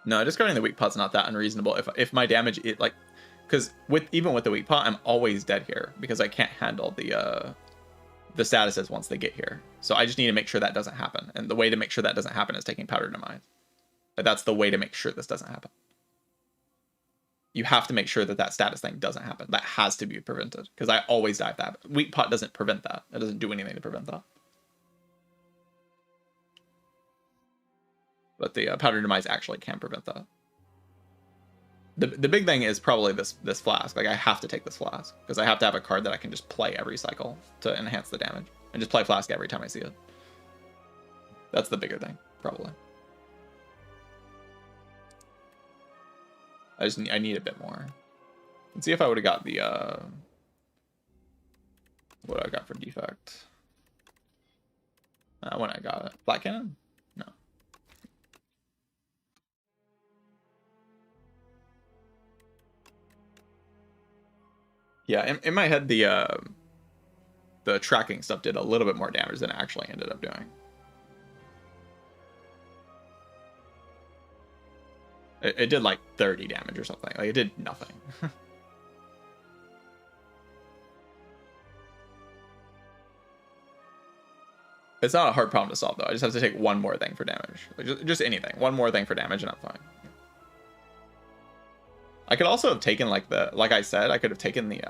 No, discarding the weak pot's not that unreasonable. If my damage it like, because even with the weak pot, I'm always dead here because I can't handle the statuses once they get here. So I just need to make sure that doesn't happen. And the way to make sure that doesn't happen is taking powder demise. But that's the way to make sure this doesn't happen. You have to make sure that status thing doesn't happen. That has to be prevented because I always die at that. Weak pot doesn't prevent that. It doesn't do anything to prevent that. But the powder demise actually can prevent that. The big thing is probably this flask. Like I have to take this flask because I have to have a card that I can just play every cycle to enhance the damage and just play flask every time I see it. That's the bigger thing, probably. I need a bit more. Let's see if I would have got the what I got for defect. When I got it, Black Cannon. No. Yeah, in my head, the tracking stuff did a little bit more damage than it actually ended up doing. It did like 30 damage or something. Like it did nothing. It's not a hard problem to solve though. I just have to take one more thing for damage. Like just anything. One more thing for damage and I'm fine. I could also have taken like I said, I could have taken the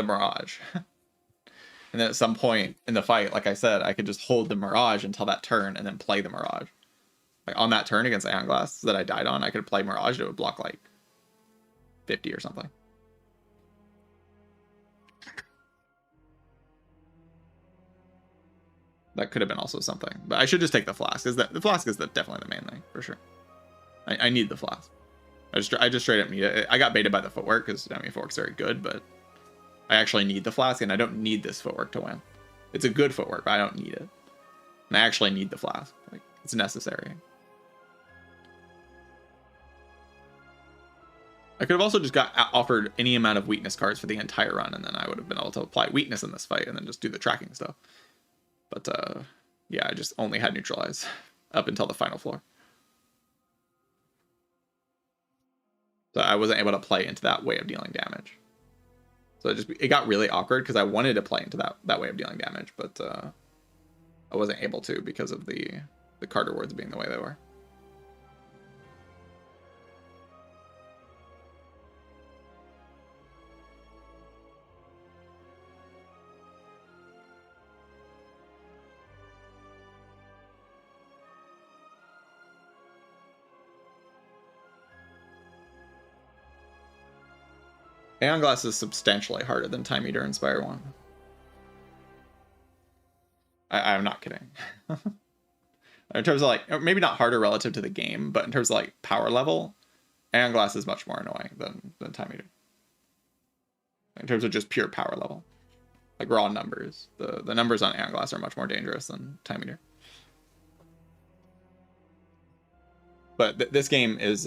Mirage. And then at some point in the fight, like I said, I could just hold the Mirage until that turn and then play the Mirage. Like on that turn against Ironclad that I died on, I could play Mirage and it would block like 50 or something. That could have been also something. But I should just take the flask. The flask is definitely the main thing, for sure. I need the flask. I just straight up need it. I got baited by the footwork because I mean footwork's very good, but I actually need the flask and I don't need this footwork to win. It's a good footwork, but I don't need it. And I actually need the flask. Like, it's necessary. I could have also just got offered any amount of weakness cards for the entire run, and then I would have been able to apply weakness in this fight and then just do the tracking stuff. But yeah, I just only had neutralize up until the final floor. So I wasn't able to play into that way of dealing damage. So it got really awkward because I wanted to play into that way of dealing damage, but I wasn't able to because of the card rewards being the way they were. Aeon Glass is substantially harder than Time Eater and Spire 1. I'm not kidding. In terms of like, maybe not harder relative to the game, but in terms of like power level, Aeon Glass is much more annoying than Time Eater. In terms of just pure power level. Like raw numbers. The numbers on Aeon Glass are much more dangerous than Time Eater. But this game is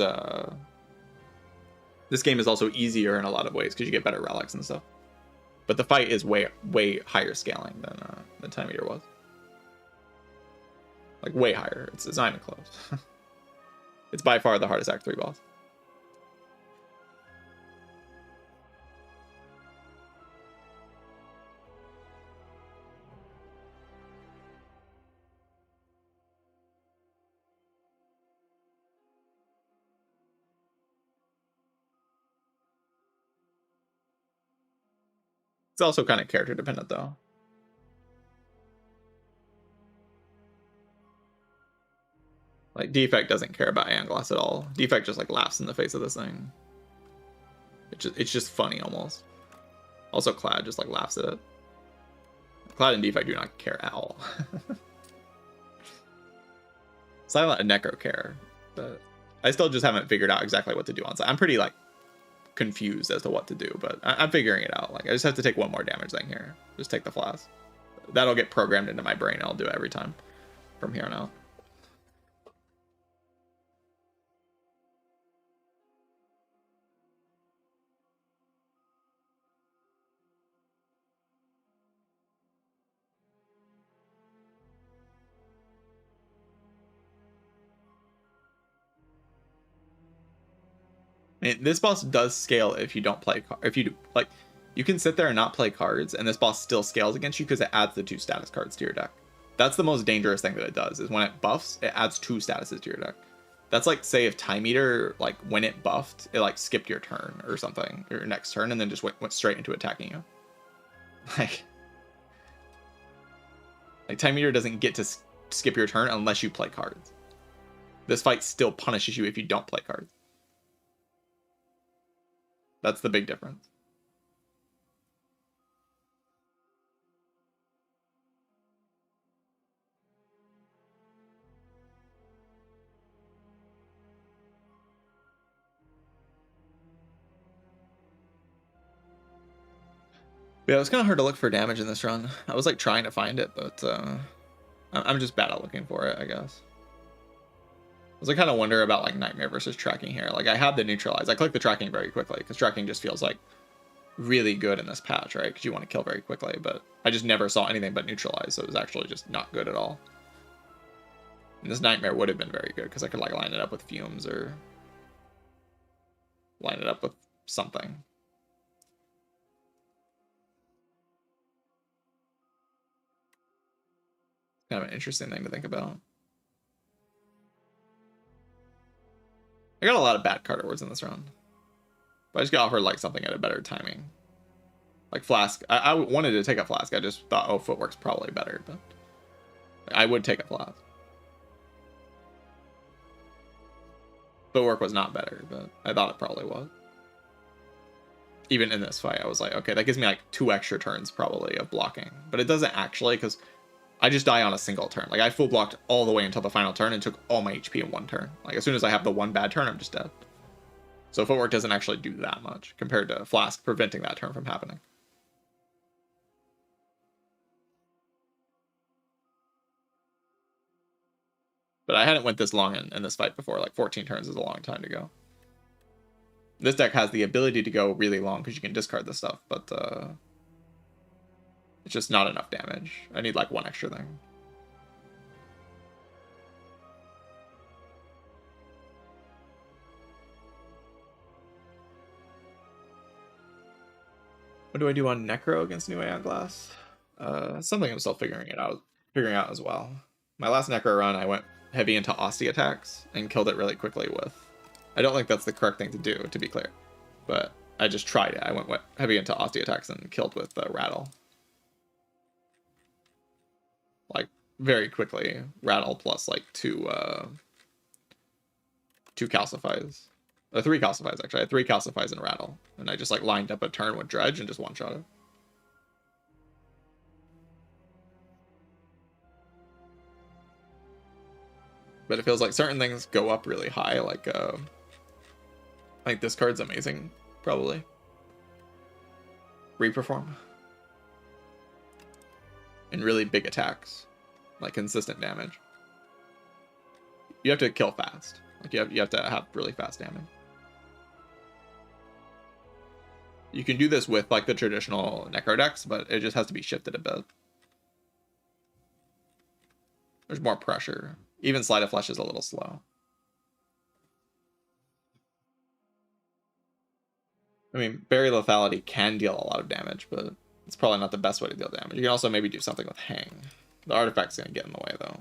also easier in a lot of ways because you get better relics and stuff. But the fight is way higher scaling than Time Eater was. Like way higher. It's not even close. It's by far the hardest Act 3 boss. It's also kind of character dependent though. Like Defect doesn't care about Aeon Glass at all. Defect just like laughs in the face of this thing. It's just funny almost. Also Clad just like laughs at it. Clad and Defect do not care at all. Silent and Necro care, but I still just haven't figured out exactly what to do on side. I'm pretty like confused as to what to do, but I'm figuring it out. Like I just have to take one more damage thing here. Just take the flask. That'll get programmed into my brain. I'll do it every time from here on out. I mean, this boss does scale if you don't play. If you do, like, you can sit there and not play cards, and this boss still scales against you because it adds the 2 status cards to your deck. That's the most dangerous thing that it does. Is when it buffs, it adds 2 statuses to your deck. That's like, say, if Time Eater, like when it buffed, it like skipped your turn or something, or your next turn, and then just went straight into attacking you. Like Time Eater doesn't get to skip your turn unless you play cards. This fight still punishes you if you don't play cards. That's the big difference. Yeah, it was kind of hard to look for damage in this run. I was like trying to find it, but I'm just bad at looking for it, I guess. I was like kind of wonder about like Nightmare versus tracking here. Like I had the neutralize. I clicked the tracking very quickly because tracking just feels like really good in this patch, right? Because you want to kill very quickly, but I just never saw anything but neutralize, so it was actually just not good at all. And this Nightmare would have been very good because I could like line it up with fumes or line it up with something. Kind of an interesting thing to think about. I got a lot of bad card rewards in this round. But I just got offered like something at a better timing. Like Flask. I wanted to take a Flask. I just thought, oh, Footwork's probably better, but I would take a Flask. Footwork was not better, but I thought it probably was. Even in this fight, I was like, okay, that gives me like 2 extra turns probably of blocking. But it doesn't actually, because I just die on a single turn. Like I full blocked all the way until the final turn and took all my HP in 1 turn. Like as soon as I have the 1 bad turn, I'm just dead. So footwork doesn't actually do that much compared to Flask preventing that turn from happening. But I hadn't went this long in this fight before. Like 14 turns is a long time to go. This deck has the ability to go really long because you can discard this stuff, but it's just not enough damage. I need like one extra thing. What do I do on Necro against New Aeon Glass? Something I'm still figuring out as well. My last Necro run, I went heavy into Aussie attacks and killed it really quickly with. I don't think that's the correct thing to do, to be clear, but I just tried it. I went heavy into Aussie attacks and killed with Rattle. Like very quickly, Rattle plus like two calcifies. 3 calcifies actually. I had 3 calcifies and Rattle, and I just like lined up a turn with Dredge and just one-shot it. But it feels like certain things go up really high, like this card's amazing, probably. Reperform. And really big attacks, like consistent damage. You have to kill fast. Like you have to have really fast damage. You can do this with like the traditional Necro decks, but it just has to be shifted a bit. There's more pressure. Even Sleight of Flesh is a little slow. I mean, Bury Lethality can deal a lot of damage, but it's probably not the best way to deal damage. You can also maybe do something with Hang. The artifact's going to get in the way, though.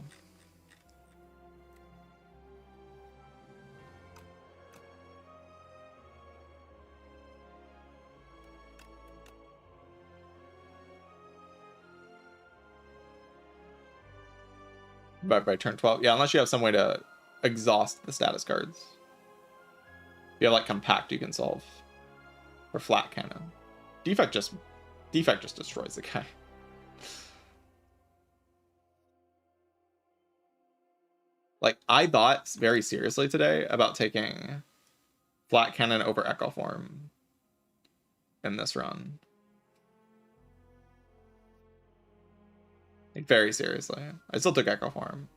By turn 12. Yeah, unless you have some way to exhaust the status cards. If you have like Compact, you can solve. Or Flat Cannon. Defect just destroys the guy. Like, I thought very seriously today about taking Flat Cannon over Echo Form in this run. Like, very seriously. I still took Echo Form.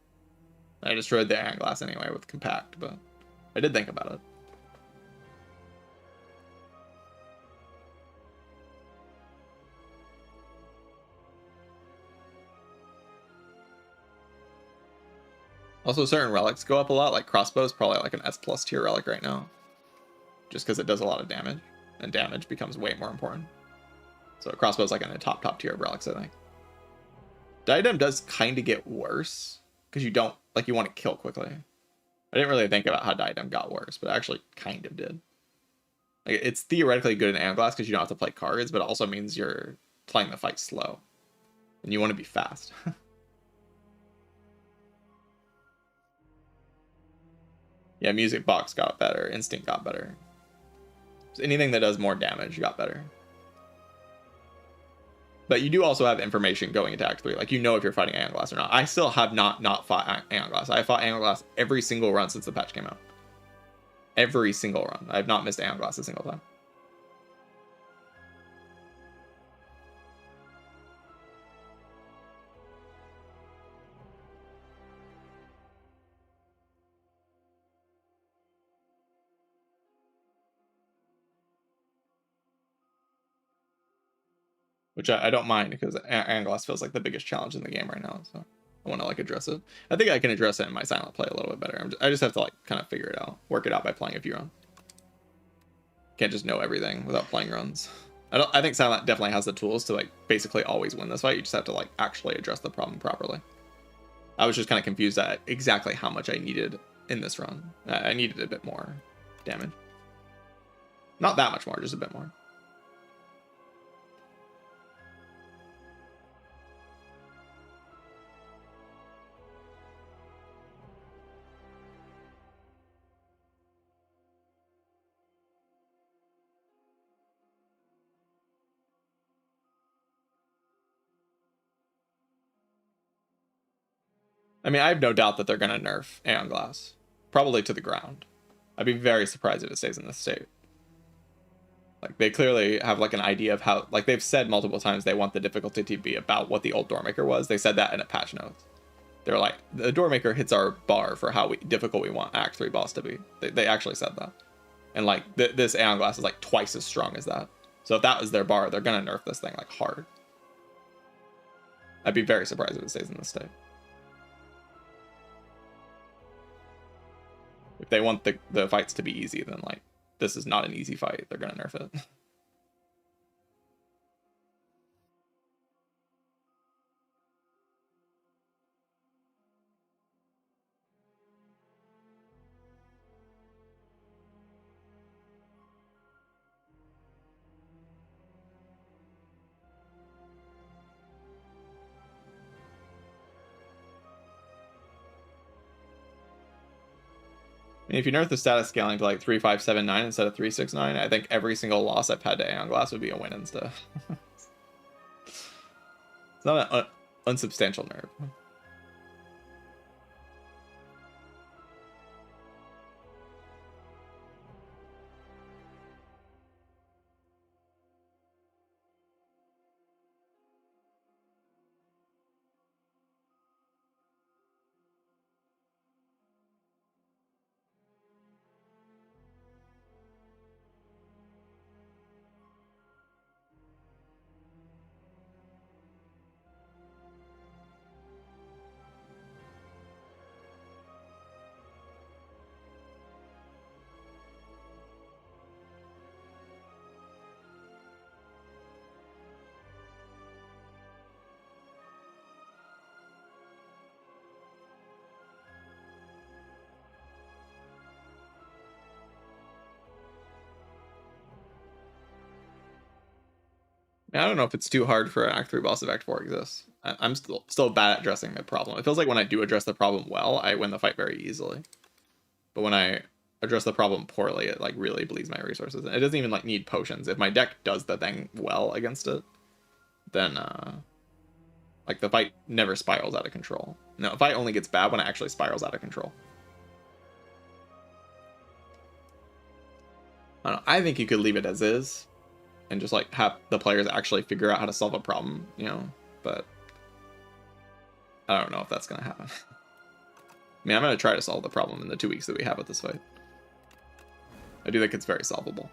I destroyed the Iron Glass anyway with Compact, but I did think about it. Also, certain relics go up a lot, like Crossbow is probably like an S+ tier relic right now. Just because it does a lot of damage, and damage becomes way more important. So Crossbow is like in the top tier of relics, I think. Diadem does kind of get worse, because you don't, like, you want to kill quickly. I didn't really think about how Diadem got worse, but it actually kind of did. Like, it's theoretically good in Iron Glass because you don't have to play cards, but it also means you're playing the fight slow. And you want to be fast. Yeah, Music Box got better. Instinct got better. So anything that does more damage got better. But you do also have information going into Act 3. Like, you know if you're fighting Iron Glass or not. I still have not fought Iron Glass. I fought Iron Glass every single run since the patch came out. Every single run. I have not missed Iron Glass a single time. Which I don't mind, because Iron Glass feels like the biggest challenge in the game right now, so I want to like address it. I think I can address it in my silent play a little bit better. I just have to like kind of figure it out, work it out by playing a few runs. Can't just know everything without playing runs. I think silent definitely has the tools to like basically always win this fight. You just have to like actually address the problem properly. I was just kind of confused at exactly how much I needed in this run. I needed a bit more damage. Not that much more, just a bit more. I mean, I have no doubt that they're going to nerf Aeon Glass. Probably to the ground. I'd be very surprised if it stays in this state. Like, they clearly have like an idea of how, like, they've said multiple times they want the difficulty to be about what the old Doormaker was. They said that in a patch notes. They're like, the Doormaker hits our bar for how difficult we want Act 3 boss to be. They actually said that. And like, this Aeon Glass is like twice as strong as that. So if that was their bar, they're gonna nerf this thing like hard. I'd be very surprised if it stays in this state. If they want the fights to be easy, then like, this is not an easy fight. They're gonna nerf it. If you nerf the status scaling to like 3579 instead of 369, I think every single loss I've had to Aeon Glass would be a win instead. It's not an unsubstantial nerf. I don't know if it's too hard for an Act 3 boss if Act 4 exists. I'm still bad at addressing the problem. It feels like when I do address the problem well, I win the fight very easily. But when I address the problem poorly, it like really bleeds my resources. And it doesn't even like need potions. If my deck does the thing well against it, then like the fight never spirals out of control. No, the fight only gets bad when it actually spirals out of control. I don't know. I think you could leave it as is and just like have the players actually figure out how to solve a problem, you know, but I don't know if that's gonna happen. I mean, I'm gonna try to solve the problem in the 2 weeks that we have with this fight. I do think it's very solvable.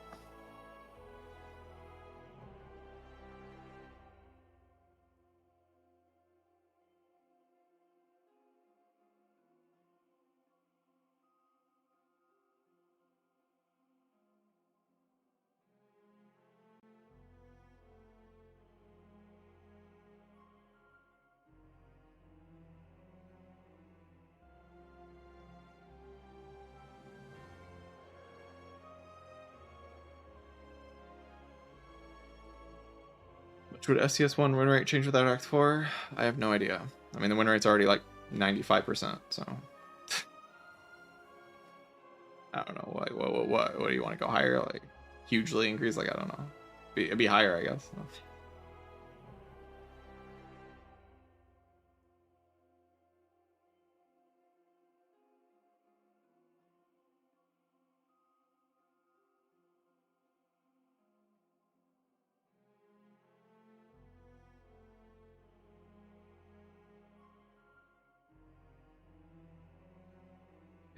Would STS1 win rate change without Act 4? I have no idea. I mean, the win rate's already like 95%, so I don't know. What do you want to go higher? Like hugely increase? Like I don't know. It'd be higher, I guess.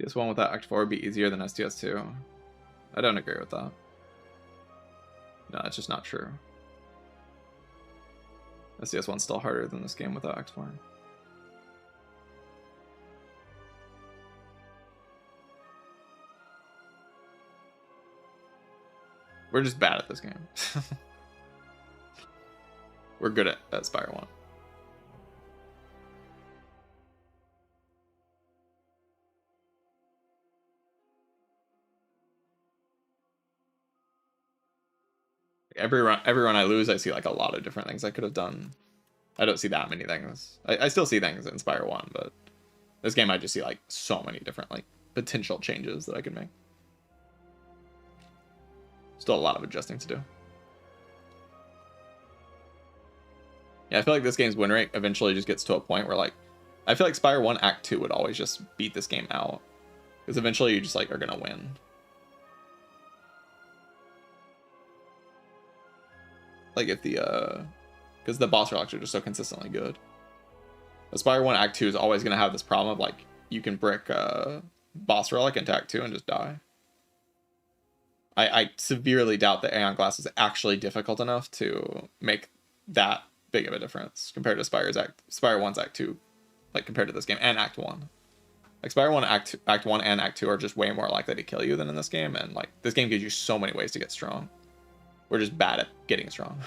STS1 without Act 4 would be easier than STS2. I don't agree with that. No, that's just not true. STS1's still harder than this game without Act 4. We're just bad at this game. We're good at Spire 1. Every run I lose, I see like a lot of different things I could have done. I don't see that many things. I still see things in Spire 1, but this game I just see like so many different like potential changes that I could make. Still a lot of adjusting to do. Yeah, I feel like this game's win rate eventually just gets to a point where like I feel like Spire 1 Act 2 would always just beat this game out. Because eventually you just like are gonna win. Like if the because the boss relics are just so consistently good. Spire 1 Act 2 is always gonna have this problem of like you can brick boss relic into Act 2 and just die. I severely doubt that Aeon Glass is actually difficult enough to make that big of a difference compared to Spire 1's Act 2, like compared to this game and Act 1. Like Spire 1 Act 1 and Act 2 are just way more likely to kill you than in this game, and like this game gives you so many ways to get strong. We're just bad at getting strong.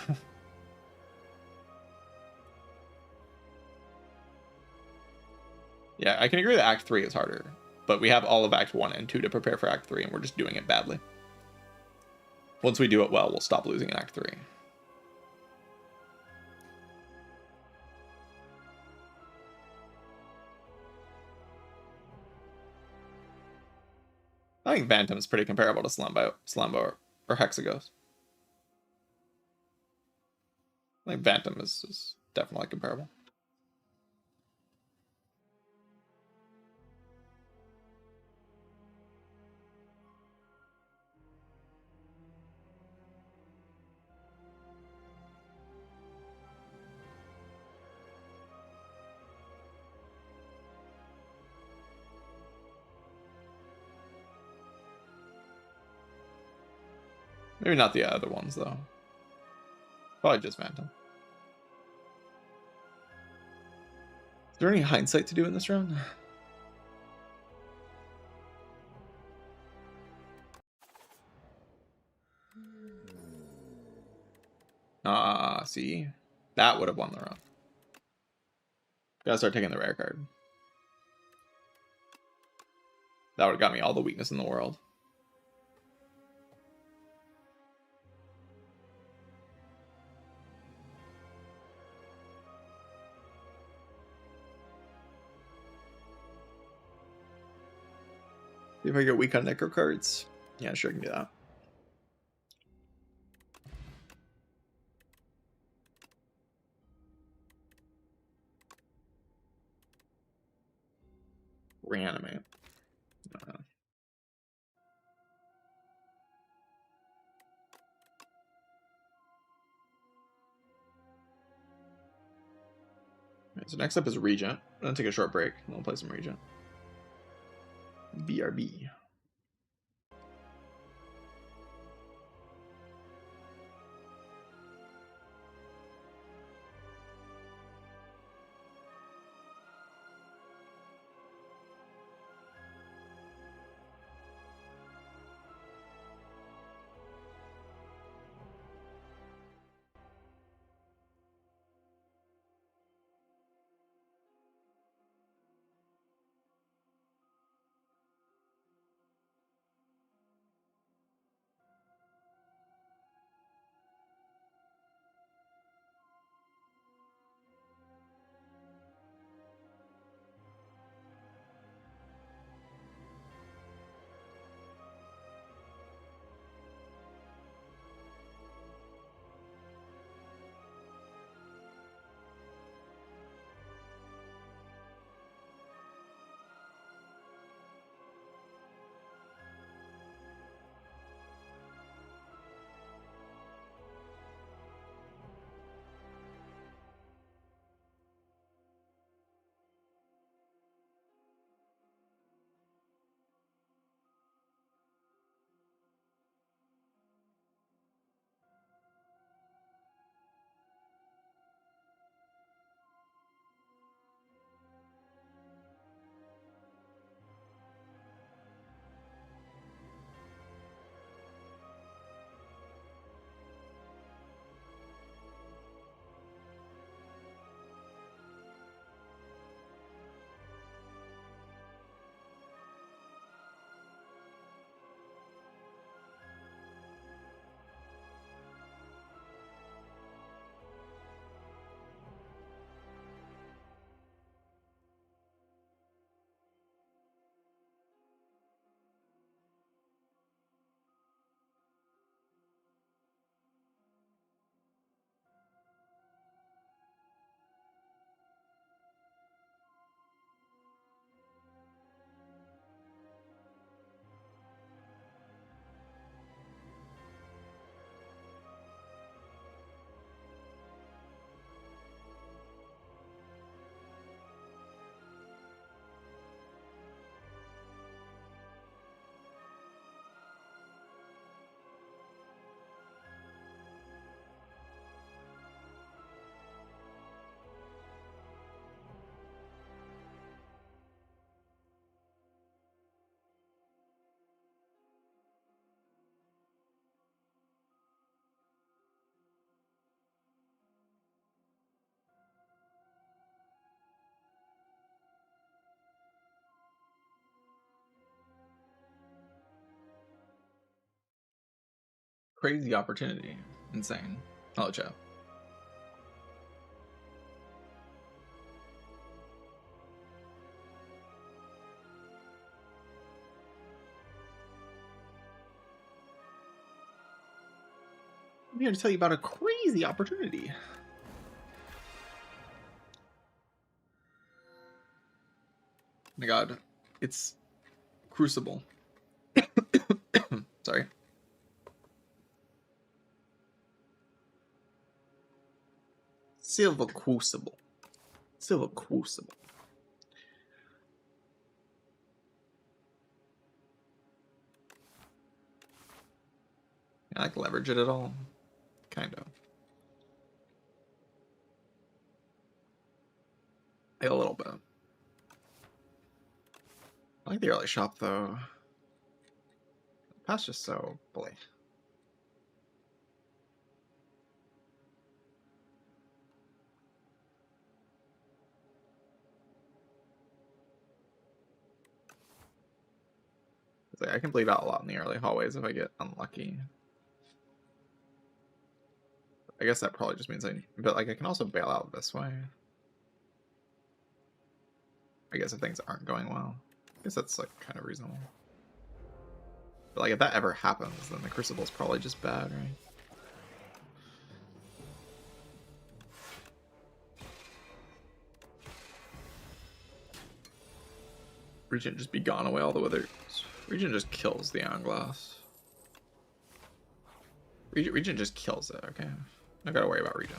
Yeah, I can agree that Act 3 is harder, but we have all of Act 1 and 2 to prepare for Act 3, and we're just doing it badly. Once we do it well, we'll stop losing in Act 3. I think Phantom is pretty comparable to Slumbo or Hexaghost. I think Phantom is definitely comparable. Maybe not the other ones, though. Probably just Phantom. Is there any hindsight to do in this round? See? That would have won the round. Gotta start taking the rare card. That would have got me all the weakness in the world. See if I get weak on Necro cards. Yeah, sure, I can do that. Reanimate. Right, so next up is Regent. I'm gonna take a short break and we'll play some Regent. BRB. crazy opportunity. Insane. Hello, chat. I'm here to tell you about a crazy opportunity. Oh my god, it's Crucible. Sorry. Silver Crucible. Silver Crucible. I like leverage it at all. Kind of. A little bit. I like the early shop though. The past just so bully. Like, I can bleed out a lot in the early hallways if I get unlucky. I guess that probably just means but like I can also bail out this way. I guess if things aren't going well. I guess that's like kind of reasonable. But like if that ever happens, then the Crucible's probably just bad, right? Regent just be gone away all the withers. Regent just kills the Hourglass. Regent just kills it, okay? I gotta worry about Regent.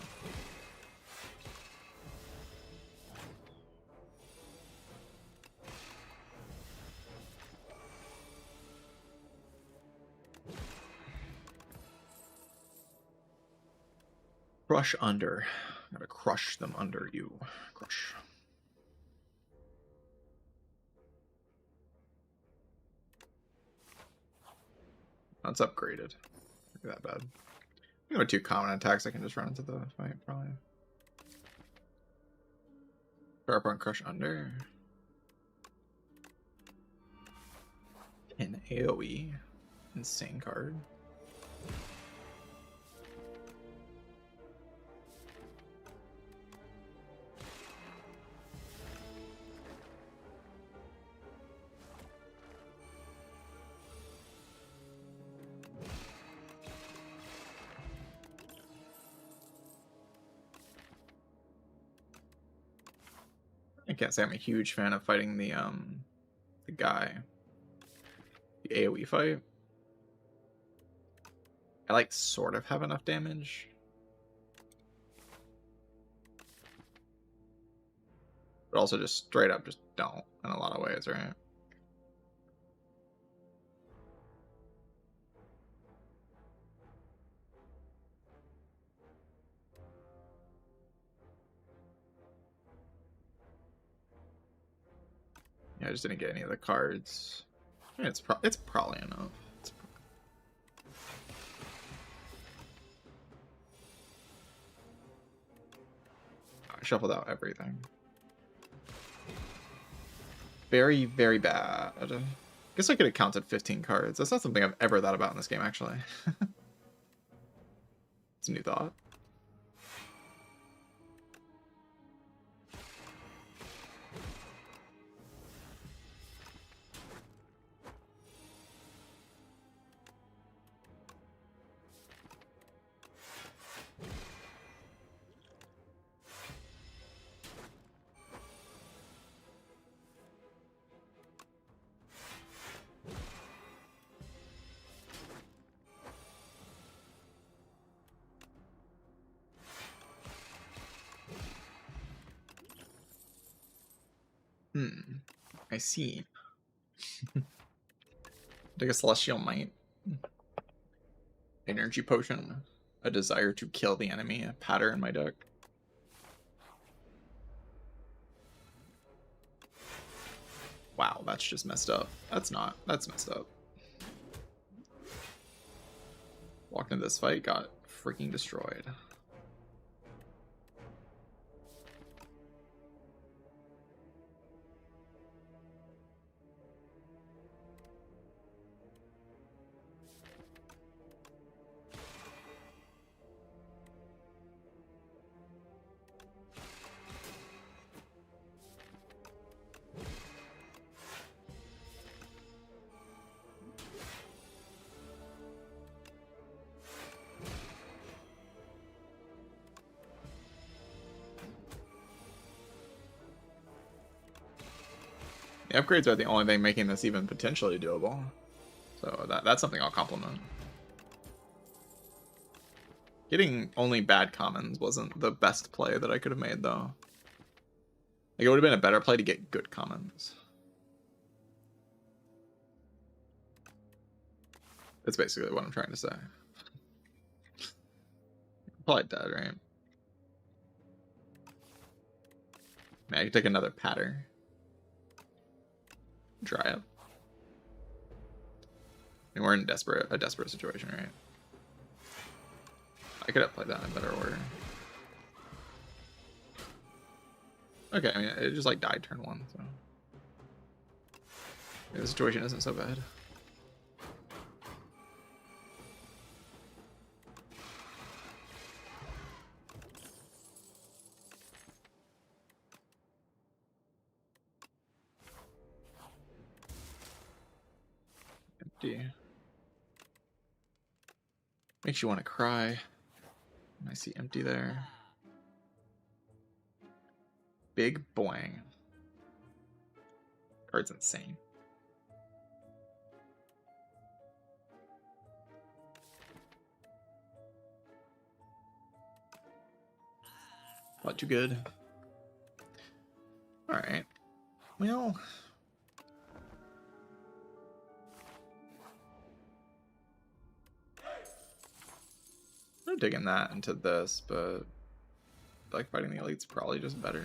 Crush under. Gotta crush them under you. Crush. That's upgraded. Not that bad. With 2 common attacks, I can just run into the fight, probably. Sharp on crush under. An AoE. Insane card. I can't say I'm a huge fan of fighting the guy. The AoE fight. I like sort of have enough damage. But also just straight up just don't in a lot of ways, right? Yeah, I just didn't get any of the cards. I mean, it's probably enough. I shuffled out everything. Very, very bad. Guess I could have counted 15 cards. That's not something I've ever thought about in this game, actually. It's a new thought. I see. Take a Celestial Might. Energy Potion. A desire to kill the enemy. A pattern in my deck. Wow, that's just messed up. That's messed up. Walked into this fight, got freaking destroyed. The upgrades are the only thing making this even potentially doable. So that's something I'll compliment. Getting only bad commons wasn't the best play that I could have made, though. Like, it would have been a better play to get good commons. That's basically what I'm trying to say. Probably dead, right? Man, I could take another patter. Dry up. I mean, we're in a desperate situation, right? I could have played that in a better order. Okay, I mean, it just like died turn 1, so maybe the situation isn't so bad. Empty. Makes you want to cry. I see empty there. Big boing. Card's insane. Not too good. Alright. Well. I'm digging that into this, but I like fighting the elite's probably just better.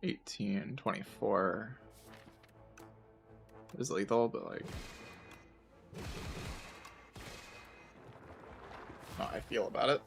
$18, $24 is lethal, but like how I feel about it.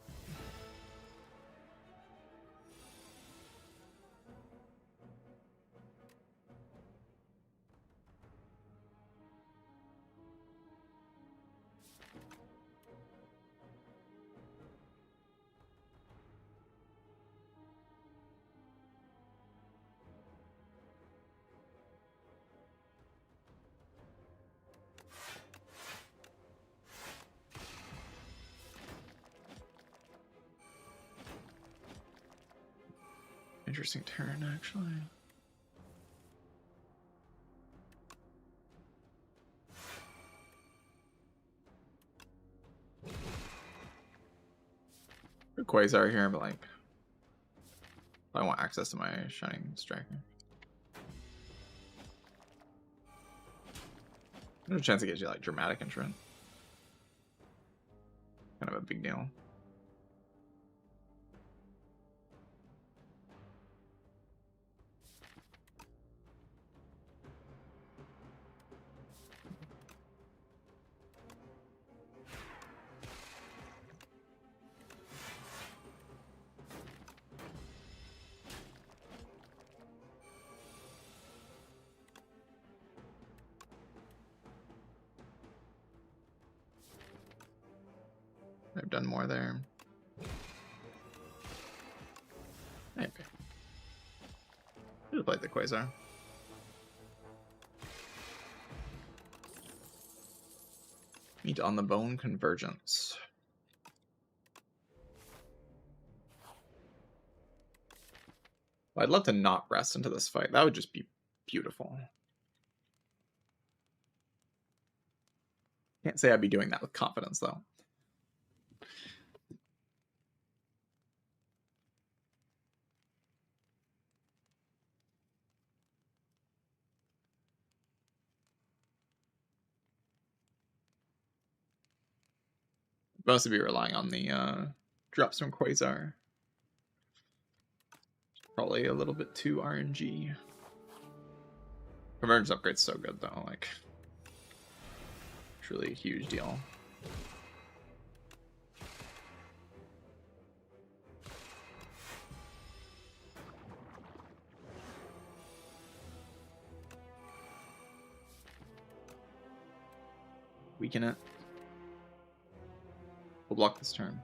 Interesting turn, actually. The Quasar here, but like, I want access to my Shining Striker. There's a chance it gives you like dramatic entrant. Kind of a big deal. I've done more there. Okay. Should have played the Quasar. Meat on the bone convergence. Well, I'd love to not rest into this fight. That would just be beautiful. Can't say I'd be doing that with confidence, though. Mostly be relying on the drops from Quasar. Probably a little bit too RNG. Convergence upgrade's so good though, like truly a huge deal. Weaken it. We'll block this turn.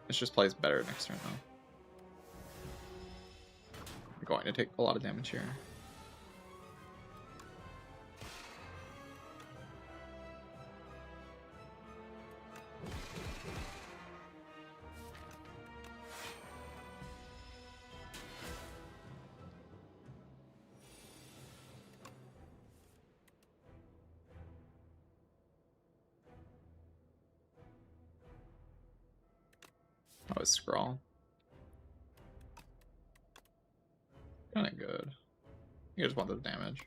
This just plays better next turn, though. We're going to take a lot of damage here. Oh, it's Scrawl. Kinda good. You just want the damage.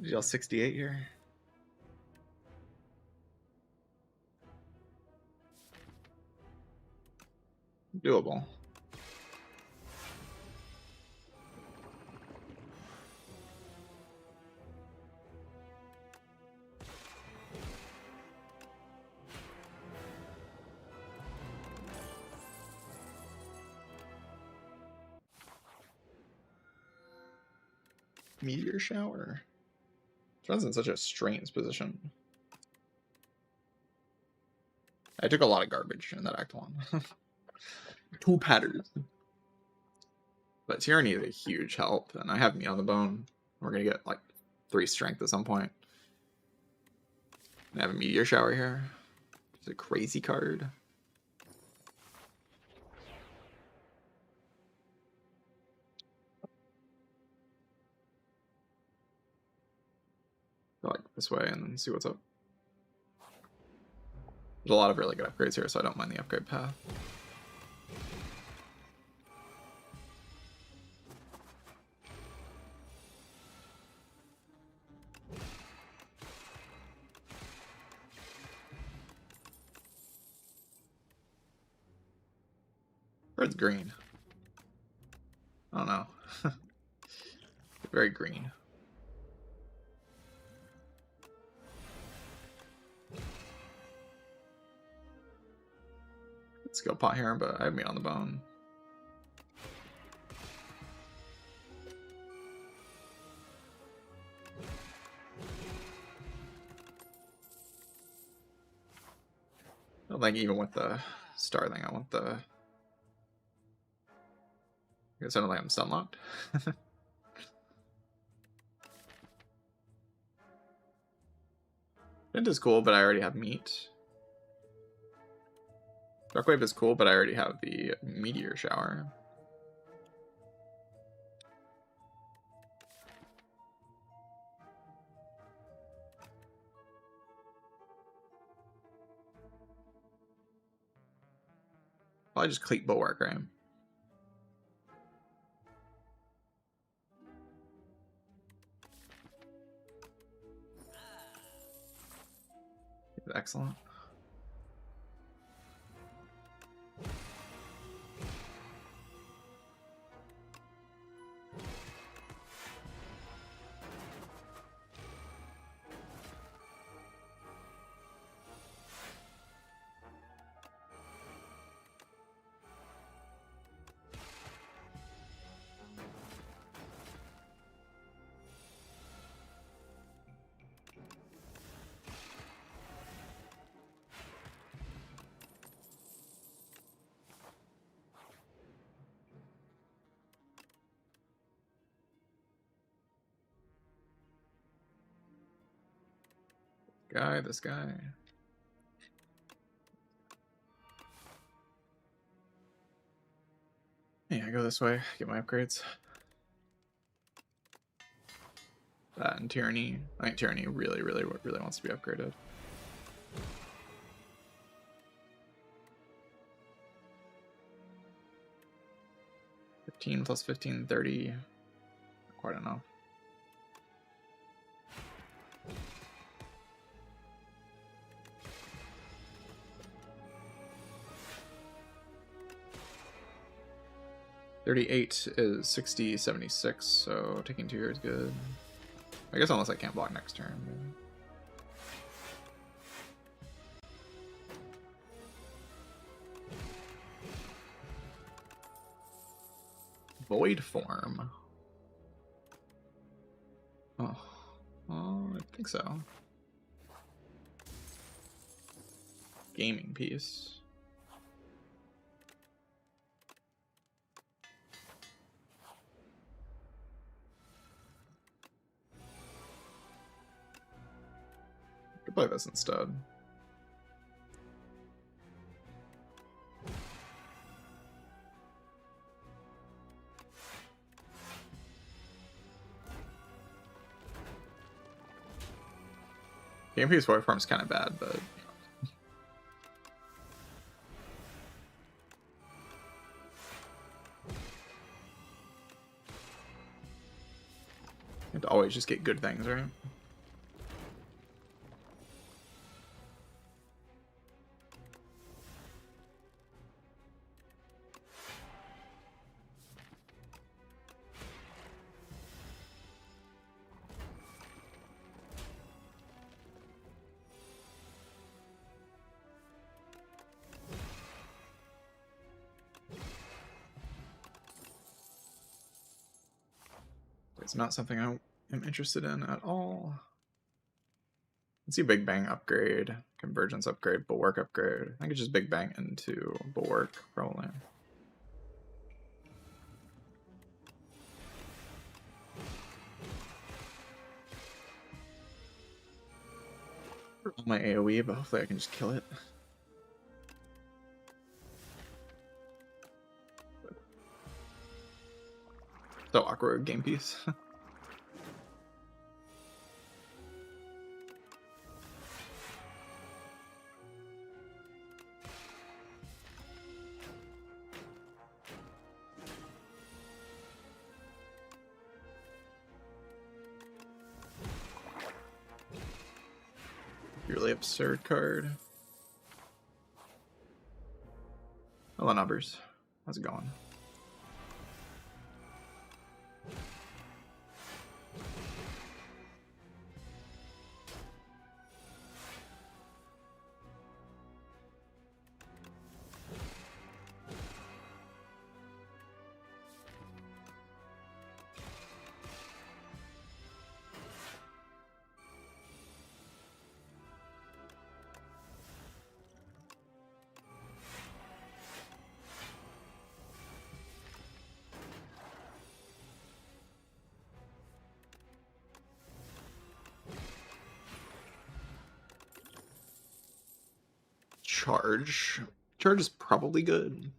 Deal 68 here. Doable. Meteor shower. Runs in such a strange position. I took a lot of garbage in that Act 1. 2 patterns. But Tyranny is a huge help, and I have me on the bone. We're going to get like 3 strength at some point. I have a Meteor Shower here. It's a crazy card. Go like this way and then see what's up. There's a lot of really good upgrades here, so I don't mind the upgrade path. Red's green. I don't know. Very green. Skill pot here, but I have me on the bone. I don't think even with the star thing, I want the. I guess I don't think I'm stun locked. It is cool, but I already have meat. Darkwave is cool, but I already have the Meteor Shower. Probably just Cleat Bulwark, right? Excellent. This guy. Yeah, I go this way, get my upgrades. That and Tyranny. I think Tyranny really wants to be upgraded. 15 plus 15, 30. Quite enough. $38 is 60, 76, so taking 2 here is good. I guess unless I can't block next turn. Void form. Oh, I think so. Gaming piece. Could play this instead. Game piece void form is kind of bad, but you have to always just get good things, right? It's not something I am interested in at all. Let's see Big Bang upgrade, Convergence upgrade, Bulwark upgrade. I think it's just Big Bang into Bulwark, probably. My AoE, but hopefully I can just kill it. So awkward game piece. Really absurd card. Hello, numbers. How's it going? Charge. Charge is probably good.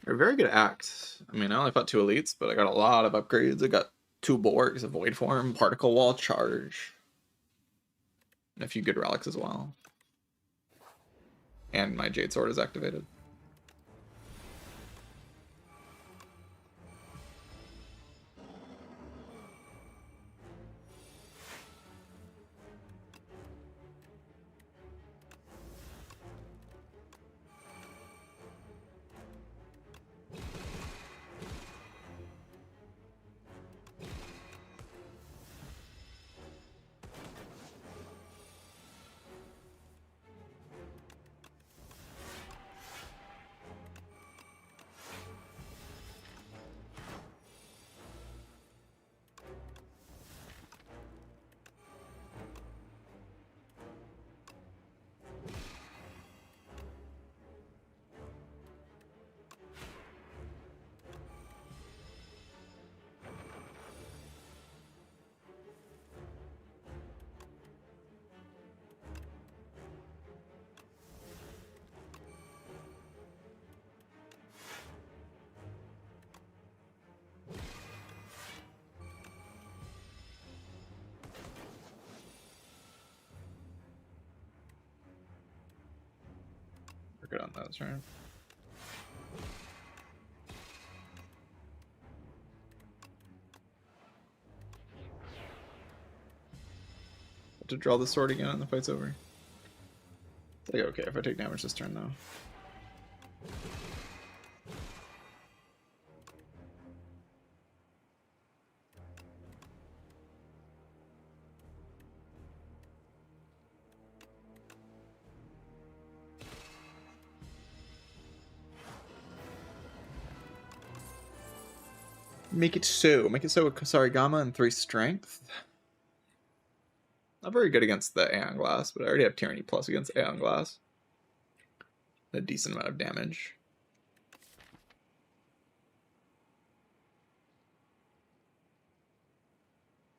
They're very good acts. I mean, I only fought 2 elites, but I got a lot of upgrades. I got 2 bulwarks, a void form, particle wall, charge, and a few good relics as well. And my jade sword is activated. We're good on those, right? To draw the sword again and the fight's over. It's like, okay if I take damage this turn though. Make it so. Make it so with Kasarigama and 3 strength. Not very good against the Aeon Glass, but I already have Tyranny Plus against Aeon Glass. A decent amount of damage.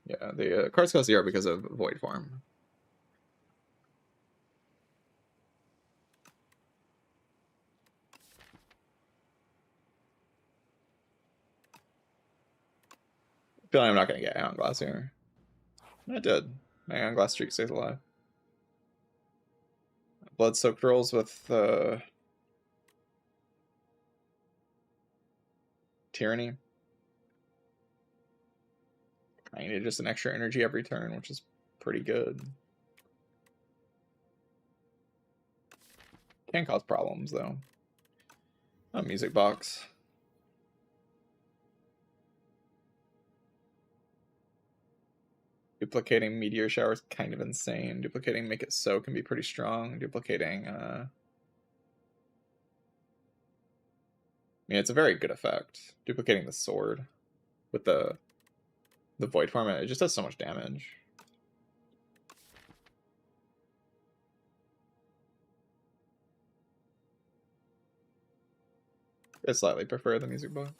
Yeah, the cards cost 0 because of Void Form. I feel like I'm not going to get Aeon Glass here. I did. My Aeon Glass streak stays alive. Blood Soaked rolls with Tyranny. I need just an extra energy every turn, which is pretty good. Can cause problems, though. A music box. Duplicating Meteor Shower is kind of insane. Duplicating Make It So can be pretty strong. Duplicating, I mean, it's a very good effect. Duplicating the sword with the Void Form, it just does so much damage. I slightly prefer the music box.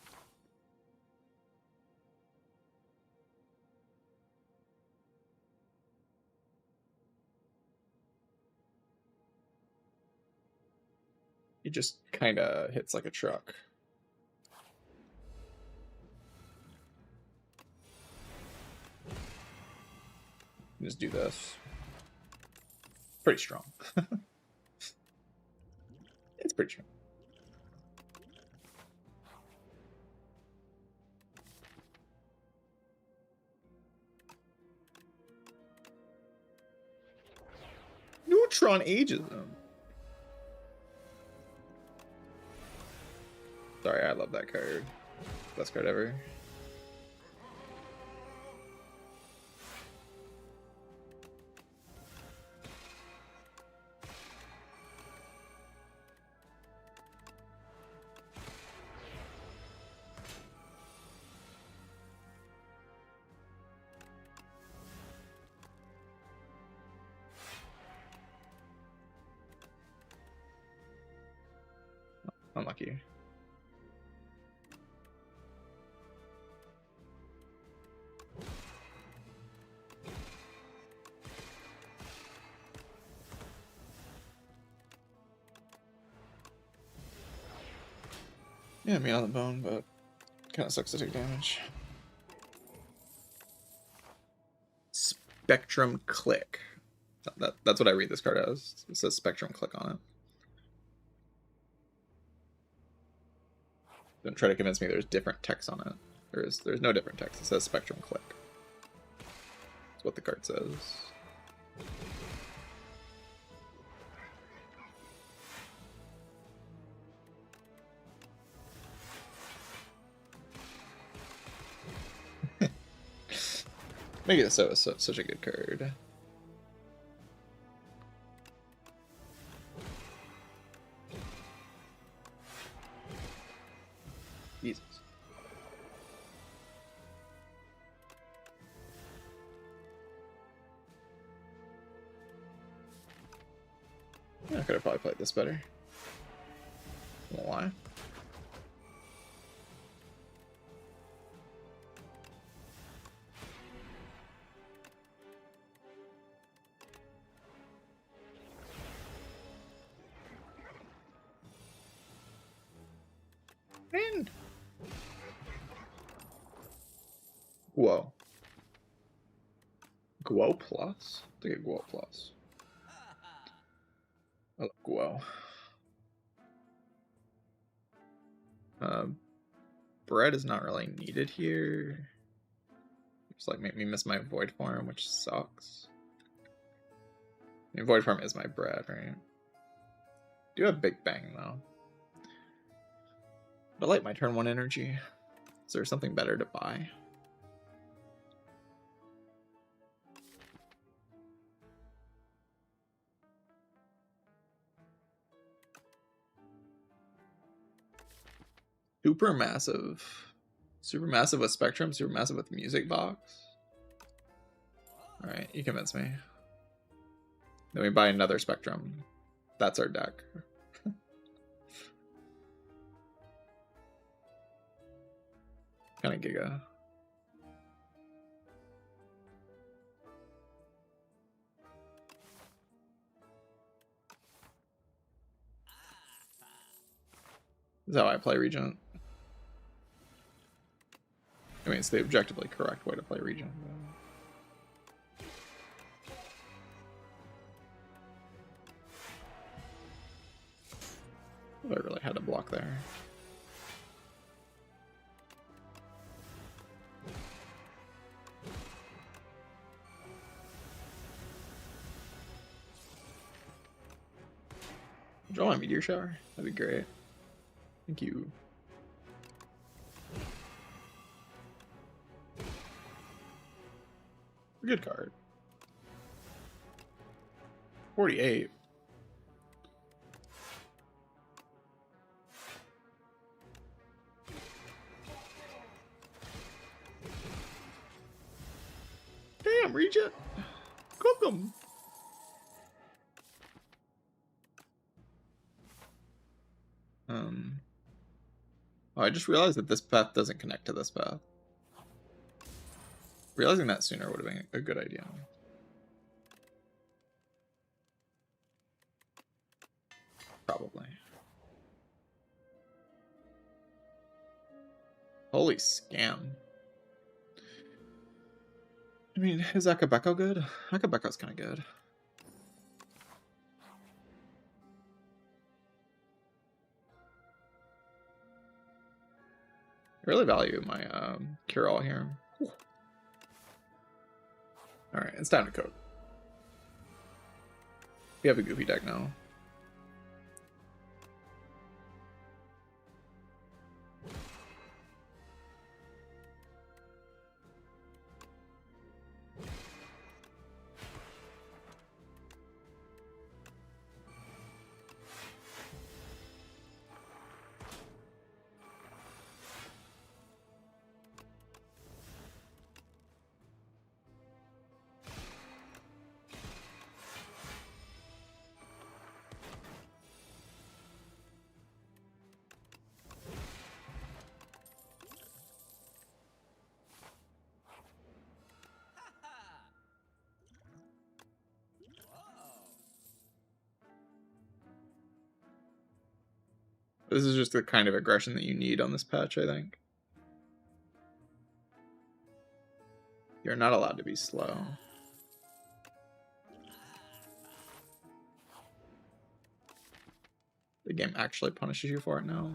He just kind of hits like a truck. Just do this. Pretty strong. It's pretty strong. Neutron Ageism. Sorry, I love that card. Best card ever. Unlucky. Yeah, me on the bone, but kind of sucks to take damage. Spectrum Click. That's what I read this card as. It says Spectrum Click on it. Don't try to convince me there's different text on it. There's no different text. It says Spectrum Click. That's what the card says. Make It So is such a good card. Jesus. Yeah, I could have probably played this better. Won't lie. Man. Whoa. Guo Plus? I think a Guo Plus. I love Guo. Bread is not really needed here. Just like make me miss my void form, which sucks. I mean, void form is my bread, right? Do have Big Bang though. But I like my turn 1 energy. Is there something better to buy? Supermassive. Supermassive with Spectrum, Supermassive with Music Box. Alright, you convince me. Then we buy another Spectrum. That's our deck. Kind of giga. This is how I play Regent. I mean, it's the objectively correct way to play Regent. I really had to block there. Draw a Meteor Shower? That'd be great. Thank you. Good card. 48. Damn, Regent. Cook 'em. Oh, I just realized that this path doesn't connect to this path. Realizing that sooner would have been a good idea. Probably. Holy scam. I mean, is Akabeko good? Akabeko's kind of good. I really value my cure-all here. Alright, it's time to cook. We have a goofy deck now. This is just the kind of aggression that you need on this patch, I think. You're not allowed to be slow. The game actually punishes you for it now.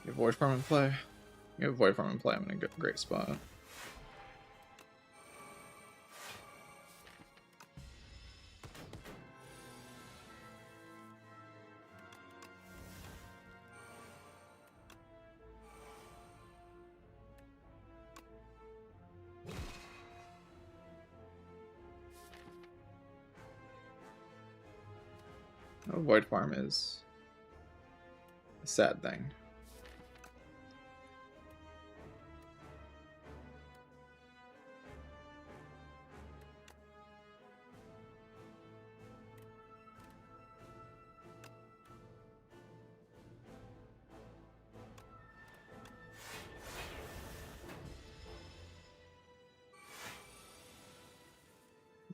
You have Void Farm in play. You have Void Farm in play. I'm in a great spot. Void Farm is a sad thing.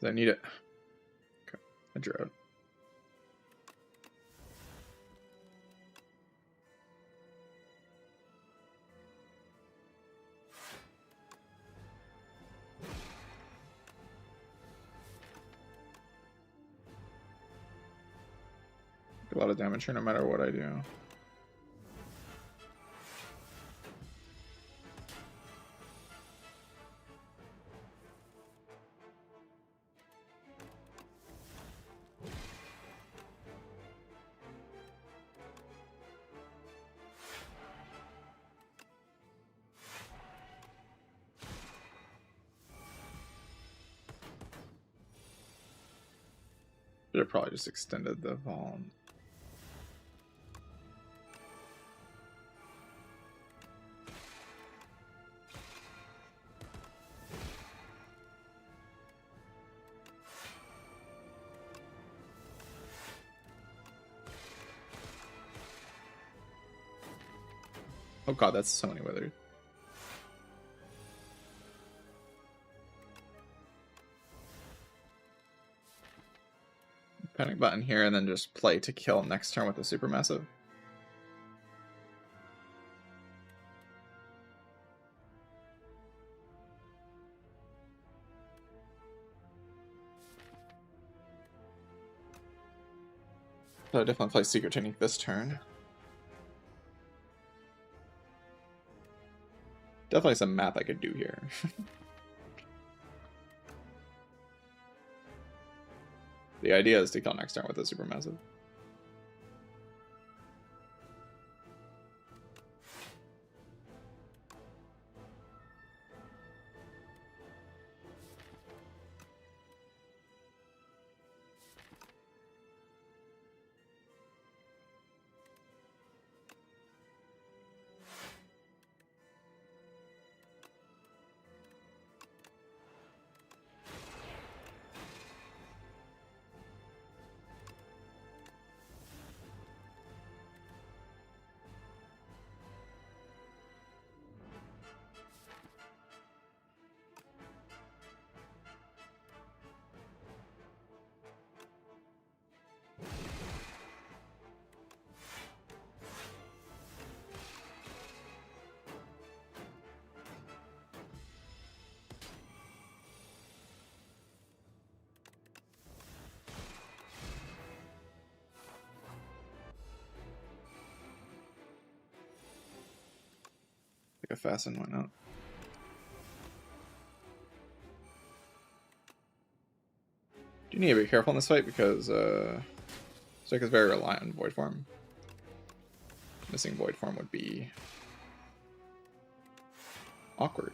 I need it. Okay, I drew it. A lot of damage here no matter what I do. Should have probably just extended the volume. Oh god, that's so many withered. Panic button here and then just play to kill next turn with a supermassive. So I definitely play Secret Technique this turn. Definitely some math I could do here. The idea is to kill next turn with a supermassive. Like a fasten, why not? Do need to be careful in this fight because Strike is very reliant on Void Form. Missing Void Form would be awkward.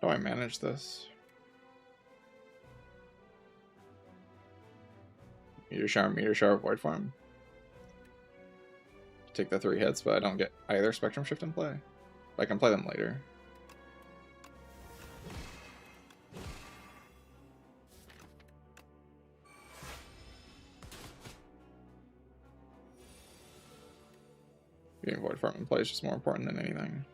How do I manage this? Meteor Shower, Void Form. Take the 3 hits, but I don't get either Spectrum Shift in play. I can play them later. Getting Void Form in play is just more important than anything.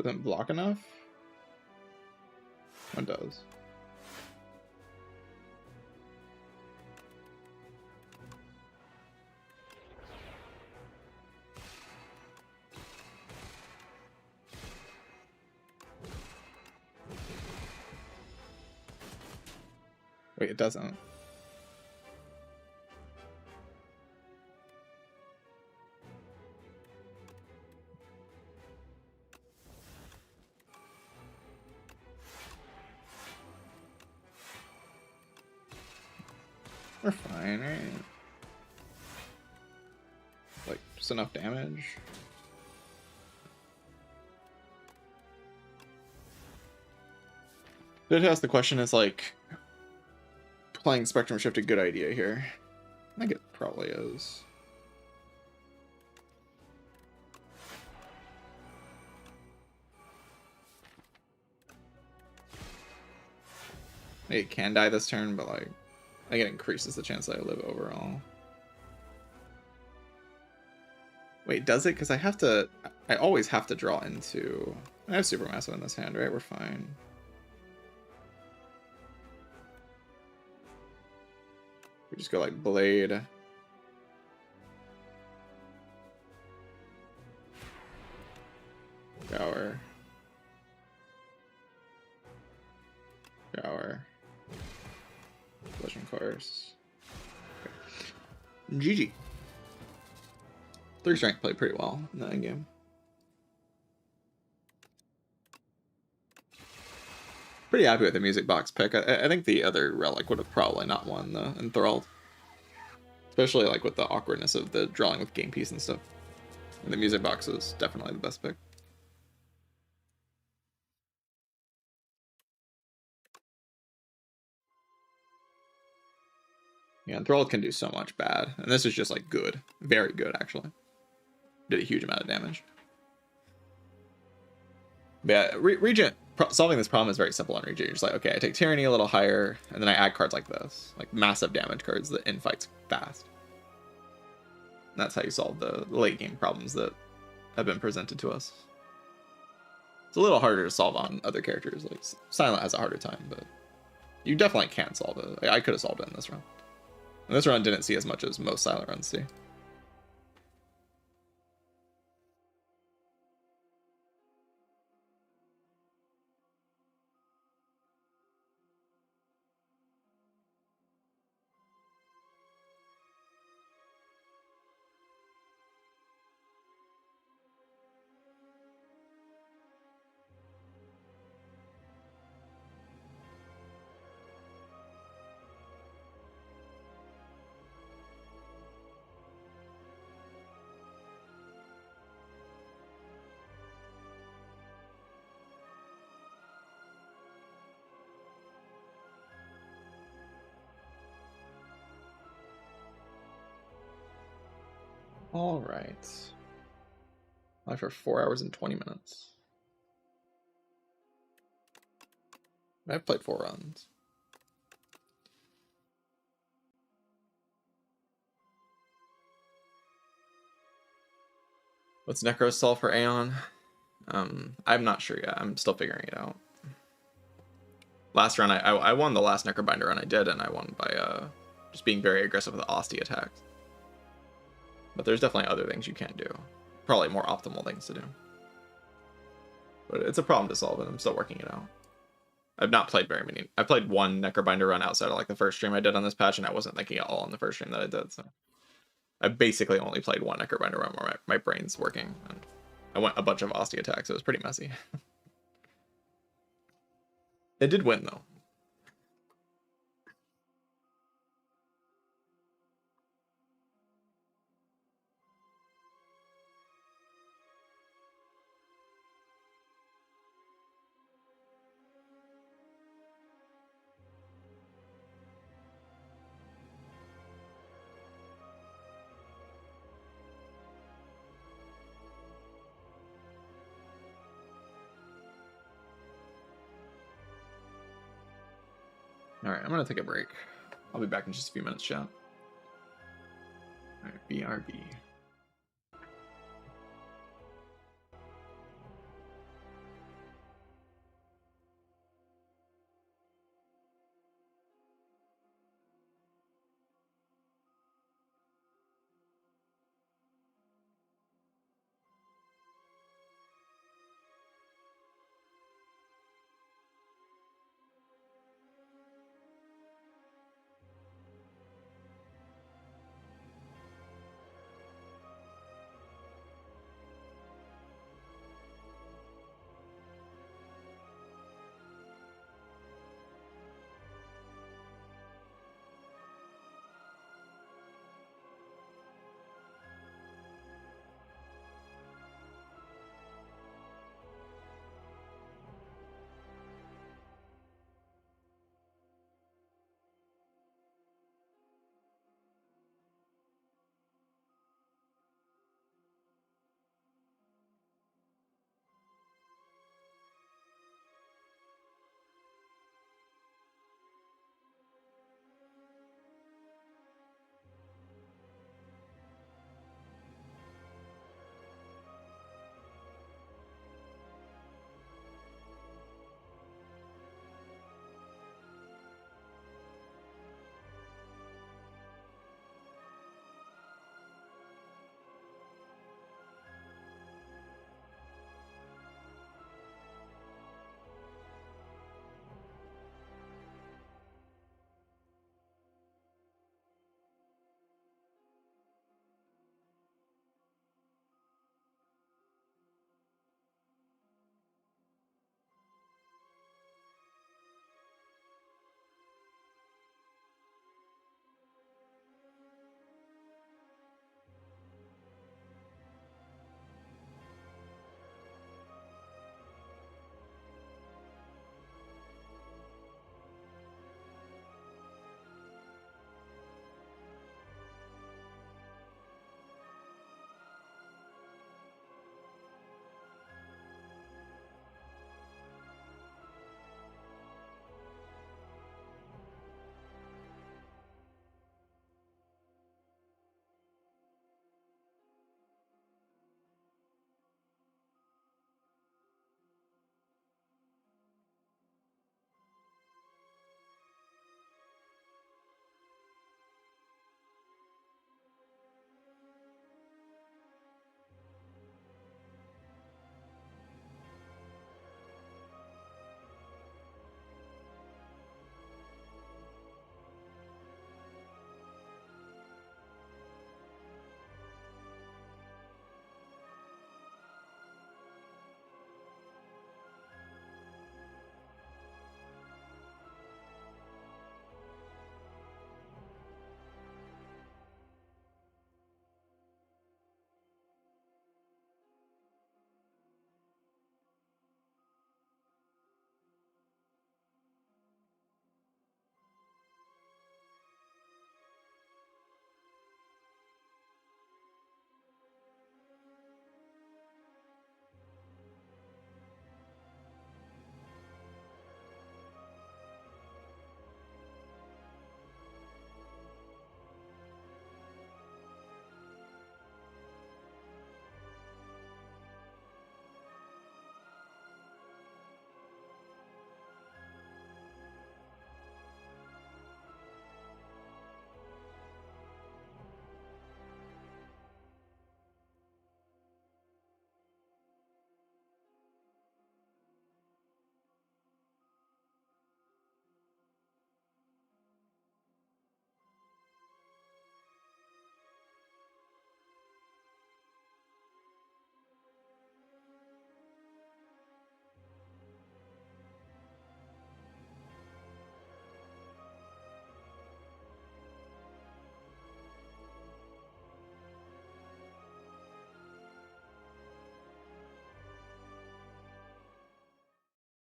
Doesn't block enough? One does. Wait, it doesn't. We're fine, right? Like, just enough damage. Did ask the question, is like playing Spectrum Shift a good idea here? I think it probably is. It can die this turn, but like, I think it increases the chance that I live overall. Wait, does it? Because I always have to draw into... I have Supermassive in this hand, right? We're fine. We just go like Blade. Shower. Shower. Collision Course. Okay. GG. 3 strength played pretty well in that game. Pretty happy with the music box pick. I think the other relic would have probably not won the Enthralled. Especially like with the awkwardness of the drawing with game piece and stuff. And the music box is definitely the best pick. Yeah, Enthralled can do so much bad. And this is just like good. Very good, actually. Did a huge amount of damage. But yeah, Regent, solving this problem is very simple on Regent. You're just like, okay, I take Tyranny a little higher, and then I add cards like this. Like massive damage cards that infights fast. And that's how you solve the late game problems that have been presented to us. It's a little harder to solve on other characters. Like Silent has a harder time, but you definitely can solve it. I could have solved it in this run. And this run didn't see as much as most Silent runs see. All right. Live for 4 hours and 20 minutes. I've played 4 runs. What's Necro's solve for Aeon? I'm not sure yet. I'm still figuring it out. Last run, I won the last Necrobinder run I did, and I won by just being very aggressive with the Osti attacks. But there's definitely other things you can do. Probably more optimal things to do. But it's a problem to solve, and I'm still working it out. I've not played very many. I played one Necrobinder run outside of like the first stream I did on this patch, and I wasn't thinking at all on the first stream that I did, so... I basically only played one Necrobinder run where my brain's working, and I went a bunch of Osti attacks. It was pretty messy. It did win, though. Alright, I'm gonna take a break. I'll be back in just a few minutes, chat. Alright, BRB.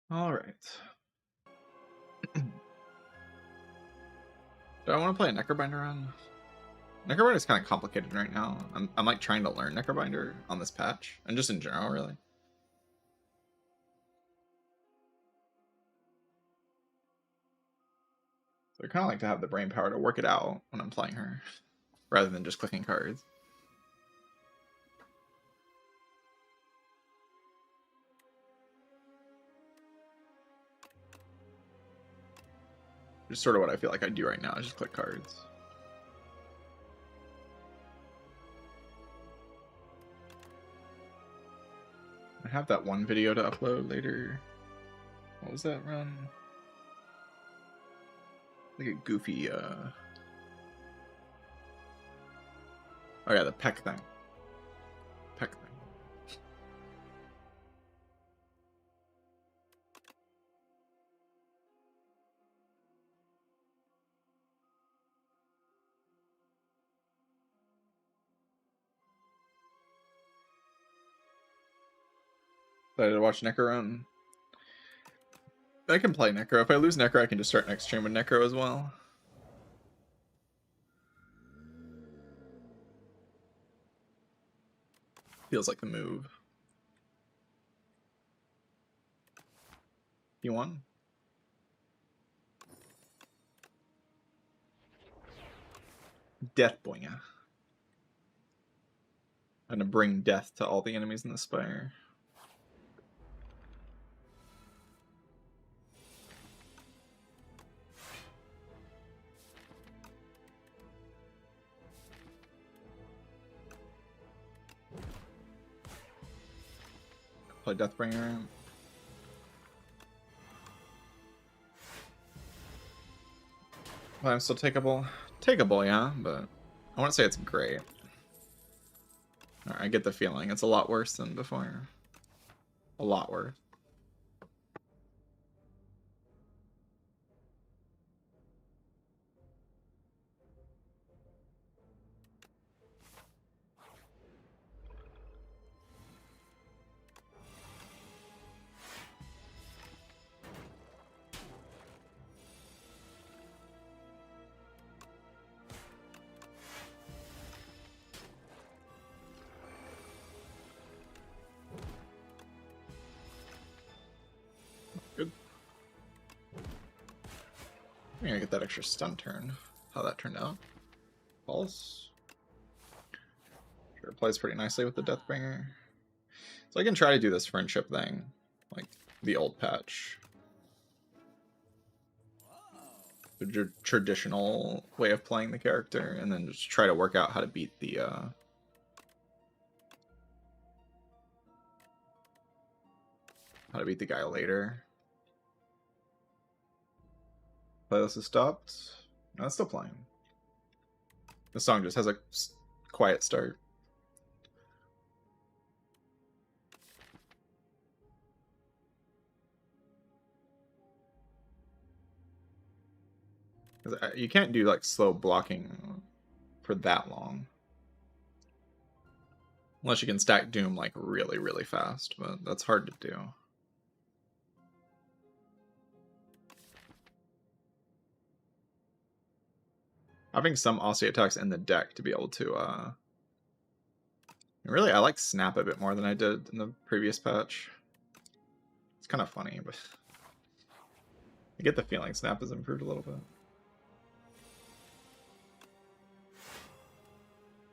All right. Do I want to play a Necrobinder on? Necrobinder is kind of complicated right now. I'm like trying to learn Necrobinder on this patch, and just in general, really. So I kind of like to have the brain power to work it out when I'm playing her, rather than just clicking cards. Just sort of what I feel like I do right now, is just click cards. I have that one video to upload later. What was that run? Like a goofy, oh yeah, the peck thing. Peck thing. Excited to watch Necro run. I can play Necro. If I lose Necro, I can just start next stream with Necro as well. Feels like the move. You won? Death Boinga. I'm gonna bring death to all the enemies in the Spire. Play Deathbringer. Well, I'm still takeable. Takeable, yeah, but I wouldn't say it's great. I get the feeling it's a lot worse than before. A lot worse. Good. I'm gonna get that extra stun turn. How that turned out. False. Sure, plays pretty nicely with the Deathbringer. So I can try to do this friendship thing, like the old patch. The traditional way of playing the character, and then just try to work out how to beat the guy later. Playlist is stopped. No, it's still playing. The song just has a quiet start. You can't do like slow blocking for that long. Unless you can stack Doom like really, really fast, but that's hard to do. Having some Aussie attacks in the deck to be able to really, I like Snap a bit more than I did in the previous patch. It's kind of funny, but I get the feeling Snap has improved a little bit.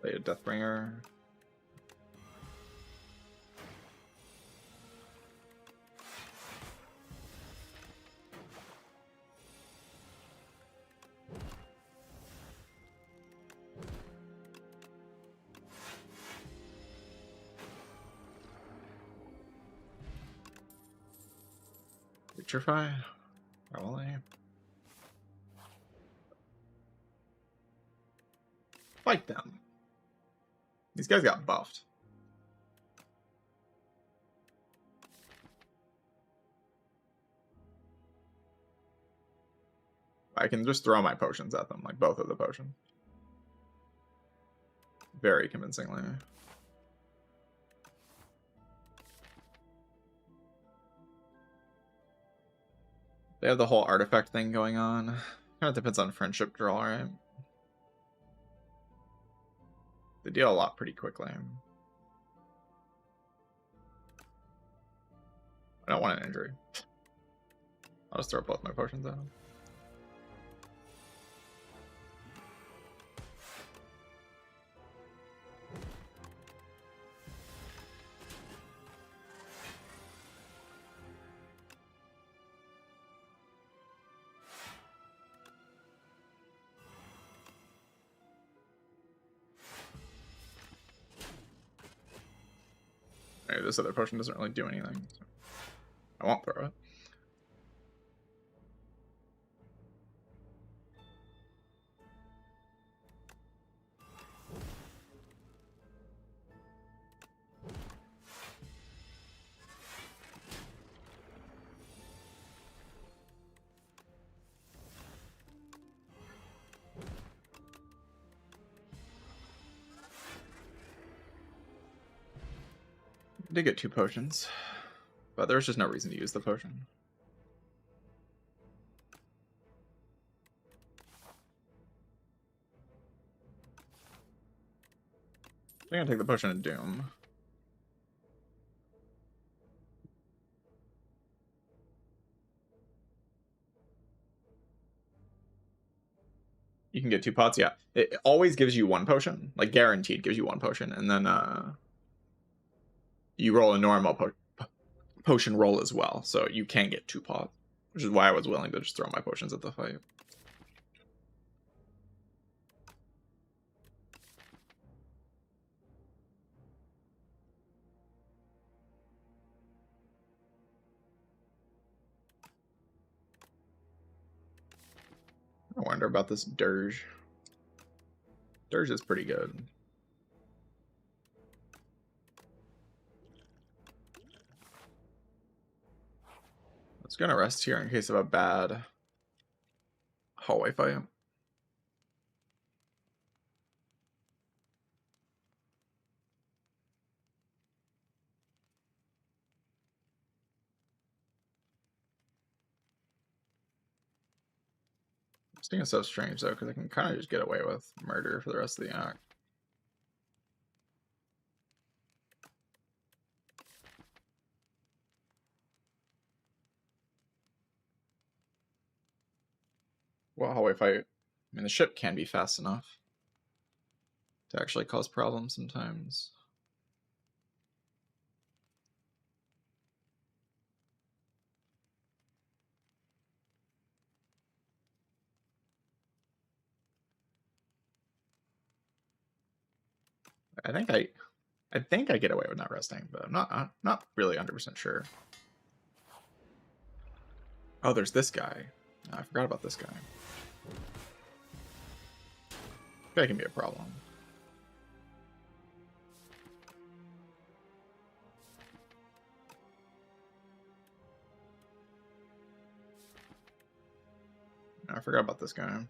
Play a Deathbringer. Vitrify? Probably. Fight them. These guys got buffed. I can just throw my potions at them, like both of the potions. Very convincingly. They have the whole artifact thing going on. Kind of depends on friendship draw, right? They deal a lot pretty quickly. I don't want an injury. I'll just throw both my potions out. Maybe this other potion doesn't really do anything, so I won't throw it. I did get 2 potions, but there's just no reason to use the potion. I'm gonna take the potion of doom. You can get 2 pots, yeah. It always gives you 1 potion, like guaranteed gives you 1 potion, and then you roll a normal potion roll as well, so you can get 2 pots, which is why I was willing to just throw my potions at the fight. I wonder about this dirge. Dirge is pretty good. It's gonna rest here in case of a bad hallway fight. This thing is so strange though, because I can kind of just get away with murder for the rest of the act. What hallway fight? I mean, the ship can be fast enough to actually cause problems sometimes. I think I get away with not resting, but I'm not really 100% sure. Oh, there's this guy. I forgot about this guy. That can be a problem. I forgot about this guy.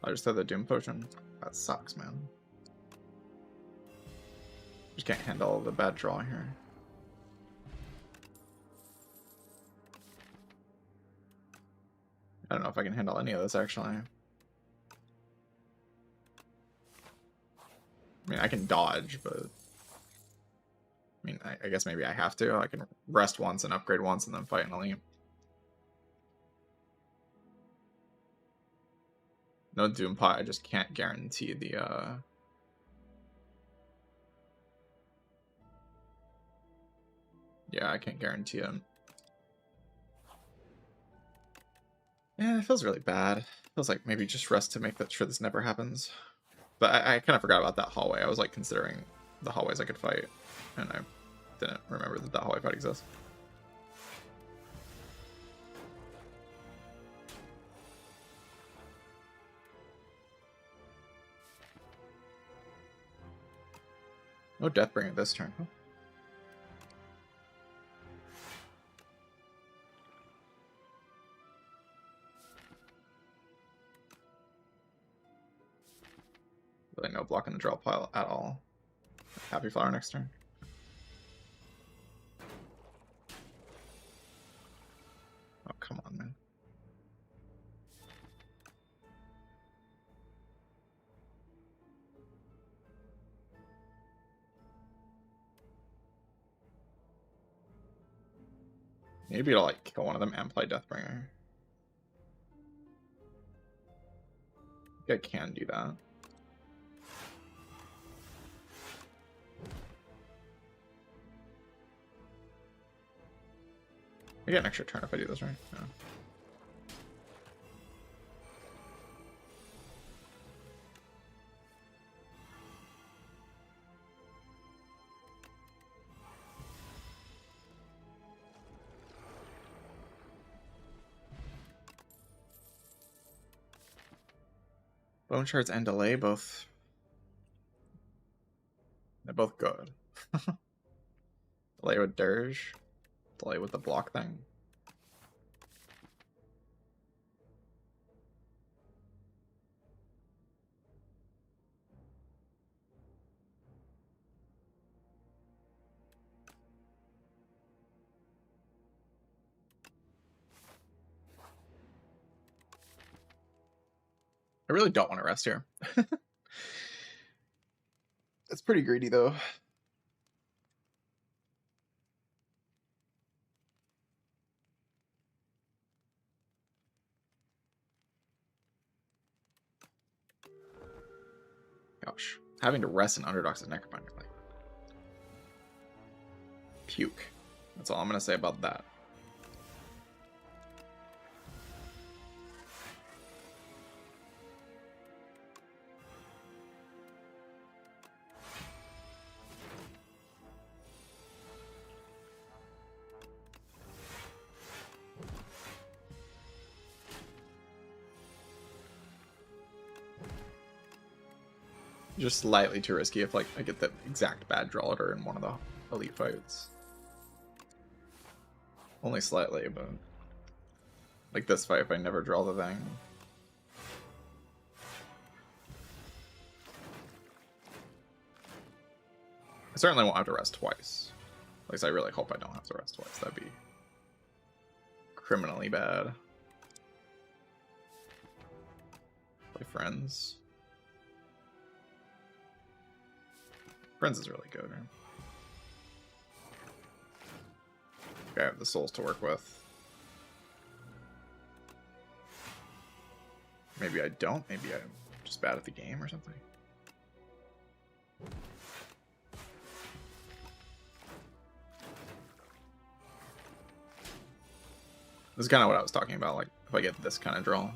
I just had the Doom Potion. That sucks, man. Just can't handle the bad draw here. I don't know if I can handle any of this, actually. I mean, I can dodge, but... I mean, I guess maybe I have to. I can rest once and upgrade once and then fight and leap. No Doom Pot, I just can't guarantee the, Yeah, I can't guarantee him. Yeah, it feels really bad. It feels like maybe just rest to make sure this never happens. But I kind of forgot about that hallway. I was like considering the hallways I could fight, and I didn't remember that hallway fight exists. No Deathbringer this turn, huh? Really no block in the draw pile at all. Happy Flower next turn. Oh, come on, man. Maybe it'll like kill one of them and play Deathbringer. I think I can do that. I get an extra turn if I do this, right? No. Bone Shards and Delay both. They're both good. Delay with Dirge. Delay with the block thing. I really don't want to rest here. It's pretty greedy though. Gosh, having to rest in Underdogs is Necrobinder. Like, puke. That's all I'm gonna say about that. Just slightly too risky if like I get the exact bad draw order in one of the elite fights. Only slightly, but like this fight, if I never draw the thing. I certainly won't have to rest twice. At least I really hope I don't have to rest twice. That'd be criminally bad. Play Friends. Friends is really good, right? I have the souls to work with. Maybe I don't. Maybe I'm just bad at the game or something. This is kind of what I was talking about, like, if I get this kind of draw.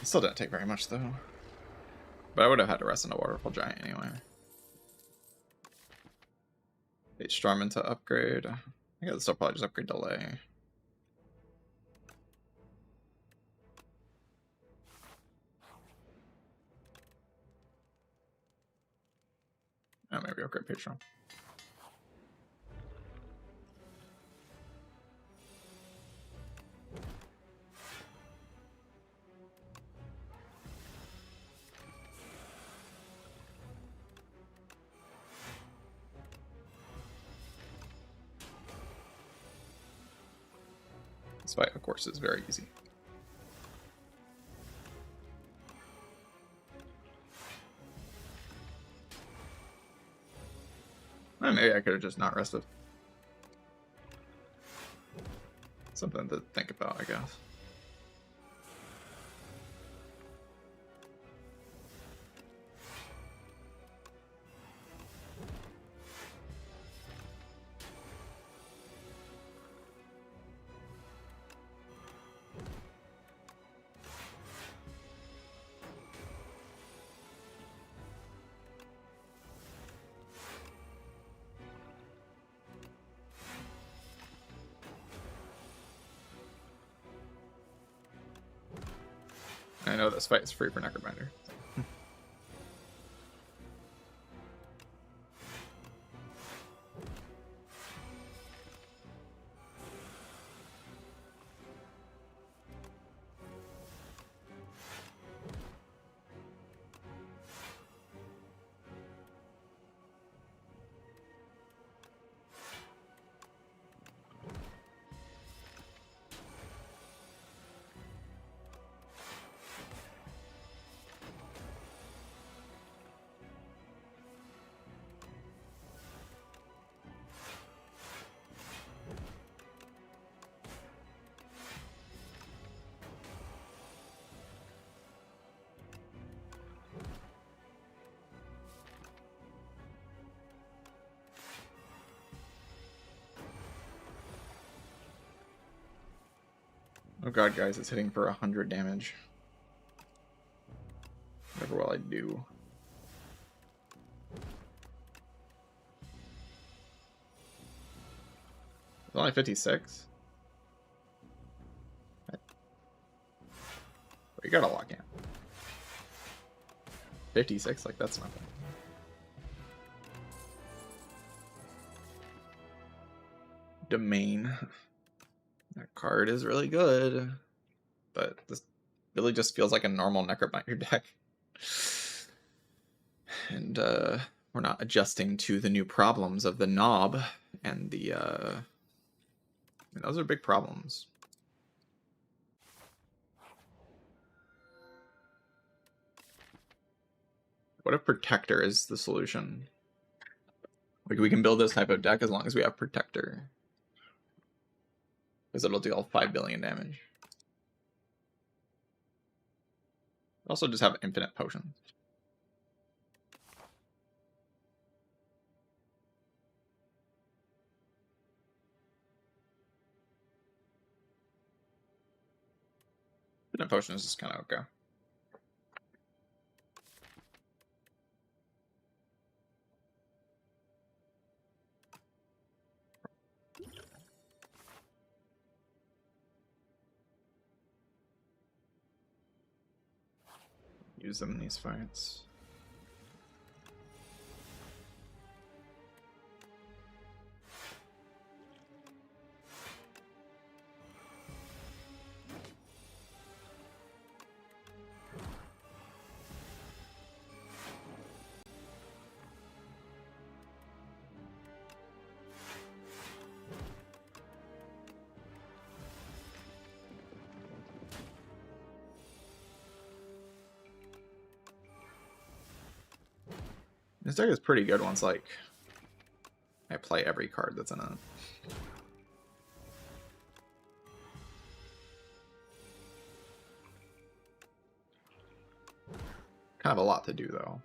It still didn't take very much, though. But I would have had to rest in a Waterfall Giant anyway. 8 Storm into upgrade. I think I'll still probably just upgrade Delay. Oh, maybe upgrade Patreon. This fight, of course, is very easy. Well, maybe I could have just not rested. Something to think about, I guess. I know this fight is free for Necrobinder. Oh god, guys, it's hitting for 100 damage. Whatever will I do? It's only 56. But you gotta lock in. 56, like that's nothing. Domain. That card is really good, but this really just feels like a normal Necrobinder deck. And we're not adjusting to the new problems of the knob and the I mean, those are big problems. What if Protector is the solution? Like, we can build this type of deck as long as we have Protector. Because it'll deal 5 billion damage. Also just have infinite potions. Infinite potions is kind of okay. Use them in these fights. This deck is pretty good once, like, I play every card that's in it. Kind of a lot to do, though.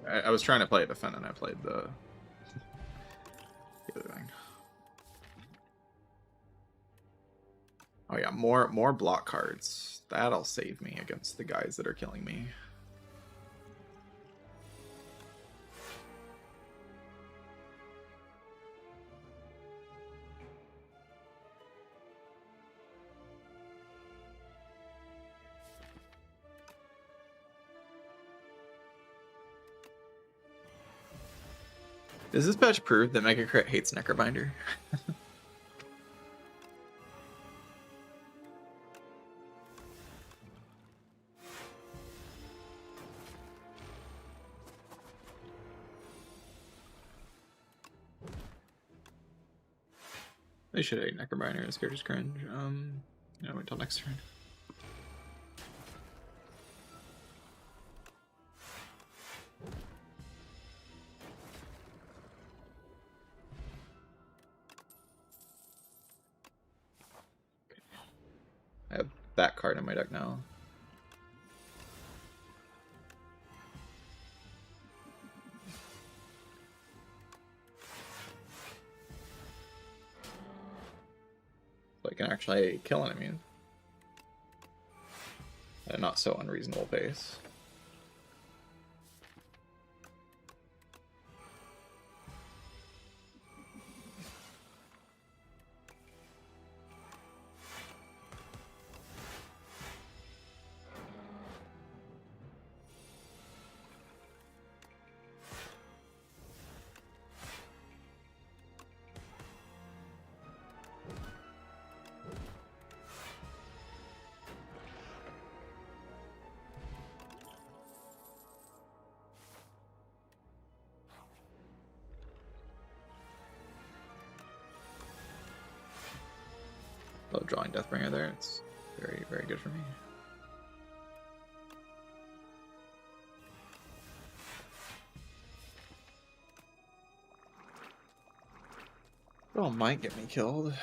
I was trying to play a Defend and I played the other thing. Oh yeah, more block cards. That'll save me against the guys that are killing me. Does this patch prove that Mega Crit hates Necrobinder? They should hate Necrobinder. This character's cringe. Wait until next turn. I have that card in my deck now. So I can actually kill enemies at a not so unreasonable pace. Love drawing Deathbringer there. It's very, very good for me. All might get me killed.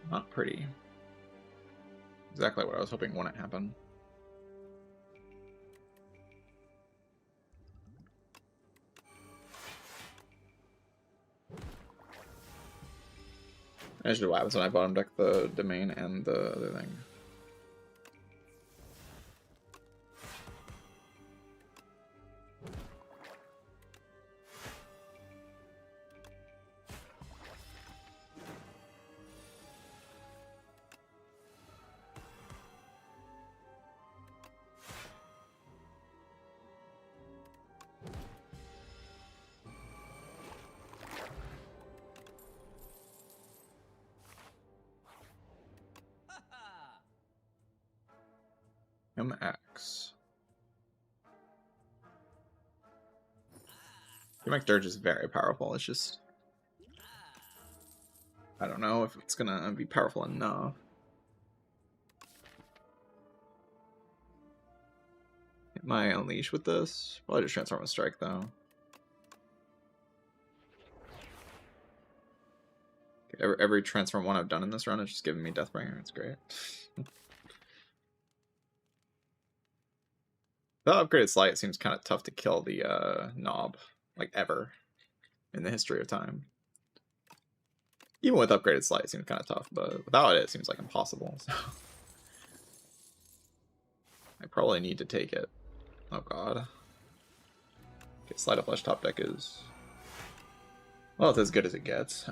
Not pretty. Exactly what I was hoping wouldn't happen. I should do what happens when I bottom deck the domain and the other thing. MX. Gimmick Dirge is very powerful. It's just, I don't know if it's gonna be powerful enough. Hit my Unleash with this. Probably just Transform and Strike though. Okay, every Transform one I've done in this run is just giving me Deathbringer. It's great. The upgraded Slight seems kind of tough to kill the knob, like ever, in the history of time. Even with upgraded Slight, it seems kind of tough, but without it, it seems like impossible. So. I probably need to take it. Oh god. Okay, Sleight of Flesh top deck is... well, it's as good as it gets.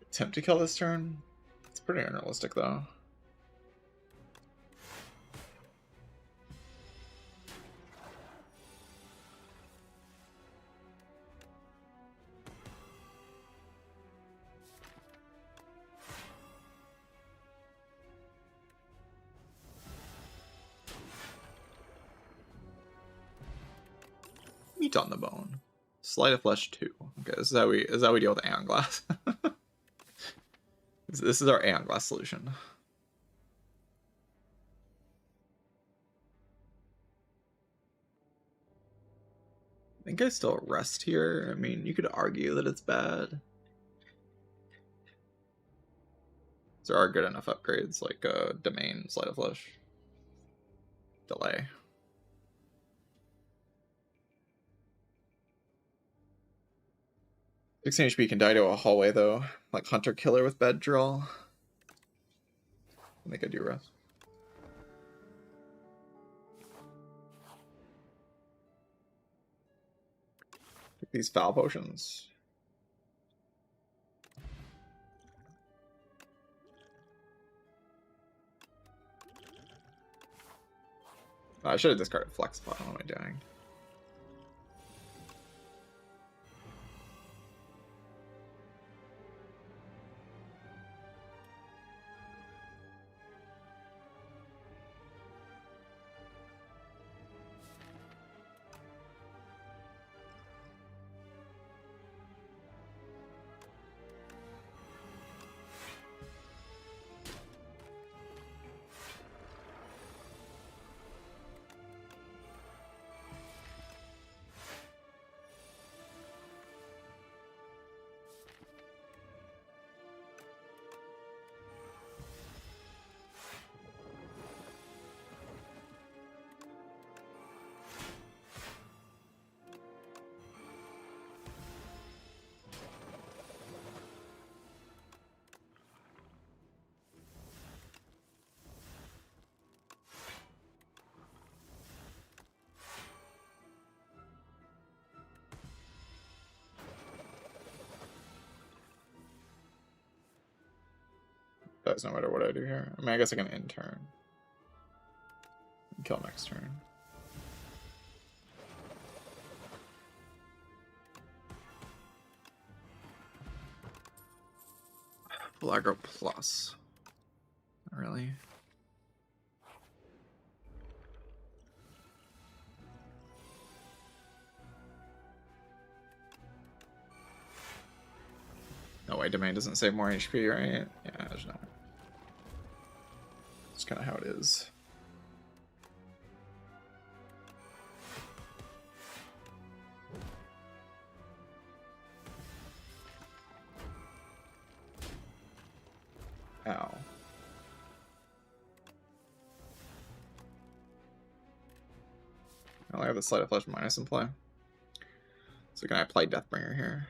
Attempt to kill this turn? It's pretty unrealistic though. Meat on the bone. Sleight of Flesh 2. Okay, this is how we deal with Aeon Glass. This is our Aeon Glass solution. I think I still rest here. I mean, you could argue that it's bad. There are good enough upgrades like Domain, Sleight of Flesh, Delay. 16 HP can die to a hallway though, like Hunter Killer with bad draw. I think I do rest. Take these foul potions. Oh, I should have discarded Flex Pot. What am I doing? Does no matter what I do here. I mean, I guess I can end turn. Kill next turn. Full aggro plus. Not really. No way, domain doesn't save more HP, right? Yeah, there's no. It's kind of how it is. Ow. I have the Sleight of Flesh minus in play. So can I play Deathbringer here?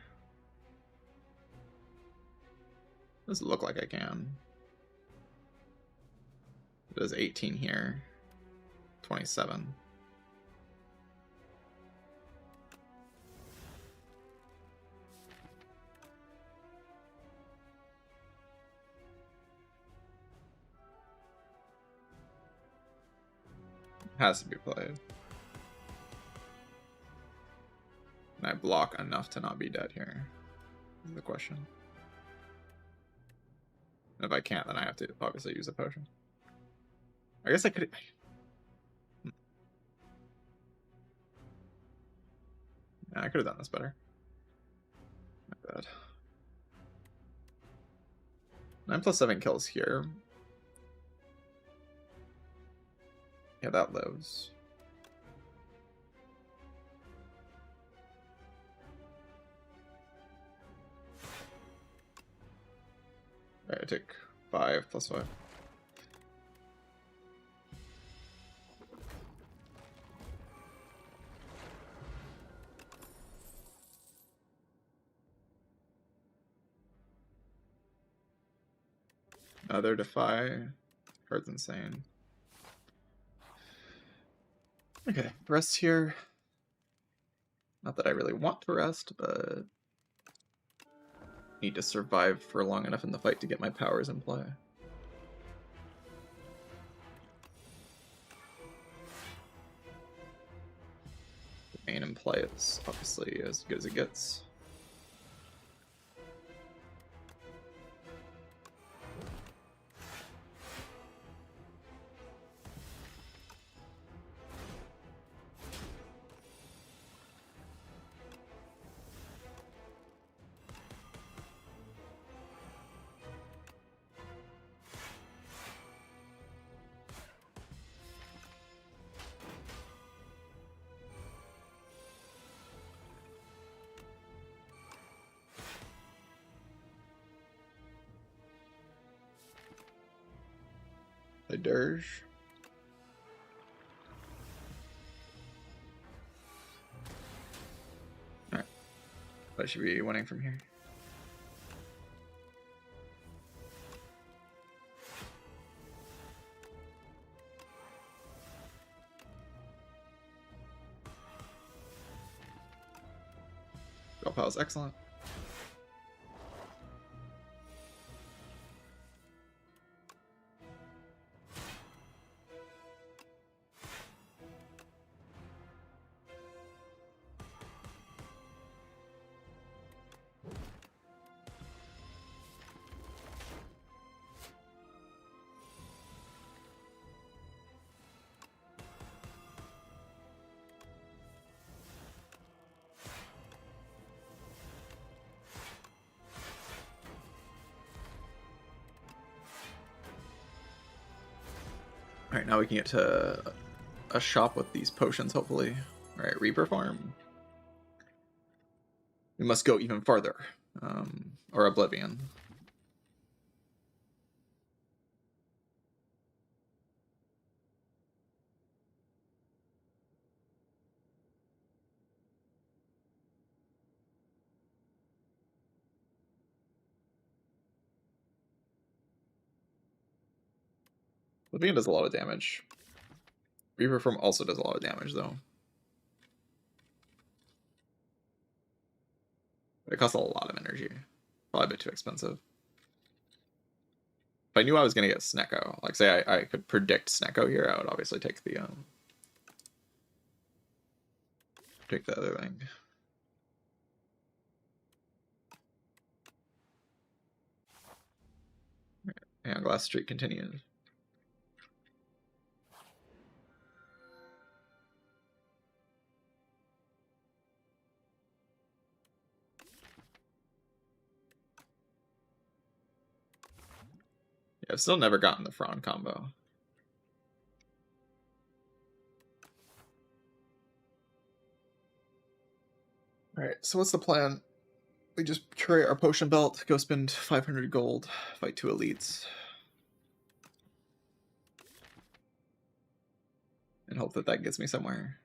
Does it look like I can? It does 18 here. 27. Has to be played. Can I block enough to not be dead here? Is the question. And if I can't, then I have to obviously use a potion. I guess I could. Yeah, I could have done this better. Not bad. 9+7 kills here. Yeah, that lives. Alright, I take 5+5. Another defy. Card's insane. Okay, rest here. Not that I really want to rest, but need to survive for long enough in the fight to get my powers in play. The main in play is obviously as good as it gets. Play Dirge. Alright. I should be winning from here. Draw pile is excellent. Alright, now we can get to a shop with these potions, hopefully. Alright, Reaper Farm. We must go even farther. Or Oblivion. Oblivion does a lot of damage. Reaper Farm also does a lot of damage, though. But it costs a lot of energy. Probably a bit too expensive. I knew I was gonna get Snecko, like say I could predict Snecko here, I would obviously take the other thing. Yeah, glass streak continues. Yeah, I've still never gotten the Fron combo. Alright, so what's the plan? We just curate our potion belt, go spend 500 gold, fight 2 elites. And hope that that gets me somewhere.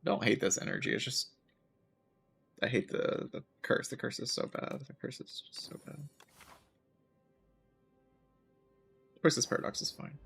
I don't hate this energy, it's just... I hate the curse. The curse is so bad. The curse is just so bad. Of course, this paradox is fine.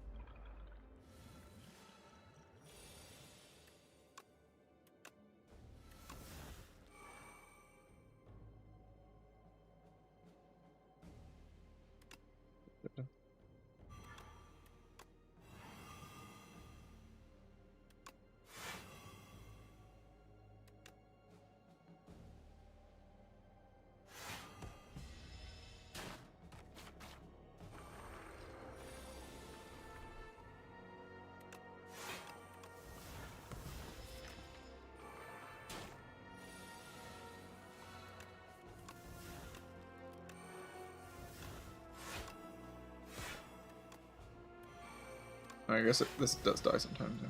I guess this does die sometimes. Yeah.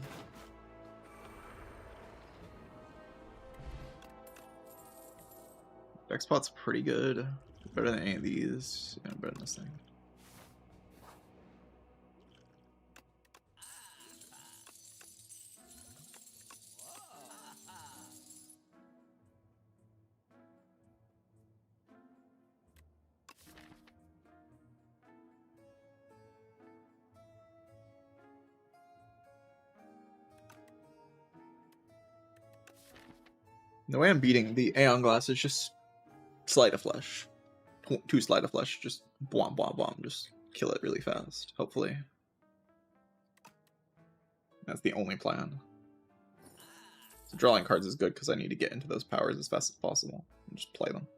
Deck spot's pretty good. Better than any of these. Yeah, better than this thing. The way I'm beating the Aeon Glass is just Sleight of Flesh. 2 Sleight of Flesh, just bwomp bwomp bwomp, just kill it really fast, hopefully. That's the only plan. So drawing cards is good because I need to get into those powers as fast as possible and just play them.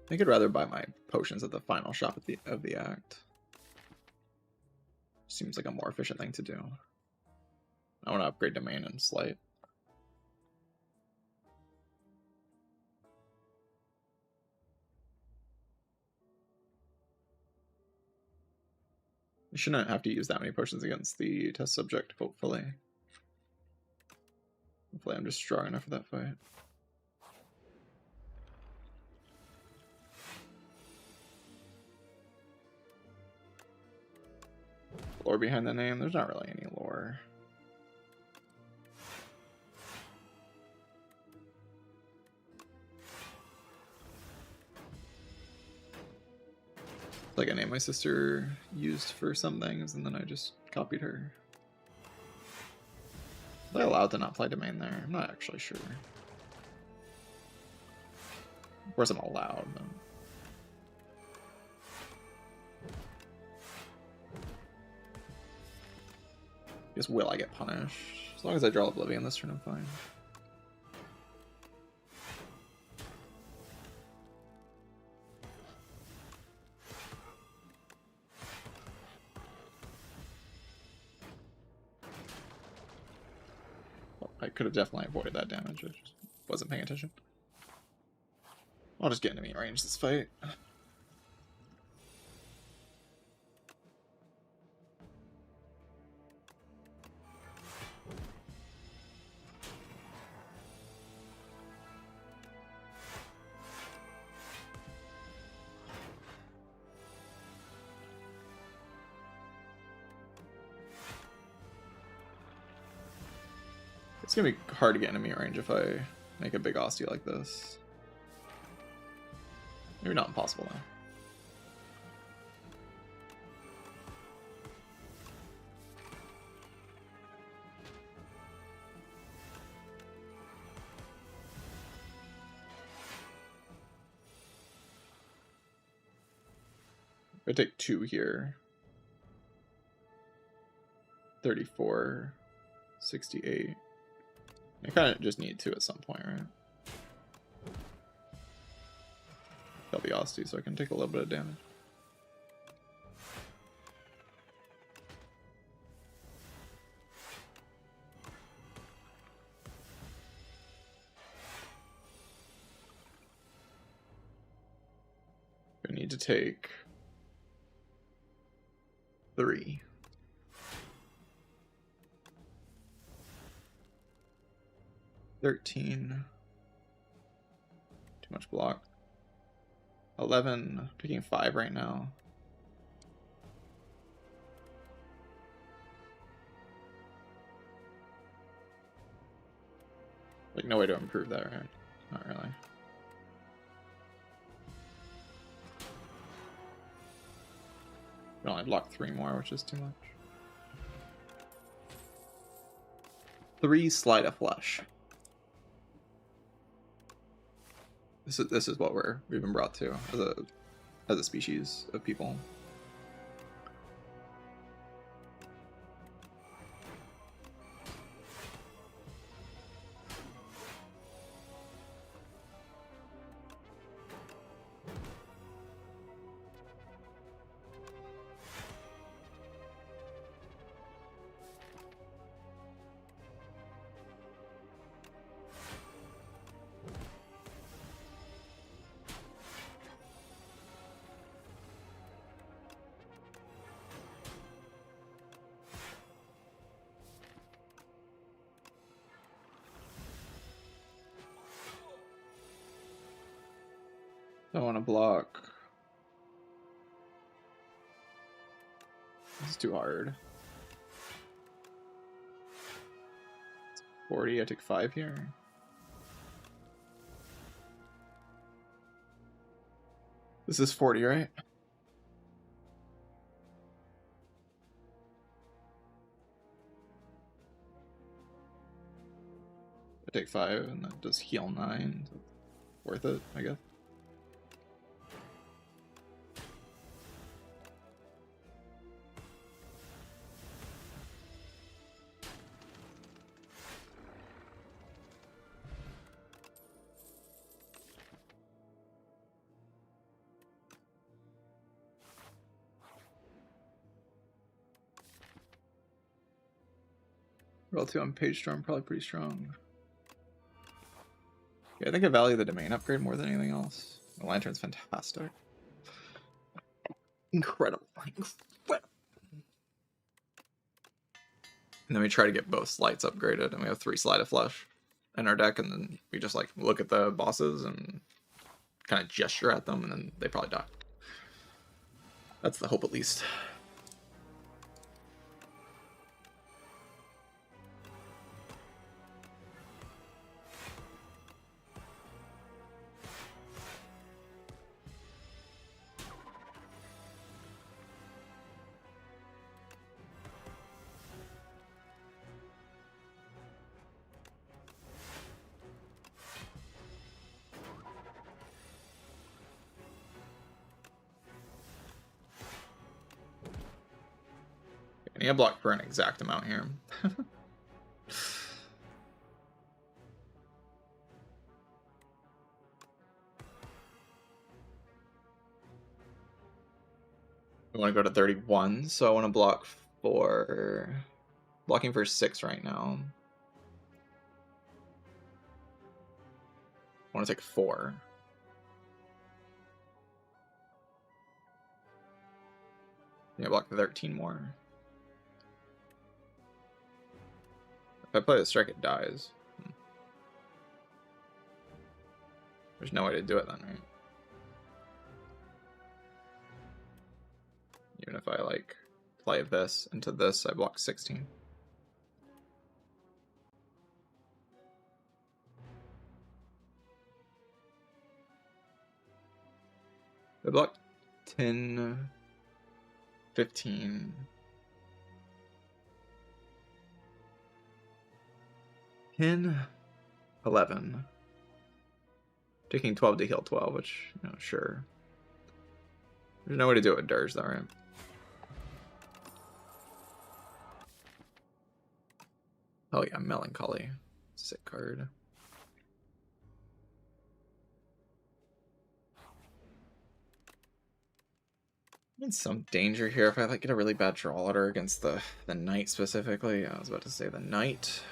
I think I'd rather buy my potions at the final shop of the act. Seems like a more efficient thing to do. I want to upgrade Domain and Sleight. I shouldn't have to use that many potions against the test subject, hopefully. Hopefully I'm just strong enough for that fight. Lore behind the name? There's not really any lore. Like a name my sister used for some things, and then I just copied her. Am I allowed to not play Domain there? I'm not actually sure. Of course I'm allowed, but... I guess will I get punished? As long as I draw Oblivion this turn, I'm fine. Well, I could have definitely avoided that damage. I just wasn't paying attention. I'll just get enemy range this fight. It's gonna be hard to get enemy range if I make a big Ostia like this. Maybe not impossible though. I take 2 here. 34, 68. I kind of just need 2 at some point, right? Kill the Osty so I can take a little bit of damage. I need to take 3. 13. Too much block. 11. Taking 5 right now. Like, no way to improve that, right? Not really. I only block 3 more, which is too much. 3 Sleight of Flesh. This is what we've been brought to as a species of people. I want to block. This is too hard. 40, I take 5 here. This is 40, right? I take 5 and that does heal 9. So worth it, I guess. Roll 2 on Page Storm, probably pretty strong. Yeah, I think I value the domain upgrade more than anything else. The Lantern's fantastic. Incredible. Incredible. And then we try to get both slights upgraded, and we have 3 Sleight of Flesh in our deck, and then we just like look at the bosses and kind of gesture at them, and then they probably die. That's the hope, at least. I need a block for an exact amount here. I want to go to 31, so I want to block for... Blocking for 6 right now. I want to take 4. Yeah, block 13 more. If I play the strike, it dies. There's no way to do it then, right? Even if I, like, play this into this, I block 16. I block 10, 15... 10, 11. Taking 12 to heal 12, which, you know, sure. There's no way to do it with Dirge, though, right? Oh yeah, Melancholy. Sick card. I'm in some danger here if I like get a really bad draw order against the Knight specifically. I was about to say the Knight.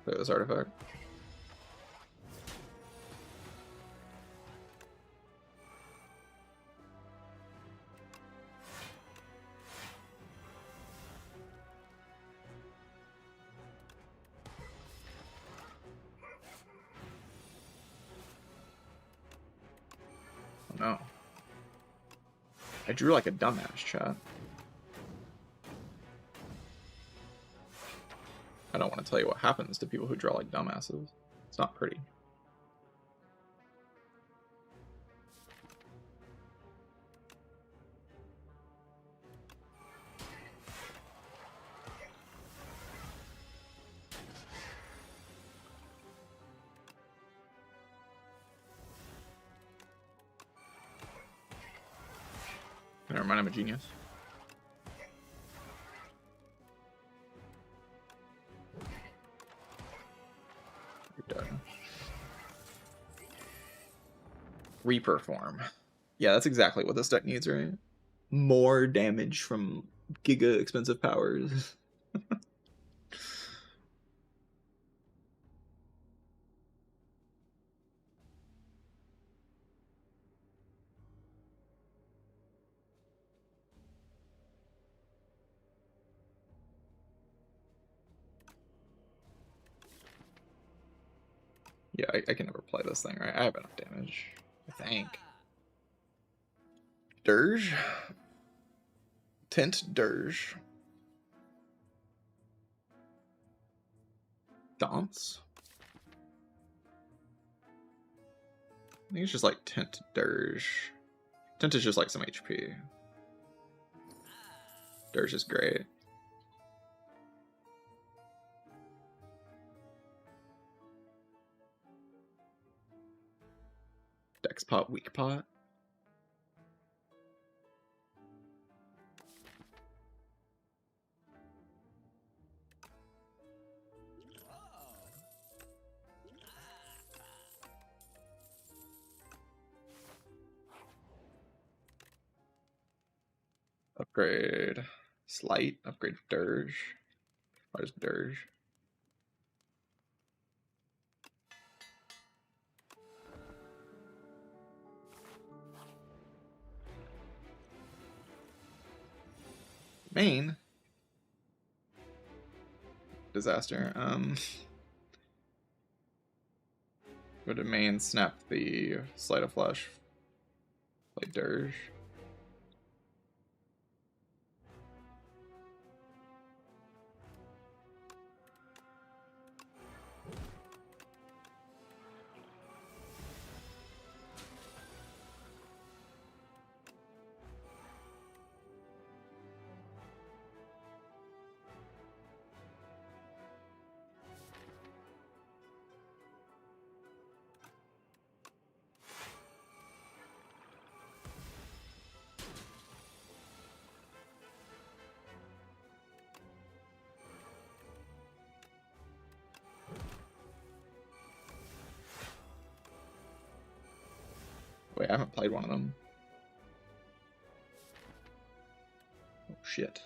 Play this artifact. Oh no. I drew like a dumbass, chat. I don't want to tell you what happens to people who draw like dumbasses. It's not pretty. Never mind, I'm a genius. You're done. Reaper form. Yeah, that's exactly what this deck needs, right? More damage from giga expensive powers. Yeah, I can never play this thing, right? I have enough damage, I think. Dirge? Tint Dirge. Dance? I think it's just like Tint Dirge. Tint is just like some HP. Dirge is great. Dex pot, weak pot. Upgrade Slight, upgrade Dirge. Where's Dirge? Main? Disaster. Go to main, snap the Sleight of Flash. Play Dirge. Wait, I haven't played one of them. Oh, shit.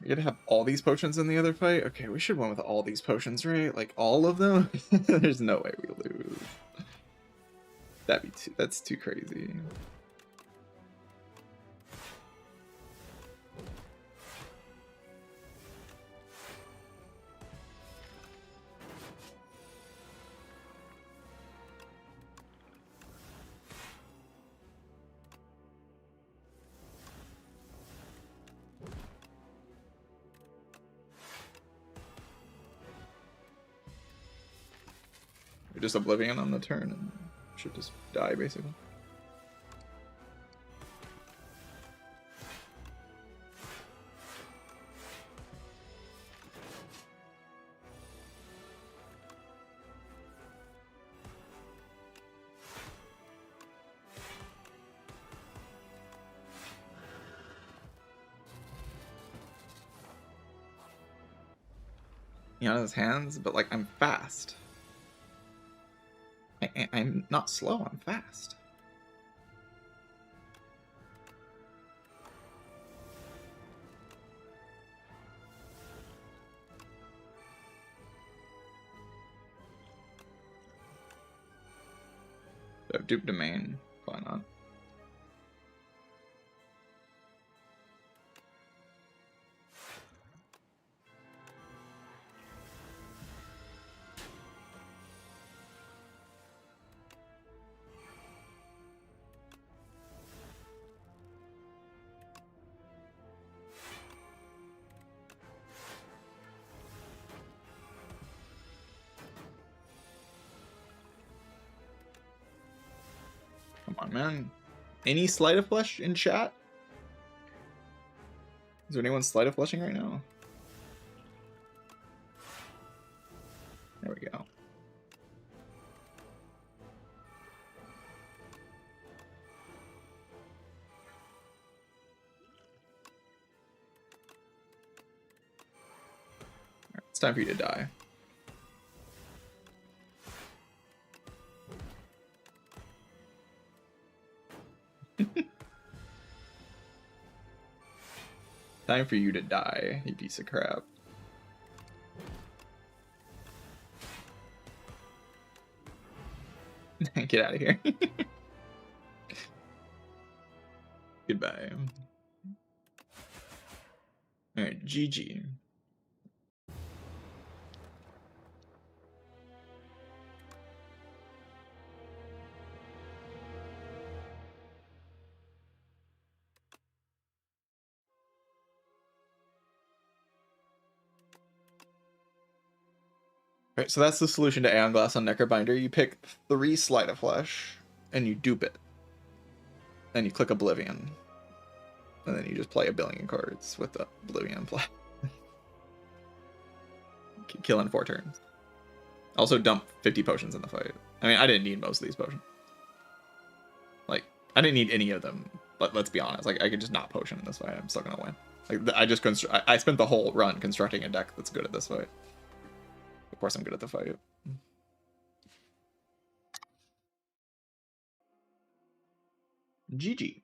You're gonna have all these potions in the other fight? Okay, we should win with all these potions, right? Like, all of them? There's no way we lose. That's too crazy. just Oblivion on the turn and should just die basically. On his hands, but like I'm fast. I'm not slow, I'm fast. I have Dupe Domain, why not? Come on, man. Any Sleight of Flesh in chat? Is there anyone Sleight of Fleshing right now? There we go. Right, it's time for you to die. Time for you to die, you piece of crap. Get out of here. Goodbye. Alright, GG. Right, so that's the solution to Aeon Glass on Necrobinder. You pick 3 Sleight of Flesh, and you dupe it. Then you click Oblivion. And then you just play a billion cards with the Oblivion play. Kill in 4 turns. Also dump 50 potions in the fight. I mean, I didn't need most of these potions. Like, I didn't need any of them, but let's be honest. Like, I could just not potion in this fight. I'm still gonna win. Like, I spent the whole run constructing a deck that's good at this fight. Of course I'm good at the fight. GG.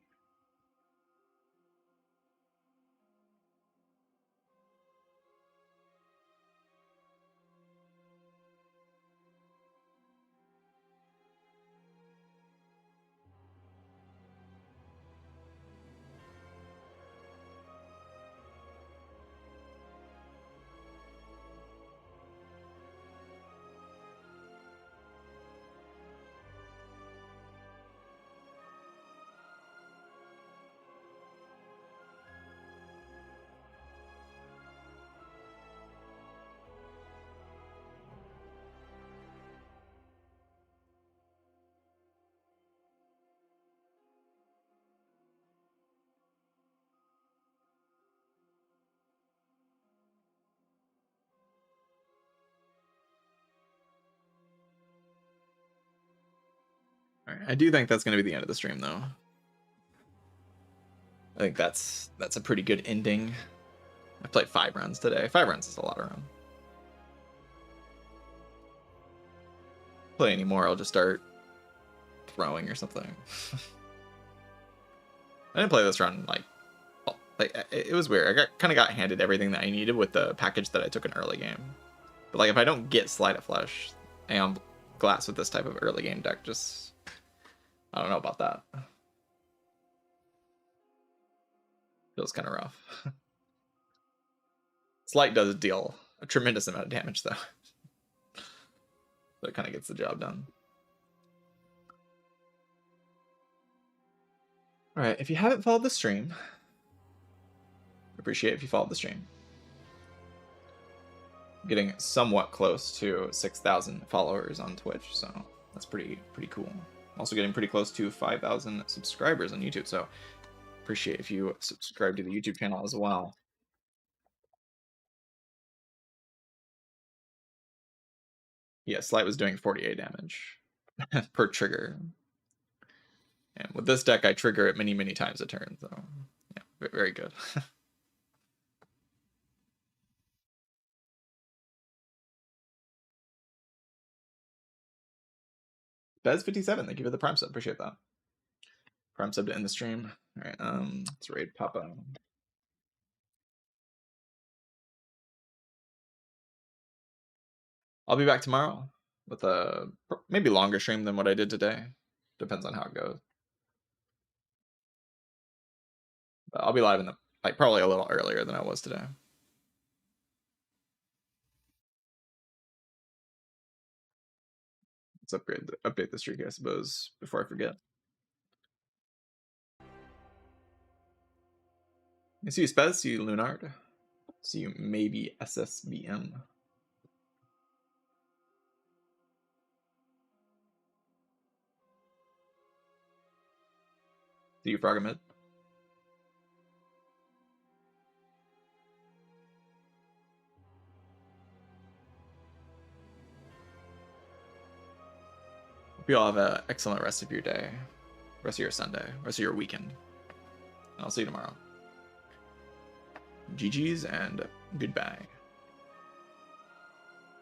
I do think that's going to be the end of the stream, though. I think that's a pretty good ending. I played 5 rounds today. 5 rounds is a lot of rounds. Play anymore, I'll just start throwing or something. I didn't play this run like it was weird. I kind of got handed everything that I needed with the package that I took in early game. But like if I don't get Sleight of Flesh, Aeon Glass with this type of early game deck, just I don't know about that. Feels kind of rough. Sleight does deal a tremendous amount of damage though. So it kind of gets the job done. Alright, if you haven't followed the stream, I appreciate if you followed the stream. getting somewhat close to 6,000 followers on Twitch, so that's pretty cool. I'm also getting pretty close to 5,000 subscribers on YouTube, so appreciate if you subscribe to the YouTube channel as well. Yeah, Slight was doing 48 damage per trigger. And with this deck, I trigger it many times a turn, so yeah, very good. Bez57, thank you for the Prime sub. Appreciate that. Prime sub to end the stream. All right, let's raid Papa. I'll be back tomorrow with a maybe longer stream than what I did today. Depends on how it goes. But I'll be live in the probably a little earlier than I was today. Let's update the streak, I suppose, before I forget. I see you, Spez. See you, Lunard. See you, maybe SSBM. See you, Frogomid. Hope you all have an excellent rest of your day, rest of your Sunday, rest of your weekend. And I'll see you tomorrow. GG's and goodbye.